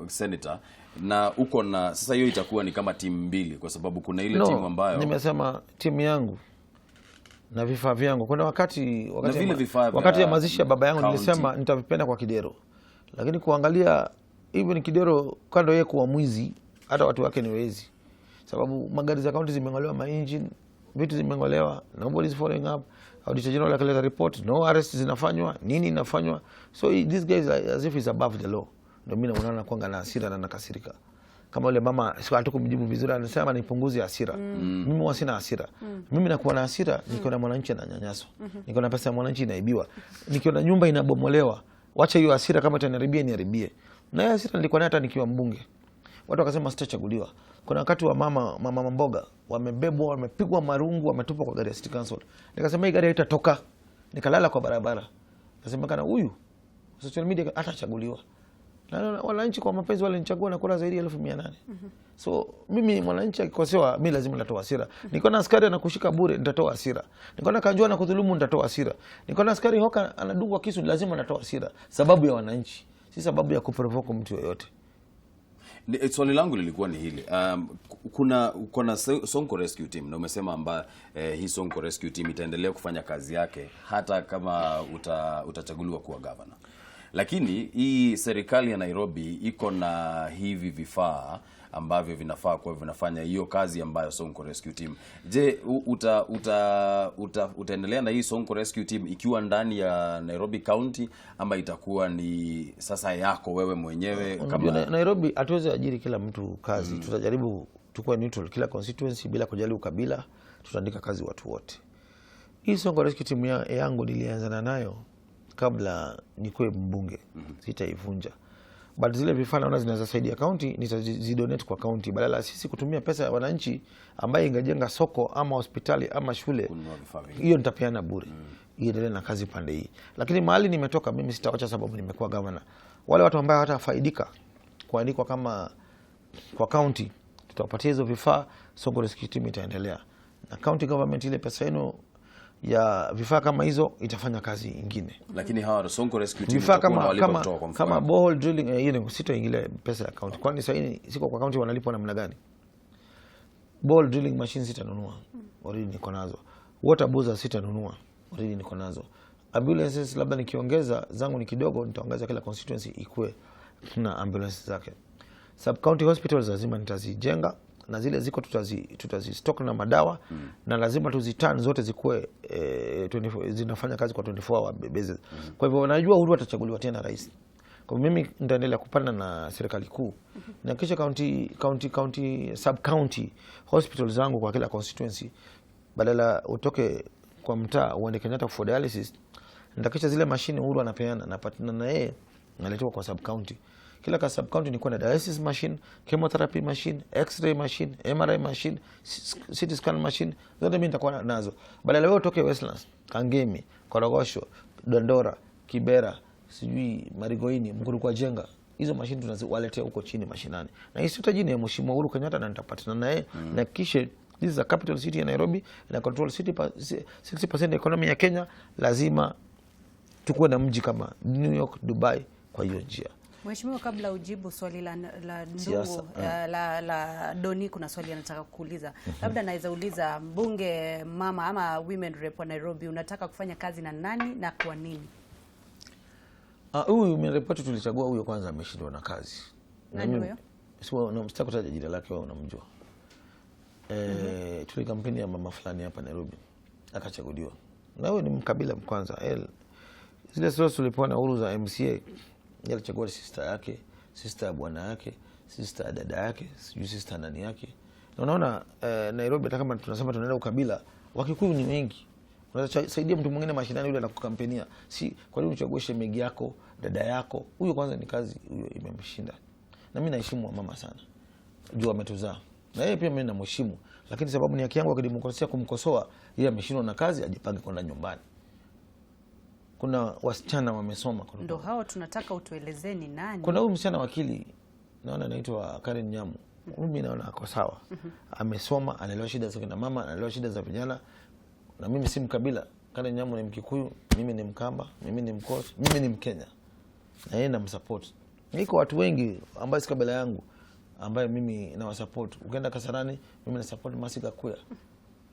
Speaker 2: senator, na uko na sasa, hiyo itakuwa ni kama timu mbili kwa sababu kuna ile timu ambayo
Speaker 1: nimesema timu yangu na vifaa vyangu. Kuna wakati ya mazishi ya baba yangu nilisema nitavipenda kwa Kidero. Lakini kuangalia even Kidero kando yeye kuwa mwizi, hata watu wake ni wezi. Sababu magari za county zimengolewa, ma engine, vitu zimengolewa, nobody is following up. Auditor General akaleta report, no arrest zinafanywa, nini inafanywa. So this guy is as if he's above the law. Ndio mimi naona kwanga na hasira na nakasirika. Kama yule mama sio hatakumjibu vizuri, anasema nipunguze hasira. Mimi huwa sina hasira. Mimi nakuwa na hasira nikiona mwananchi ananyanyaswa. Nikiona pesa ya mwananchi inaibiwa. Nikiona nyumba inabomolewa. Wacha hiyo hasira, kama itanaribia niharibie. Na hiyo hasira nilikuwa nayo hata nikiwa mbunge. Watu wakasema sitachaguliwa. Kuna wakati wa mama mboga wamebebwa, wamepigwa marungu, wametupwa kwa gari ya City Council. Nikasema hii gari haitatoka. Nikalala kwa barabara. Nikasema kana huyu social media hatachaguliwa. Na wananchi kwa mapenzi walinichagua na kura zaidi ya 1800. So mimi mwananchi akikosewa mimi lazima nitatoa hasira. Nikiona askari anakushika bure nitatoa hasira. Nikiona kanjua na kudhulumu nitatoa hasira. Nikiona askari hoka anadungwa kisu lazima nitatoa hasira. Sababu ya wananchi, si sababu ya kuprovoke mtu yoyote.
Speaker 2: Swali langu lilikuwa ni hili. Kuna Sonko rescue team na umesema amba hii Sonko rescue team itaendelea kufanya kazi yake hata kama utachaguliwa kuwa governor. Lakini hii serikali ya Nairobi iko na hivi vifaa ambavyo vinafaa kwa vinafanya hiyo kazi ambayo Sonko Rescue Team. Je, utaendelea na hii Sonko Rescue Team ikiwa ndani ya Nairobi County ama itakuwa ni sasa yako wewe mwenyewe? Kama
Speaker 1: Nairobi hatuwezi ajiri kila mtu kazi. Tutajaribu tukue neutral kila constituency bila kujali ukabila, tutaandika kazi watu wote. Hii Sonko Rescue Team yangu nilianza nayo kabla nikuwe mbunge. Sitaivunja. But zile vifaa naona zinaweza saidia county, nitazidonate kwa county badala sisi kutumia pesa ya wananchi ambaye ingejenga soko ama hospitali ama shule. Hiyo nitapeana bure. Iendelee na kazi pande hii. Lakini mahali nimetoka mimi sitaacha sababu nimekuwa governor. Wale watu ambao hawatafaidika kuandikwa kama kwa county, tutawapatia hizo vifaa, Sonko Rescue Team itaendelea. Na county government ile pesa yenu ya vifaa kama hizo itafanya kazi nyingine.
Speaker 2: Lakini hawa Sonko Rescue Team
Speaker 1: vifaa kama borehole drilling ile sitoingilia pesa ya county. Kwani sasa hivi siko kwa county wanalipwa namna gani? Borehole drilling machines sitanunua. Already niko nazo. Water boozer sitanunua. Already niko nazo. Ambulances labda nikiongeza zangu ni kidogo, nitaongeza kila constituency ikue na ambulance zake. Sub county hospitals lazima nitazijenga na zile ziko tutazi stock na madawa na lazima tuziturn zote zikue zinafanya kazi kwa 24 hour basis. Kwa hivyo najua Uhuru atachaguliwa tena rais. Kwa mimi nitaendelea kupanda na serikali kuu. Na kisha county sub county hospitals zangu kwa kila constituency badala utoke kwa mtaa uende Kenyatta for dialysis, nitakisha zile mashine Uhuru anapeana napatana na yeye naletewa kwa sub county. Kila ka sub county niko na dialysis machine, chemotherapy machine, x-ray machine, MRI machine, CT scan machine, zote mimi nitakuwa nazo. Badala wewe utoke Westlands, Kameme, Korogosho, Dondora, Kibera, sijui Marigoini, Mkuru kwa Jenga, hizo machine tunazowaletea huko chini mashinani. Na hii strategy ni ya Mheshimiwa Uhuru Kenyatta na nitapatana naye na kisha this is a capital city ya Nairobi na control 60% economy ya Kenya, lazima tukuwe na mji kama New York, Dubai kwa hiyo njia.
Speaker 6: Mheshimiwa, kabla ujibu swali la Ndung'u la Doni, kuna swali anataka kuuliza. Labda naweza uliza mbunge mama ama women rep wa Nairobi, unataka kufanya kazi na nani na kwa nini?
Speaker 1: Huyu women rep tulichagua huyo kwanza ameshindwa na kazi.
Speaker 6: Nani huyo?
Speaker 1: Sio namtaka kutaja jina lake, wewe unamjua. Tuli kampeni ya mama fulani hapa Nairobi akachaguliwa. Na huyo ni mkabila kwanza. Zile slots tulipoona Uhuru za MCA alichagua sister yake, sister ya bwana yake, sister ya dada yake, sijui sister nani yake. Na unaona Nairobi hata kama tunasema tunaenda ukabila, Wakikuyu ni wengi. Unaweza saidia mtu mwingine mashinani yule anakukampenia. Si kwa nini uchague shemegi yako, dada yako? Huyo kwanza ni kazi, huyo imemshinda. Na mimi naheshimu mama sana. Jua ametuzaa. Na yeye pia mimi namheshimu, lakini sababu ni haki yangu ya kidemokrasia kumkosoa, yeye ameshindwa na kazi, ajipange kwenda nyumbani. Kuna wasichana wamesoma.
Speaker 6: Ndio hao tunataka utuelezeni nani.
Speaker 1: Kuna huyu msichana wakili naona anaitwa Karen Nyamu. Mimi naona ako sawa. Amesoma, anaelewa shida za kina mama, anaelewa shida za vijana. Na mimi si mkabila. Karen Nyamu ni Mkikuyu, mimi ni Mkamba, mimi ni Mkosi, mimi ni Mkenya. Na yeye namsupport. Niko watu wengi ambao si kabila yangu ambaye mimi nawasupport. Ukienda Kasarani, mimi na support Masika Kuya.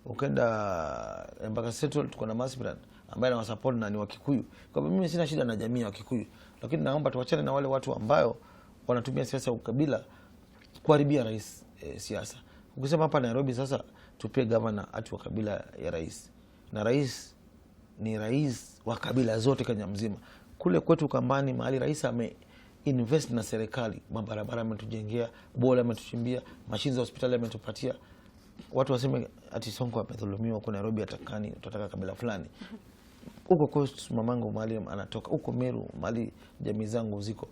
Speaker 1: Ukienda mpaka Central tuko na Masbran ambaye nawasupport na ni Wakikuyu. Kwa hivyo mimi sina shida na jamii ya Wakikuyu, lakini naomba tuachane na wale watu ambao wanatumia siasa ya ukabila kuharibia rais siasa. Ukisema hapa Nairobi sasa tupie governor ati wa kabila ya rais, na rais ni rais wa kabila zote Kenya mzima. Kule kwetu Kambani mahali rais invest na serikali, mabarabara ametujengea, bola ametuchimbia, mashine za hospitali ametupatia. Watu waseme ati Sonko amedhulumiwa huko Nairobi atakani, tutataka kabila fulani. Huko Coast mamangu mahali anatoka, huko Meru mahali jamii zangu ziko,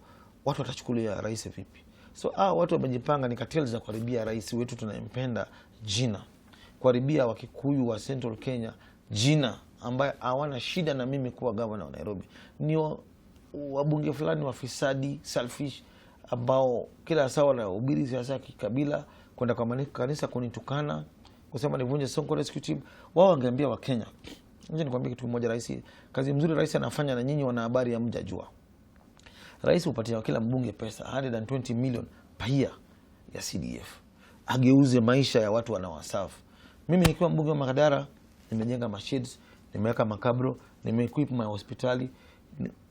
Speaker 1: watu watachukulia rais vipi? So watu wamejipanga ni cartel za kuharibia rais wetu tunayempenda jina. Kuharibia Wakikuyu wa Central Kenya jina, ambaye hawana shida na mimi kuwa governor wa Nairobi. Ni wabunge fulani wafisadi, selfish, ambao kila saa wanahubiri siasa ya kikabila, kwenda kwa kanisa kunitukana, kusema nivunje Sonko Rescue Team. Wao wangeambia Wakenya. Nje nikwambie kitu kimoja, rais, kazi mzuri rais anafanya na nyinyi wana habari ya mjajua. Rais upatia kila mbunge pesa 120 million per year ya CDF. Ageuze maisha ya watu wanawasafu. Mimi nikiwa mbunge wa Makadara, nimejenga masheds, nimeweka makabro, nimeequip my hospitali,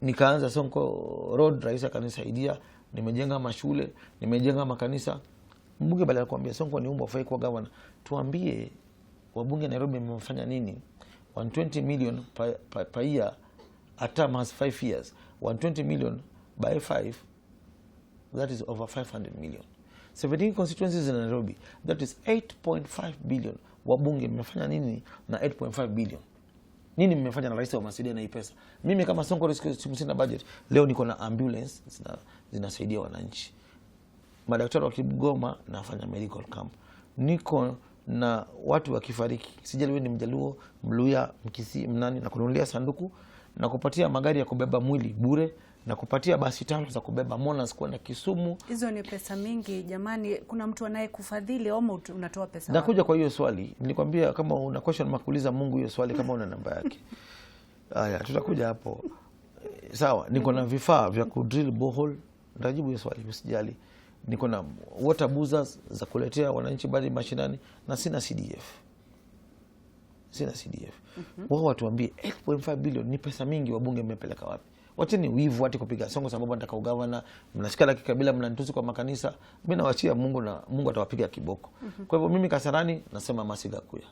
Speaker 1: nikaanza Sonko Road, rais akanisaidia, nimejenga mashule, nimejenga makanisa. Mbunge badala ya kuambia Sonko ni umbo afai kwa governor, tuambie wabunge Nairobi mmefanya nini? 120 million per year at term has 5 years. 120 million by 5, that is over 500 million. 17 constituencies in Nairobi, that is 8.5 billion. Wabunge mmefanya nini na 8.5 billion? Nini mmefanya na rais wa Masaidia na hii pesa? Mimi kama Sonko sina budget. Leo niko na ambulance zinasaidia wananchi. Madaktari wa Kibugoma nafanya medical camp. Niko na watu wakifariki. Sijali wewe ni Mjaluo, Mluya, Mkisii, Mnani, na kununulia sanduku na kupatia magari ya kubeba mwili bure na kupatia basi 5 za kubeba monas kwenda Kisumu.
Speaker 6: Hizo ni pesa mingi jamani. Kuna mtu anayekufadhili au unatoa pesa?
Speaker 1: Nakuja kwa hiyo swali. Nilikwambia kama una question makuuliza Mungu hiyo swali kama una namba yake. Haya, tutakuja hapo. Sawa, niko na vifaa vya kudrill borehole. Nitajibu hiyo swali, usijali. Niko na water boozers za kuletea wananchi bali mashinani na sina CDF. Wao watuambie 8.5 billion ni pesa mingi, wabunge mmepeleka wapi? Wacheni wivu ati kupiga Sonko sababu nataka ugavana, mnashikana kikabila, mnanitusi kwa makanisa. Mimi nawaachia Mungu na Mungu atawapiga kiboko. Kwa hivyo mimi Kasarani nasema Masiga Kuya.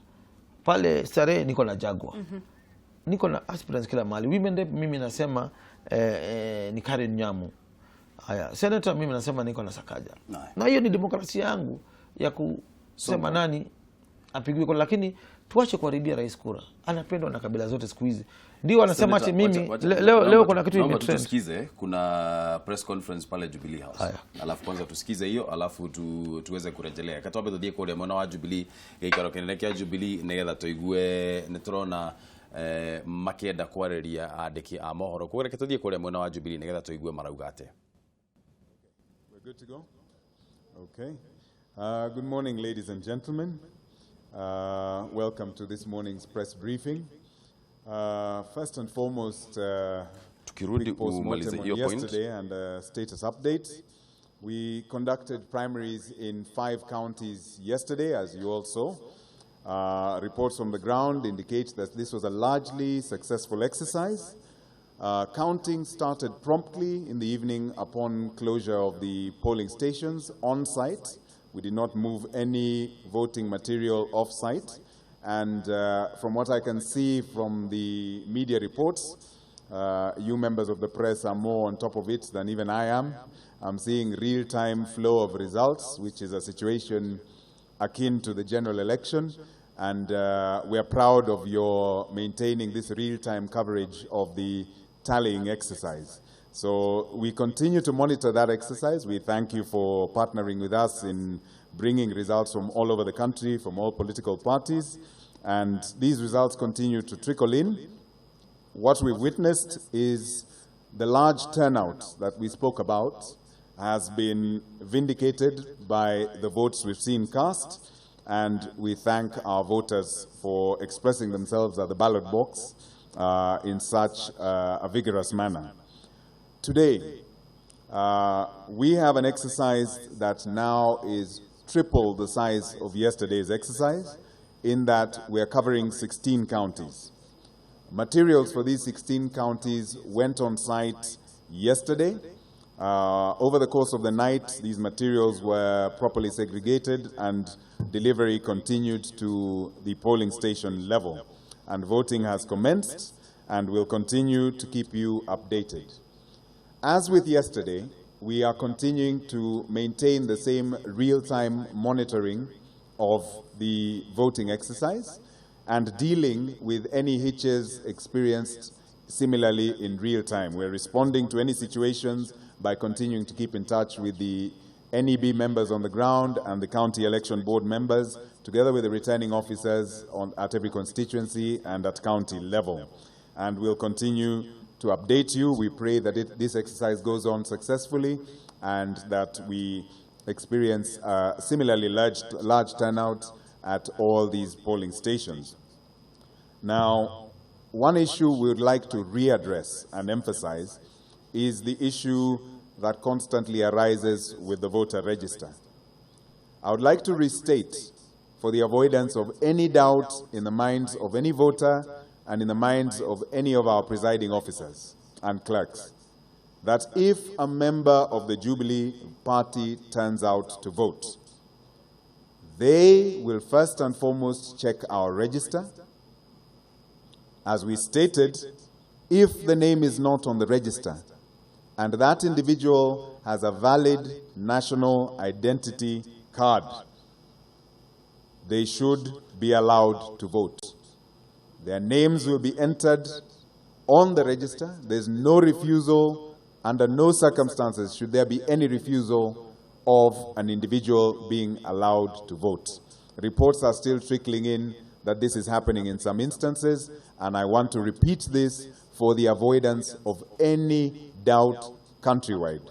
Speaker 1: Pale Starehe niko na Jagwa. Niko na aspirants kila mahali. Women Rep mimi nasema ni Karen Nyamu. Haya, Senator mimi nasema niko na Sakaja. Na hiyo ni demokrasia yangu ya kusema nani apigwe, lakini tuache kuharibia rais kura. Anapendwa na kabila zote siku hizi. Ndio wanasema ati mimi leo kuna kitu imetrend.
Speaker 2: Tusikize, kuna press conference pale Jubilee House. Alafu kwanza tusikize hiyo, alafu tuweze kurejelea. Katobe tudie kule mwana wa Jubilee, gikaro kinene Jubilee negetha toigue neturona makenda kwareria andiki a mohoro. Kugere kitudie kule mwana wa Jubilee negetha toigue marauga ate.
Speaker 18: We're good to go? Okay. Good morning, ladies and gentlemen. Welcome to this morning's press briefing. First and foremost,
Speaker 2: tukirudi
Speaker 18: umalize hiyo point yesterday and status update. We conducted primaries in 5 counties yesterday, as you all saw. Reports from the ground indicate that this was a largely successful exercise. Counting started promptly in the evening upon closure of the polling stations on site. We did not move any voting material off site. And from what I can see from the media reports, you members of the press are more on top of it than even I am. I'm seeing real-time flow of results, which is a situation akin to the general election. And we are proud of your maintaining this real-time coverage of the tallying exercise. So we continue to monitor that exercise. We thank you for partnering with us in bringing results from all over the country, from all political parties. And these results continue to trickle in. What we've witnessed is the large turnout that we spoke about has been vindicated by the votes we've seen cast. And we thank our voters for expressing themselves at the ballot box in such a vigorous manner. Today, we have an exercise that now is triple the size of yesterday's exercise, in that we are covering 16 counties. Materials for these 16 counties went on site yesterday. Over the course of the night, these materials were properly segregated and delivery continued to the polling station level. And voting has commenced and will continue to keep you updated. As with yesterday, we are continuing to maintain the same real-time monitoring of the voting exercise and dealing with any hitches experienced similarly in real time. We're responding to any situations by continuing to keep in touch with the NEB members on the ground and the county election board members, together with the returning officers at every constituency and at county level. And we'll continue to update you. We pray that this exercise goes on successfully and that we experience similarly large turnout at all these polling stations. Now, one issue we would like to readdress and emphasize is the issue that constantly arises with the voter register. I would like to restate, for the avoidance of any doubt in the minds of any voter and in the minds of any of our presiding officers, and clerks that if a member of the Jubilee party turns out to vote, they will first and foremost check our register. As we stated, if the name is not on the register and that individual has a valid national identity card, they should be allowed to vote. Their names will be entered on the register. There's no refusal. Under no circumstances should there be any refusal of an individual being allowed to vote. Reports are still trickling in that this is happening in some instances, and I want to repeat this for the avoidance of any doubt countrywide,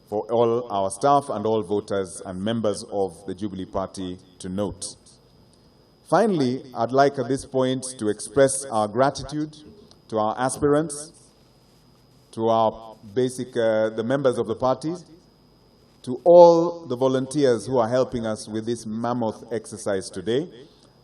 Speaker 18: for all our staff and all voters and members of the Jubilee Party to note. Finally, I'd like at this point to express our gratitude to our aspirants, to our the members of the parties, to all the volunteers who are helping us with this mammoth exercise today.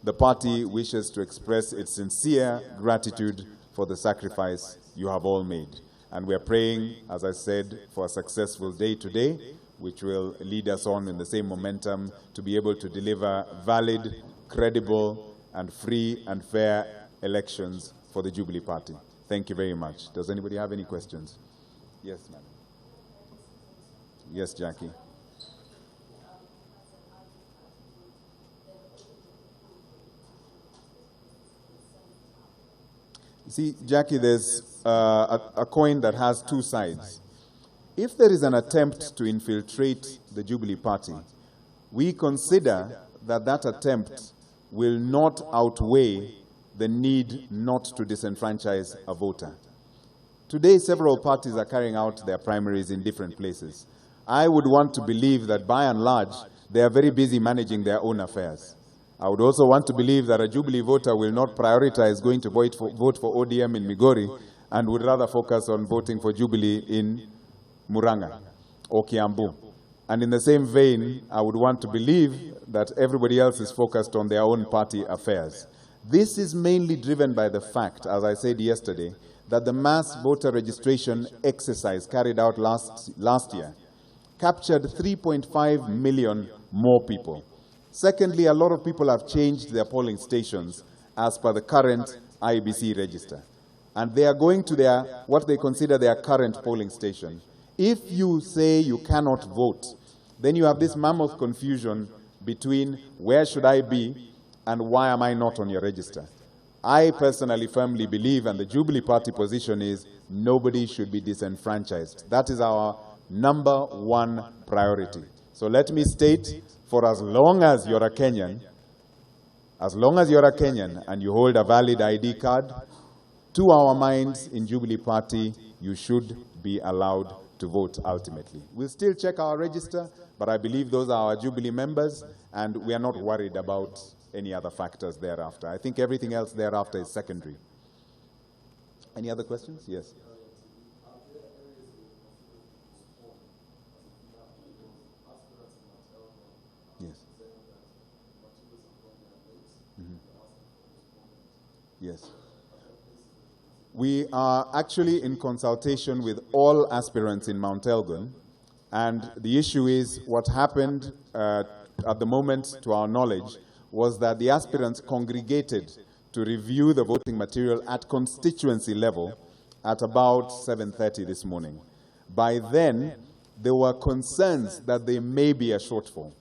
Speaker 18: The party wishes to express its sincere gratitude for the sacrifice you have all made. And we are praying, as I said, for a successful day today, which will lead us on in the same momentum to be able to deliver valid, credible, and free and fair elections for the Jubilee Party. Thank you very much. Does anybody have any questions? Yes, madam. Yes, Jackie. See, Jackie, there's a coin that has two sides. If there is an attempt to infiltrate the Jubilee Party, we consider that that attempt will not outweigh the need not to disenfranchise a voter. Today, several parties are carrying out their primaries in different places. I would want to believe that by and large, they are very busy managing their own affairs. I would also want to believe that a Jubilee voter will not prioritize going to vote for ODM in Migori and would rather focus on voting for Jubilee in Murang'a or Kiambu. And in the same vein, I would want to believe that everybody else is focused on their own party affairs. This is mainly driven by the fact, as I said yesterday, that the mass voter registration exercise carried out last year captured 3.5 million more people. Secondly, a lot of people have changed their polling stations as per the current IEBC register. And they are going to their, what they consider their current polling station. If you say you cannot vote, then you have this mammoth confusion between where should I be and why am I not on your register. I personally firmly believe, and the Jubilee Party position is, nobody should be disenfranchised. That is our #1 priority. So let me state, for as long as you're a Kenyan, and you hold a valid ID card, to our minds in Jubilee Party, you should be allowed to vote ultimately. We'll still check our register, but I believe those are our Jubilee members, and we are not worried about any other factors thereafter. I think everything else thereafter is secondary. Any other questions? Yes. Yes. Yes. We are actually in consultation with all aspirants in Mount Elgon, and the issue is what happened at the moment, to our knowledge, was that the aspirants congregated to review the voting material at constituency level at about 7:30 this morning. By then, there were concerns that there may be a shortfall.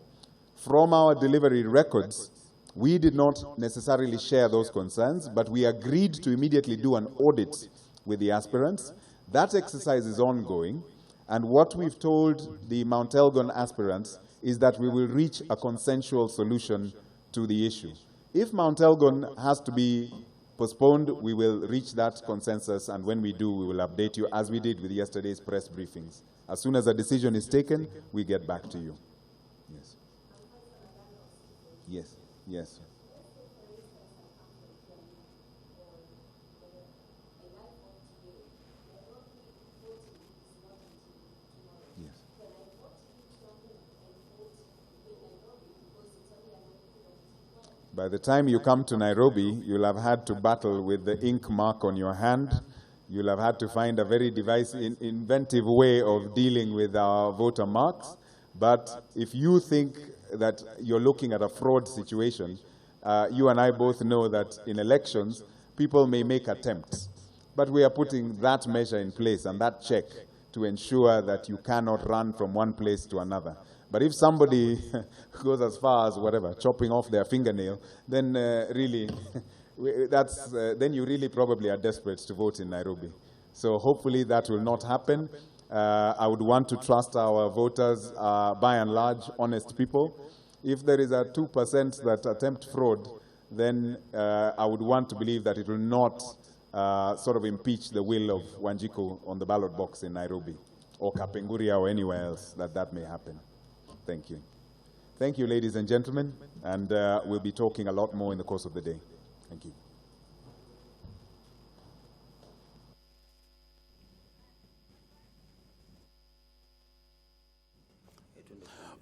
Speaker 18: From our delivery records, we did not necessarily share those concerns, but we agreed to immediately do an audit with the aspirants. That exercise is ongoing, and what we've told the Mount Elgon aspirants is that we will reach a consensual solution to the issue. If Mount Elgon has to be postponed, we will reach that consensus, and when we do, we will update you, as we did with yesterday's press briefings. As soon as a decision is taken, we get back to you. Yes. Yes. Yes. Yes. By the time you come to Nairobi, you'll have had to battle with the ink mark on your hand. You'll have had to find a very inventive way of dealing with our voter marks. But if you think that you're looking at a fraud situation, you and I both know that in elections, people may make attempts. But we are putting that measure in place and that check to ensure that you cannot run from one place to another. But if somebody goes as far as whatever, chopping off their fingernail, then really, then you really probably are desperate to vote in Nairobi. So hopefully that will not happen. I would want to trust our voters, by and large, honest people. If there is a 2% that attempt fraud, then I would want to believe that it will not sort of impeach the will of Wanjiku on the ballot box in Nairobi, or Kapenguria, or anywhere else that may happen. Thank you. Thank you, ladies and gentlemen, and we'll be talking a lot more in the course of the day. Thank you.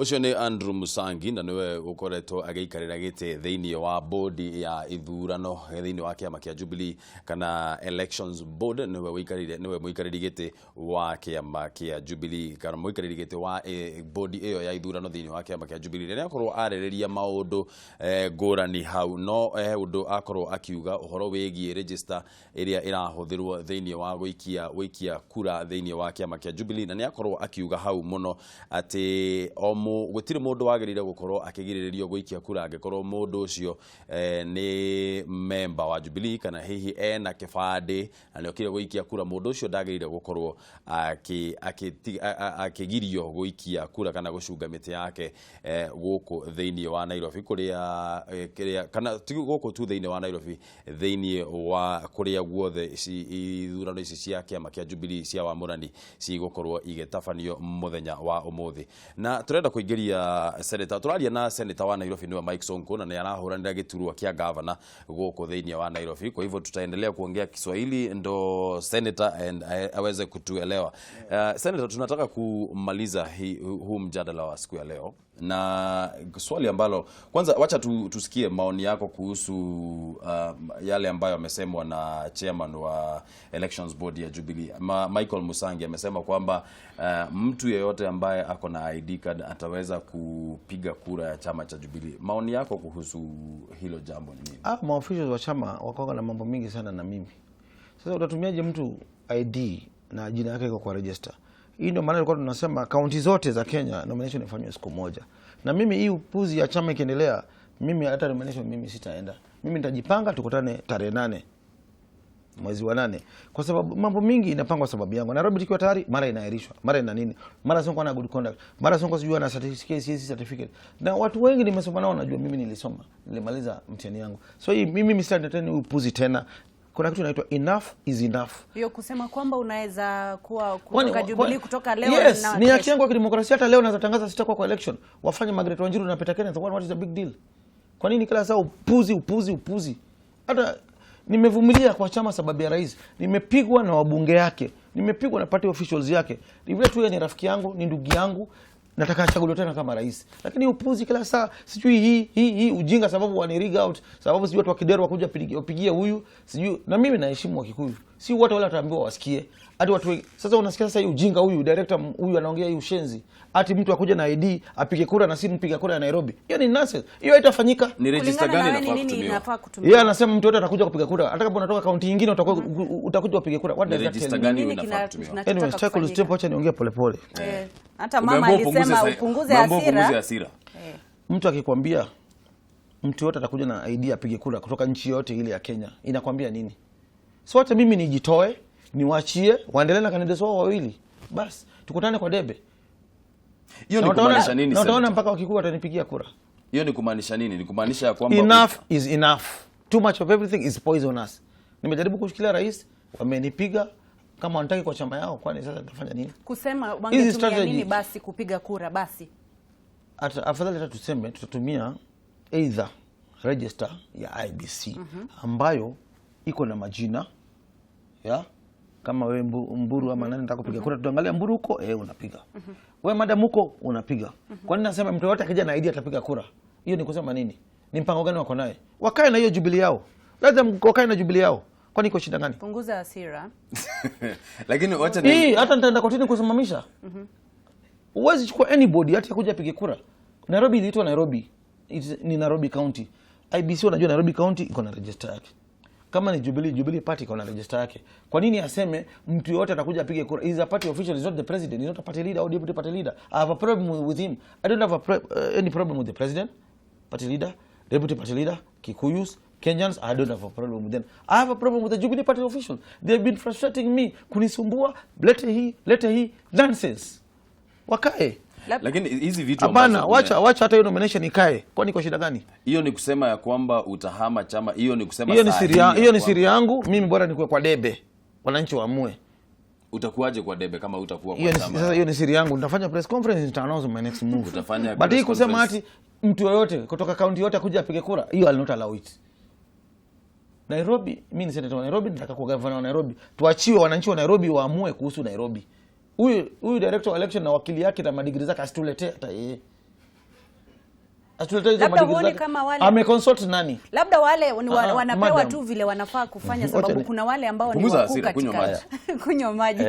Speaker 2: Ucio ni Andrew Musangi na niwe ukoretwo ageikarira gite thiini wa board ya Ithurano thiini wa kiama kia Jubilee kana elections board niwe muikariri gite wa kiama kia Jubilee kana muikariri gite wa board iyo ya Ithurano thiini wa kiama kia Jubilee ni akorwo areriria maundu ngurani hau no undu akorwo akiuga uhoro wigie register iria irahuthirwo thiini wa gwikia kura thiini wa kiama kia Jubilee na ni akorwo akiuga hau muno ati gutire mundu wagirire gukorwo akigiririo gwikia kura angekorwo mundu ucio ni member wa Jubilee kana hihi ena kibande na niokire gwikia kura mundu ucio ndagirire gukorwo akigirio gwikia kura kana gucunga miti yake guku thiini wa Nairobi kuria kana guku tu thiini wa Nairobi thiini wa kuria guothe ithurano ici cia kiama kia Jubilee cia wamurani cigukorwo igetabanio muthenya wa umuthi na turenda kuingiria senator turaria na senator wa Nairobi niwe Mike Sonko na niarahuranira giturwa kia governor guku thiini wa Nairobi kwa hivyo tutaendelea kuongea Kiswahili ndo senator aweze kutuelewa. Senator, tunataka kumaliza huu mjadala wa siku ya leo na swali ambalo kwanza wacha tusikie maoni yako kuhusu yale ambayo amesemwa na chairman wa elections board ya Jubilee Michael Musangi amesema kwamba mtu yeyote ambaye ako na ID card ataweza kupiga kura ya chama cha Jubilee. Maoni yako kuhusu hilo jambo ni nini?
Speaker 1: Maofficials wa chama wako na mambo mingi sana na mimi. Sasa utatumiaje mtu ID na jina yake iko kwa register? Hii ndio maana tulikuwa tunasema kaunti zote za Kenya nomination ifanywe siku moja. Na mimi hii upuzi ya chama ikiendelea, mimi hata nomination mimi sitaenda. Mimi nitajipanga tukutane tarehe 8 mwezi wa 8 kwa sababu mambo mingi inapangwa sababu yangu. Nairobi tukiwa tayari mara inaahirishwa, mara ina nini? Mara Sonko ana good conduct, mara Sonko sijui ana certificate. Na watu wengi nimesoma nao wanajua mimi nilisoma, nilimaliza mtihani yangu. So hii mimi sitaenda tena upuzi tena. Kuna kitu inaitwa enough is enough.
Speaker 6: Hiyo kusema kwamba unaweza kuwa kutoka Jubilee kutoka leo
Speaker 1: yes, na ni haki yangu ya kidemokrasia. Hata leo naweza tangaza sitakuwa kwa election. Wafanye Margaret Wanjiru na Peter Kenneth. What is the big deal? Kwa nini kila saa upuzi? Hata nimevumilia kwa chama sababu ya rais. Nimepigwa na wabunge yake. Nimepigwa na party officials yake. Vile tu yeye ni rafiki yangu, ni ndugu yangu. Nataka achaguliwe tena kama rais. Lakini upuzi kila saa, sijui hii ujinga sababu wani rig out, sababu sijui watu wa Kidero wakuja pigia huyu, sijui na mimi naheshimu Wakikuyu. Si watu wale wataambiwa wasikie. Hadi watu sasa unasikia sasa hii ujinga huyu director huyu anaongea hii ushenzi. Ati mtu akuja na ID apige kura na si mpiga kura ya Nairobi. Hiyo ni nonsense. Hiyo haitafanyika.
Speaker 2: Ni register gani inafaa kutumiwa?
Speaker 1: Yeye anasema mtu yote atakuja kupiga kura. Hata kama unatoka kaunti nyingine utakuja upige kura. What does that
Speaker 2: register gani inafaa kutumiwa?
Speaker 1: Anyway, tackle step, acha niongee polepole.
Speaker 6: Hata mama alisema upunguze hasira.
Speaker 1: Mtu akikwambia mtu yote atakuja na ID apige kura kutoka nchi yote ile ya Kenya, inakwambia nini? So hata mimi nijitoe, niwaachie, waendelee na candidates wao wawili. Bas, tukutane kwa debe.
Speaker 2: Hiyo ni kumaanisha nini sasa?
Speaker 1: Naona mpaka Wakikuyu watanipigia kura.
Speaker 2: Hiyo ni kumaanisha nini? Ni kumaanisha kwamba
Speaker 1: enough is enough. Too much of everything is poisonous. Nimejaribu kushikilia rais, wamenipiga. Kama wanataka kwa chama yao, kwani sasa tutafanya nini?
Speaker 6: Kusema wangetumia nini basi kupiga kura basi?
Speaker 1: Afadhali tuseme tutatumia either register ya IBC ambayo iko na majina ya kama wewe Mburu ama nani nataka kupiga kura, tutaangalia Mburu huko unapiga. Wewe madam huko unapiga. Kwa nini nasema mtu yote akija na ID atapiga kura? Hiyo ni kusema nini? Ni mpango gani wako naye? Wakae na hiyo Jubilee yao. Lazima wakae na Jubilee yao. Kwani iko shida gani?
Speaker 6: Punguza hasira.
Speaker 2: Lakini wacha ni
Speaker 1: hata nitaenda kotini kusimamisha. Uwezi chukua anybody hata kuja apige kura. Nairobi inaitwa Nairobi. Ni Nairobi County. IBC unajua Nairobi County iko na register yake. Kama ni Jubilee party iko na register yake. Kwa nini aseme mtu yote atakuja apige kura? Is a party official, is not the president, is not a party leader or deputy party leader. I have a problem with him. I don't have any problem with the president, party leader, deputy party leader, Kikuyus, Kenyans. I don't have a problem with them. I have a problem with the Jubilee party official. They've been frustrating me, kunisumbua, lete hii nonsense. Wakae.
Speaker 2: Lakini hizi vitu
Speaker 1: hapana, wacha hata hiyo nomination ikae. Kwani kwa shida gani?
Speaker 2: Hiyo ni kusema ya kwamba utahama chama, hiyo ni kusema
Speaker 1: hiyo ni siri yangu, mimi bora nikuwe kwa debe. Wananchi waamue.
Speaker 2: Utakuwaje kwa debe kama utakuwa kwa chama?
Speaker 1: Sasa hiyo ni siri yangu. Nitafanya press conference, nita-announce my next move.
Speaker 2: Utafanya
Speaker 1: but hii kusema ati mtu yoyote kutoka county yote kuja apige kura, hiyo I'll not allow it. Nairobi, mimi ni senator wa Nairobi, nataka kuwa governor wa Nairobi. Tuachiwe wananchi wa Nairobi waamue kuhusu Nairobi. Huyu director of election na wakili yake na madigiri zake asituletee hata yeye. Asituletee hizo madigiri zake. Ameconsult nani?
Speaker 6: Labda wale wanapewa tu vile wanafaa kufanya, sababu kuna wale ambao ni wakuu katika kunywa maji.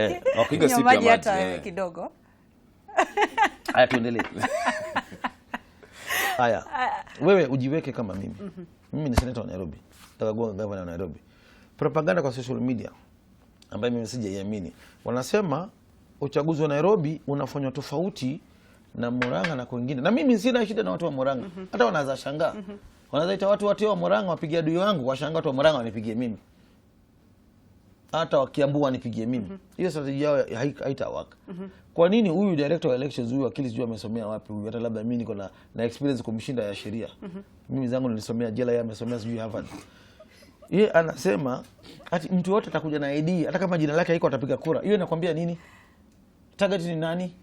Speaker 6: Kunywa maji hata kidogo.
Speaker 1: Haya, tuendelee. Haya. Wewe ujiweke kama mimi. Mimi ni senator wa Nairobi. Nataka kuwa governor wa Nairobi. Propaganda kwa social media ambayo mimi sijaiamini. Wanasema uchaguzi wa Nairobi unafanywa tofauti na Murang'a na kwingine. Na mimi sina shida na watu wa Murang'a. Hata wanaweza shangaa. Wanaweza ita watu wa Murang'a wapigie adui wangu, washangaa watu wa Murang'a wanipigie mimi. Hata wakiambua wanipigie mimi. Hiyo strategy yao haitawaka. Kwa nini huyu director of elections huyu akili sijui amesomea wapi huyu? Hata labda mimi niko na experience kumshinda ya sheria. Mimi zangu nilisomea jela, yeye amesomea sijui Harvard. Yeye anasema ati mtu yote atakuja na ID hata kama jina lake haiko atapiga kura. Hiyo inakwambia nini? Target ni nani?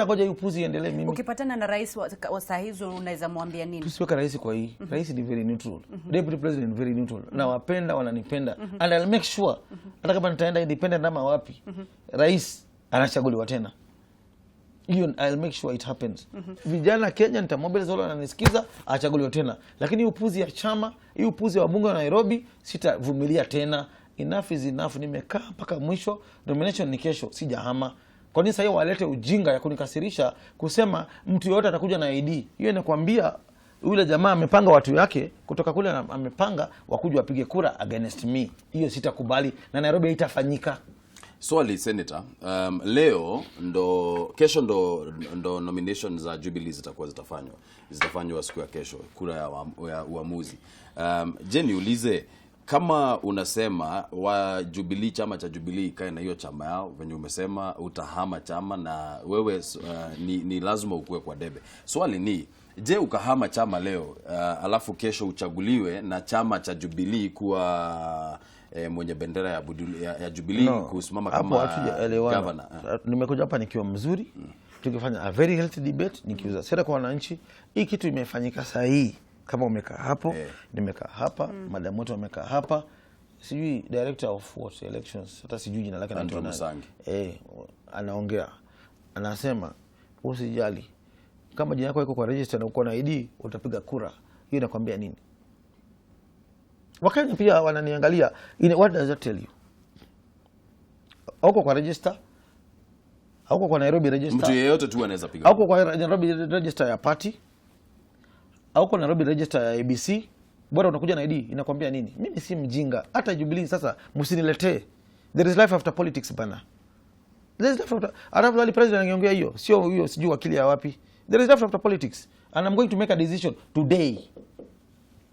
Speaker 1: Ngoja upuzi iendelee mimi.
Speaker 6: Ukipatana na rais wa saa hizo unaweza mwambia nini?
Speaker 1: Tusiweka rais kwa hii. Rais ni very neutral. Deputy president ni very neutral. Na wapenda wananipenda. And I'll make sure hata kama nitaenda independent ama wapi, rais anachaguliwa tena. Hiyo I'll make sure it happens. Vijana Kenya nitamobilize wale wananisikiza achaguliwe tena. Lakini upuzi ya chama, hii upuzi wa bunge wa Nairobi sitavumilia tena. Enough is enough. Nimekaa mpaka mwisho. Nomination ni kesho, sijahama. Kwa nini sasa walete ujinga ya kunikasirisha kusema mtu yote atakuja na ID? Hiyo inakwambia yule jamaa amepanga watu yake kutoka kule, amepanga wakuja wapige kura against me. Hiyo sitakubali na Nairobi haitafanyika.
Speaker 2: Swali Senator, kesho ndo nomination za Jubilee zitakuwa zitafanywa siku ya kesho, kura ya uamuzi. Je, niulize, kama unasema wa Jubilee, chama cha Jubilee kae na hiyo chama yao, venye umesema utahama chama na wewe ni lazima ukue kwa debe. Swali ni, je, ukahama chama leo alafu kesho uchaguliwe na chama cha Jubilee kuwa mwenye bendera ya Jubilee kusimama kama governor?
Speaker 1: Nimekuja hapa nikiwa mzuri, tukifanya a very healthy debate, nikiuza sera kwa wananchi. Hii kitu imefanyika sahihi. Kama umekaa hapo, nimekaa hapa, madam wote wamekaa hapa. Sijui director of what elections, hata sijui jina lake anaitwa nani. Anaongea. Anasema usijali. Kama jina lako liko kwa register na uko na ID, utapiga kura. Hiyo inakwambia nini? Wakenya pia wananiangalia. What does that tell you? Hauko kwa register? Hauko kwa Nairobi register?
Speaker 2: Mtu yeyote tu anaweza piga.
Speaker 1: Hauko kwa Nairobi register ya party? Hauko Nairobi register ya ABC? Bora unakuja na ID, inakwambia nini? Mimi si mjinga. Hata Jubilee sasa msiniletee. There is life after politics bana. There is life after. Arafu wali president angeongea hiyo. Sio hiyo sijui wakili ya wapi. There is life after politics. And I'm going to make a decision today.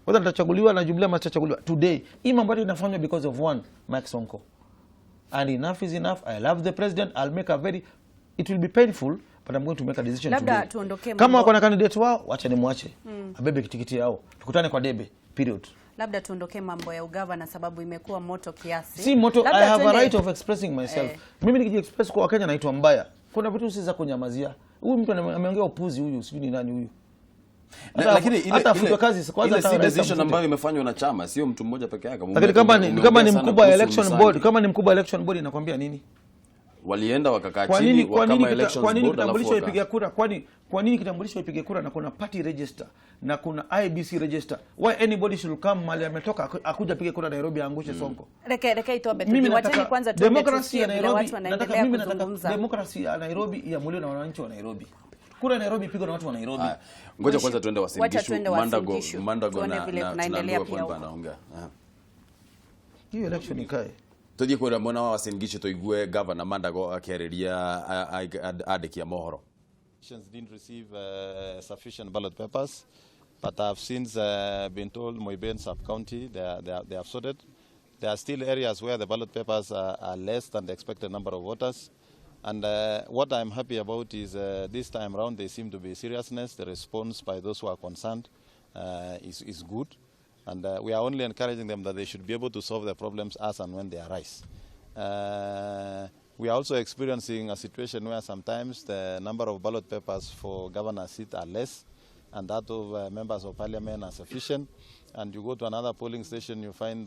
Speaker 1: Whether nitachaguliwa na Jubilee ama sitachaguliwa today. Hii mambo inafanywa because of one, Mike Sonko. And enough is enough. I love the president. I'll make a very, it will be painful, but I'm going to make a decision today. Kama wako na candidate wao, wacha nimwache. Abebe kitikiti yao. Tukutane kwa debe. Period.
Speaker 6: Labda tuondoke mambo ya ugavana sababu imekuwa moto kiasi.
Speaker 1: Si moto, I have a right of expressing myself. Mimi nikijiexpress kwa Wakenya naitwa mbaya. Kuna vitu si za kunyamazia. Huyu mtu ameongea upuzi huyu, sijui ni nani huyu.
Speaker 2: Lakini
Speaker 1: ile kazi kwanza
Speaker 2: ile decision ambayo imefanywa na chama, sio mtu mmoja peke yake.
Speaker 1: Lakini kama ni mkubwa election board, kama ni mkubwa election board inakwambia nini?
Speaker 2: Walienda wakakaa chini kama elections board.
Speaker 1: Kwa nini kitambulisho ipige kura? Kwa nini kitambulisho ipige kura na kuna party register na kuna IBC register? Why anybody should come mali ametoka akuja pige kura Nairobi angushe Sonko?
Speaker 6: Reke itobe tu. Wateni kwanza tu
Speaker 1: demokrasia ya Nairobi.
Speaker 6: Watu wanaendelea kuzungumza.
Speaker 1: Demokrasia ya Nairobi iamuliwe na wananchi wa Nairobi. Kura Nairobi pigwa na watu wa Nairobi.
Speaker 2: Ngoja kwanza tuende Wasingishu. Mandago na tunaendelea pia anaongea.
Speaker 1: Hiyo election ikae.
Speaker 2: Tujye kwira mwana wa Wasingishu toigue governor Mandago akeriria adekia mohoro.
Speaker 19: Didn't receive sufficient ballot papers, but I've since been told Moiben sub-county they have sorted. There are still areas where the ballot papers are less than the expected number of voters. And what I'm happy about is this time around there seem to be seriousness. The response by those who are concerned is good. And we are only encouraging them that they should be able to solve their problems as and when they arise. We are also experiencing a situation where sometimes the number of ballot papers for governor's seat are less and that of members of parliament are sufficient. And you go to another polling station, you find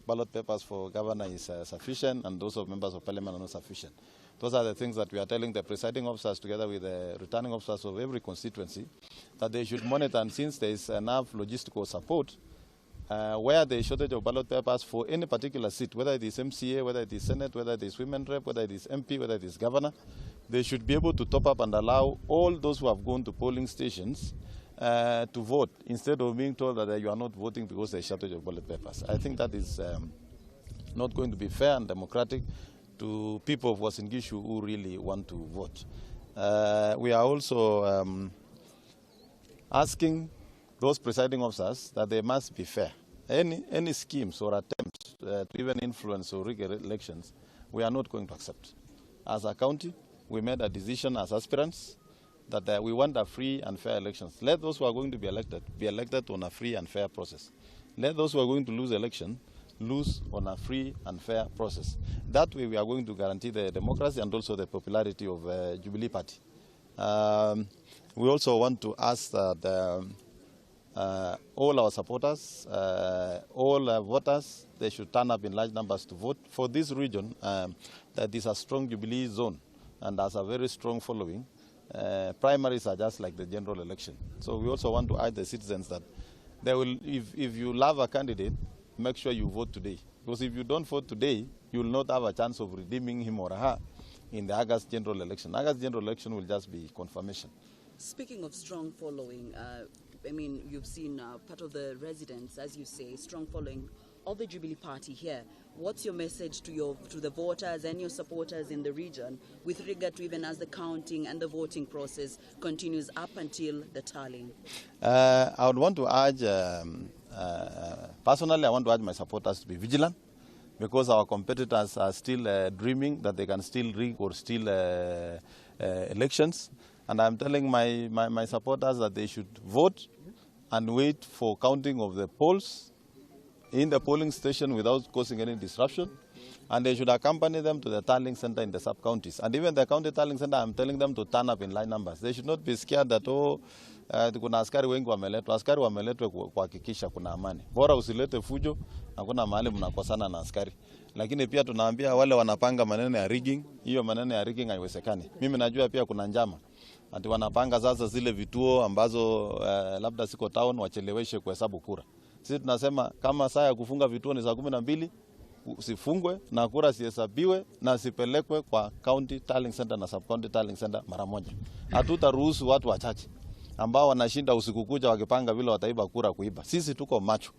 Speaker 19: ballot papers for governor is sufficient and those of members of parliament are not sufficient. Those are the things that we are telling the presiding officers together with the returning officers of every constituency that they should monitor, and since there is enough logistical support, where there is shortage of ballot papers for any particular seat, whether it is MCA, whether it is Senate, whether it is women rep, whether it is MP, whether it is governor, they should be able to top up and allow all those who have gone to polling stations to vote instead of being told that you are not voting because there is shortage of ballot papers. I think that is not going to be fair and democratic to people of Wasingishu who really want to vote. We are also asking those presiding officers that they must be fair. Any schemes or attempts to even influence or rig elections, we are not going to accept. As a county, we made a decision as aspirants that we want a free and fair elections. Let those who are going to be elected on a free and fair process. Let those who are going to lose election lose on a free and fair process. That way we are going to guarantee the democracy and also the popularity of Jubilee Party. We also want to ask that all our supporters, all voters, they should turn up in large numbers to vote. For this region, that is a strong Jubilee zone and has a very strong following. Primaries are just like the general election. So we also want to urge the citizens that they will, if you love a candidate, make sure you vote today. Because if you don't vote today, you will not have a chance of redeeming him or her in the August general election. August general election will just be confirmation.
Speaker 20: Speaking of strong following, I mean, you've seen part of the residents, as you say, strong following of the Jubilee Party here. What's your message to the voters and your supporters in the region with regard to even as the counting and the voting process continues up until the tallying?
Speaker 19: I would want to urge, personally, I want to urge my supporters to be vigilant because our competitors are still dreaming that they can still rig or steal elections. And I'm telling my supporters that they should vote and wait for counting of the polls in the polling station without causing any disruption. And they should accompany them to the tallying center in the sub-counties. And even the county tallying center, I'm telling them to turn up in large numbers. They should not be scared that, kuna askari wengi wameletwa. Askari wameletwa kuhakikisha kuna amani. Bora usilete fujo, hakuna mahali mnakosana na askari. Lakini pia tunaambia wale wanapanga maneno ya rigging, hiyo maneno ya rigging haiwezekani. Mimi najua pia kuna njama. Ati wanapanga sasa zile vituo ambazo labda siko town wacheleweshe kuhesabu kura. Sisi tunasema kama saa ya kufunga vituo ni saa 12, usifungwe na kura sihesabiwe na sipelekwe kwa county tallying center na sub county tallying center mara moja. Hatutaruhusu watu wachache ambao wanashinda usiku kuja wakipanga vile wataiba kura kuiba. Sisi tuko macho.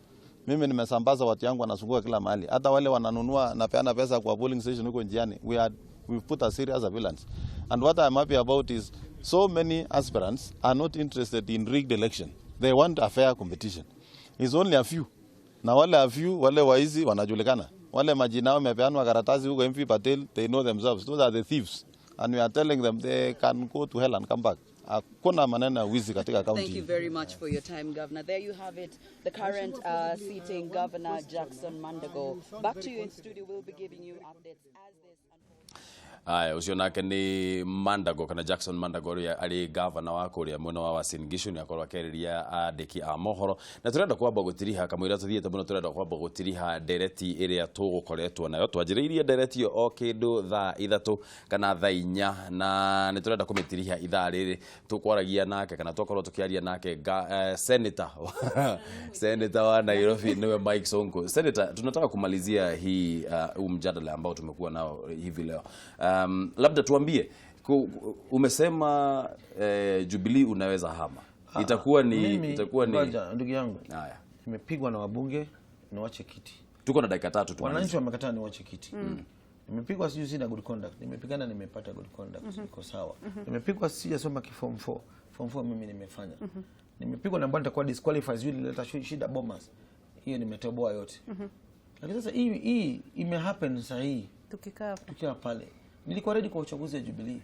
Speaker 19: Mimi nimesambaza watu yangu wanazunguka kila mahali. Hata wale wananunua na peana pesa kwa polling station huko njiani. We've put a serious surveillance. And what I'm happy about is so many aspirants are not interested in rigged election. They want a fair competition. It's only a few. Na wale a few, wale waizi wanajulikana. Wale majina wao mepeanwa karatasi huko MP Patel, they know themselves. Those are the thieves. And we are telling them they can go to hell and come back. Hakuna maneno ya wizi katika county.
Speaker 20: Thank you very much for your time, Governor. There you have it, the current sitting Governor Jackson Mandago. Back to you in studio. We'll be giving you updates as this.
Speaker 2: Aya, ucio nake ni Mandago kana Jackson Mandago ria ari governor wa kuria mwena wa Uasin Gishu ni akorwa akeriria andiki a mohoro na turenda kwamba gutiriha kamwira tuthiete muno turenda kwamba gutiriha dereti iria tugukoretwo nayo twanjiriirie dereti o kindu thaa 3 kana thaa 4 na ni turenda kumitiriha ithaa riri tukwaragia nake kana twakorwo tukiaria nake senator wa Nairobi niwe Mike Sonko. Senator, tunataka kumalizia hii mjadala ambao tumekuwa nao hivi leo. Labda tuambie, umesema Jubilee unaweza hama. Itakuwa ni
Speaker 1: ndugu yangu. Haya. Nimepigwa na wabunge niwache kiti.
Speaker 2: Tuko na dakika 3 tu.
Speaker 1: Wananchi wamekataa niwache kiti. Nimepigwa siju sina good conduct. Nimepigana nimepata good conduct. Iko sawa. Nimepigwa sijasoma form 4. Form 4 mimi nimefanya. Nimepigwa na mbona nitakuwa disqualified yule leta shida bombers. Hiyo nimetoboa yote. Lakini sasa hii imehappen sasa hii. Tukikaa pale. Nilikuwa ready kwa uchaguzi wa Jubilee.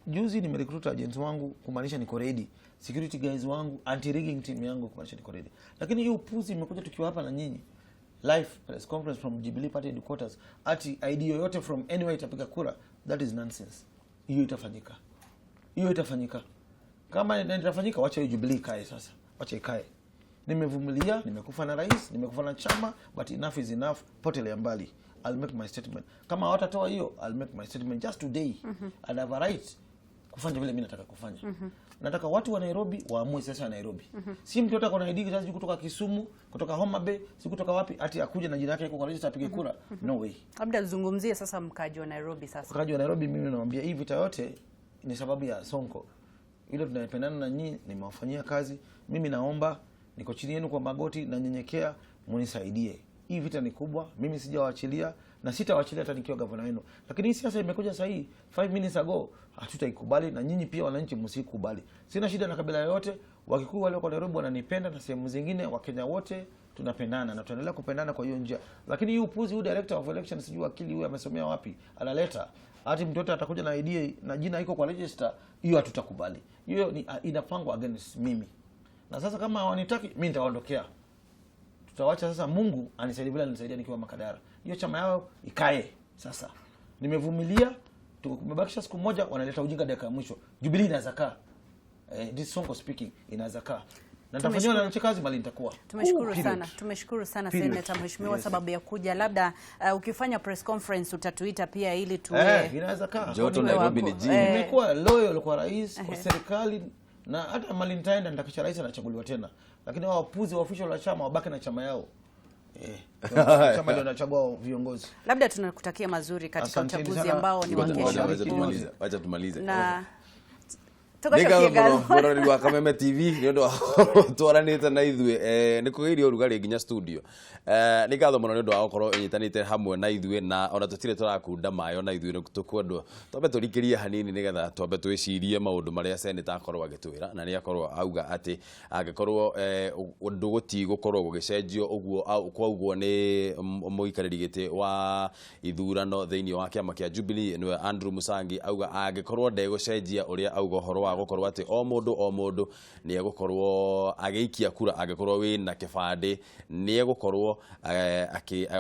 Speaker 1: Juzi nimerecruit agents wangu kumaanisha niko ready. Security guys wangu, anti-rigging team yangu kumaanisha niko ready. Lakini hiyo upuzi imekuja tukiwa hapa na nyinyi. Live press conference from Jubilee Party headquarters. Ati ID yoyote from anywhere itapiga kura. That is nonsense. Hiyo itafanyika. Kama itafanyika wacha hiyo Jubilee ikae sasa. Wacha ikae. Nimevumilia, nimekufa na rais, nimekufa na chama, but enough is enough. Potelea mbali. I'll make my statement. Kama hawatatoa hiyo, I'll make my statement just today. And I have a right kufanya vile mimi nataka kufanya. Nataka watu wa Nairobi waamue sasa wa Nairobi. Si mtu yote kuna ID kizazi kutoka Kisumu, kutoka Homa Bay, si kutoka wapi, ati akuje na jina yake yuko kwa register apige kura. No way.
Speaker 6: Labda zungumzie sasa mkaji wa Nairobi sasa.
Speaker 1: Mkaji wa Nairobi mimi nawaambia hii vita yote ni sababu ya Sonko. Ile tunapendana na nyinyi, nimewafanyia kazi. Mimi naomba niko chini yenu kwa magoti na nyenyekea munisaidie. Hii vita ni kubwa, mimi sijawaachilia na sitawaachilia hata nikiwa gavana wenu. Lakini hii siasa imekuja sasa hii 5 minutes ago, hatutaikubali na nyinyi pia wananchi msikubali. Sina shida na kabila yote, Wakikuyu wale kwa Nairobi wananipenda na sehemu zingine, Wakenya wote tunapendana na tunaendelea kupendana kwa hiyo njia. Lakini hii upuzi huu director of elections sijui akili huyu amesomea wapi, analeta hati mtoto atakuja na ID na jina iko kwa register, hiyo hatutakubali. Hiyo ni inapangwa against mimi. Na sasa kama hawanitaki mimi nitaondokea. Tutawacha sasa Mungu anisaidie vile anisaidia nikiwa Makadara. Hiyo chama yao ikae sasa. Nimevumilia, tumebakisha siku moja wanaleta ujinga dakika ya mwisho. Jubilee inaweza kaa. This Sonko speaking inaweza kaa. Na nitafanywa na kazi bali nitakuwa.
Speaker 6: Tumeshukuru sana Senator mheshimiwa sababu ya kuja. Labda ukifanya press conference utatuita pia ili tuwe.
Speaker 1: Inaweza kaa.
Speaker 2: Joto Nairobi ni jini.
Speaker 1: Nimekuwa loyal kwa rais, kwa serikali na hata mali nitaenda nitakisha rais anachaguliwa tena. Lakini wao wapuzi wa official wa chama wabaki na chama yao. Chama ndio anachagua viongozi.
Speaker 6: Labda tunakutakia mazuri katika uchaguzi ambao ni wa kesho.
Speaker 2: Acha tumalize.
Speaker 6: Na
Speaker 2: Morori wa Kameme TV ndio twaranite na ithue nikugiria urugari nginya studio nigatho muno ndio akorwo inyitanite hamwe na ithue na ona tutire turakunda mayo na ithue tukwendwo twambe turikirie hanini nigetha twambe twicirie maundu maria senator akorwo agitwira na ni akorwo auga ati angikorwo undu guti gukorwo gugicenjio uguo kwa uguo ni muikariri giti wa Ithurano thiini wa kiama kia Jubilee niwe Andrew Musangi auga angikorwo ndegucenjia uria auga horo gukorwo ati o mundu ni egukorwo ageikia kura agikorwo wina kibande ni egukorwo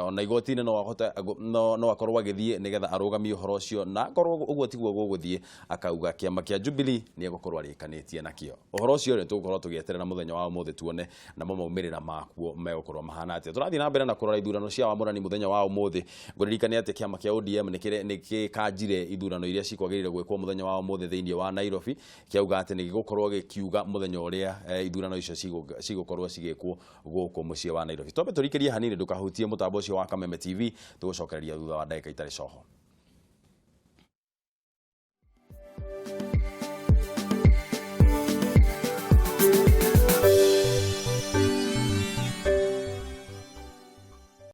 Speaker 2: ona igoti-ini no akorwo agithie nigetha arugamie horo ucio na akorwo uguo tiguo guguthie akauga kiama kia Jubilee ni egukorwo arikanitie nakio horo ucio ni tugukorwo tugieterera muthenya wa umuthi tuone na maumirira makuo megukorwo mahana atia turathie na mbere na kurora ithurano cia wamurani muthenya wa umuthi nguririkane ati kiama kia ODM nikikanjire ithurano iria cikwagirire gwikwo muthenya wa umuthi thiini wa Nairobi kiauga ati ni gigukorwo gikiuga muthenya uria ithurano icio cigukorwo cigikwo guku mucie wa Nairobi. Twambe turikirie hanini ndukahutie mutambo ucio wa Kameme TV tugucokereria thutha wa ndagika itari coho.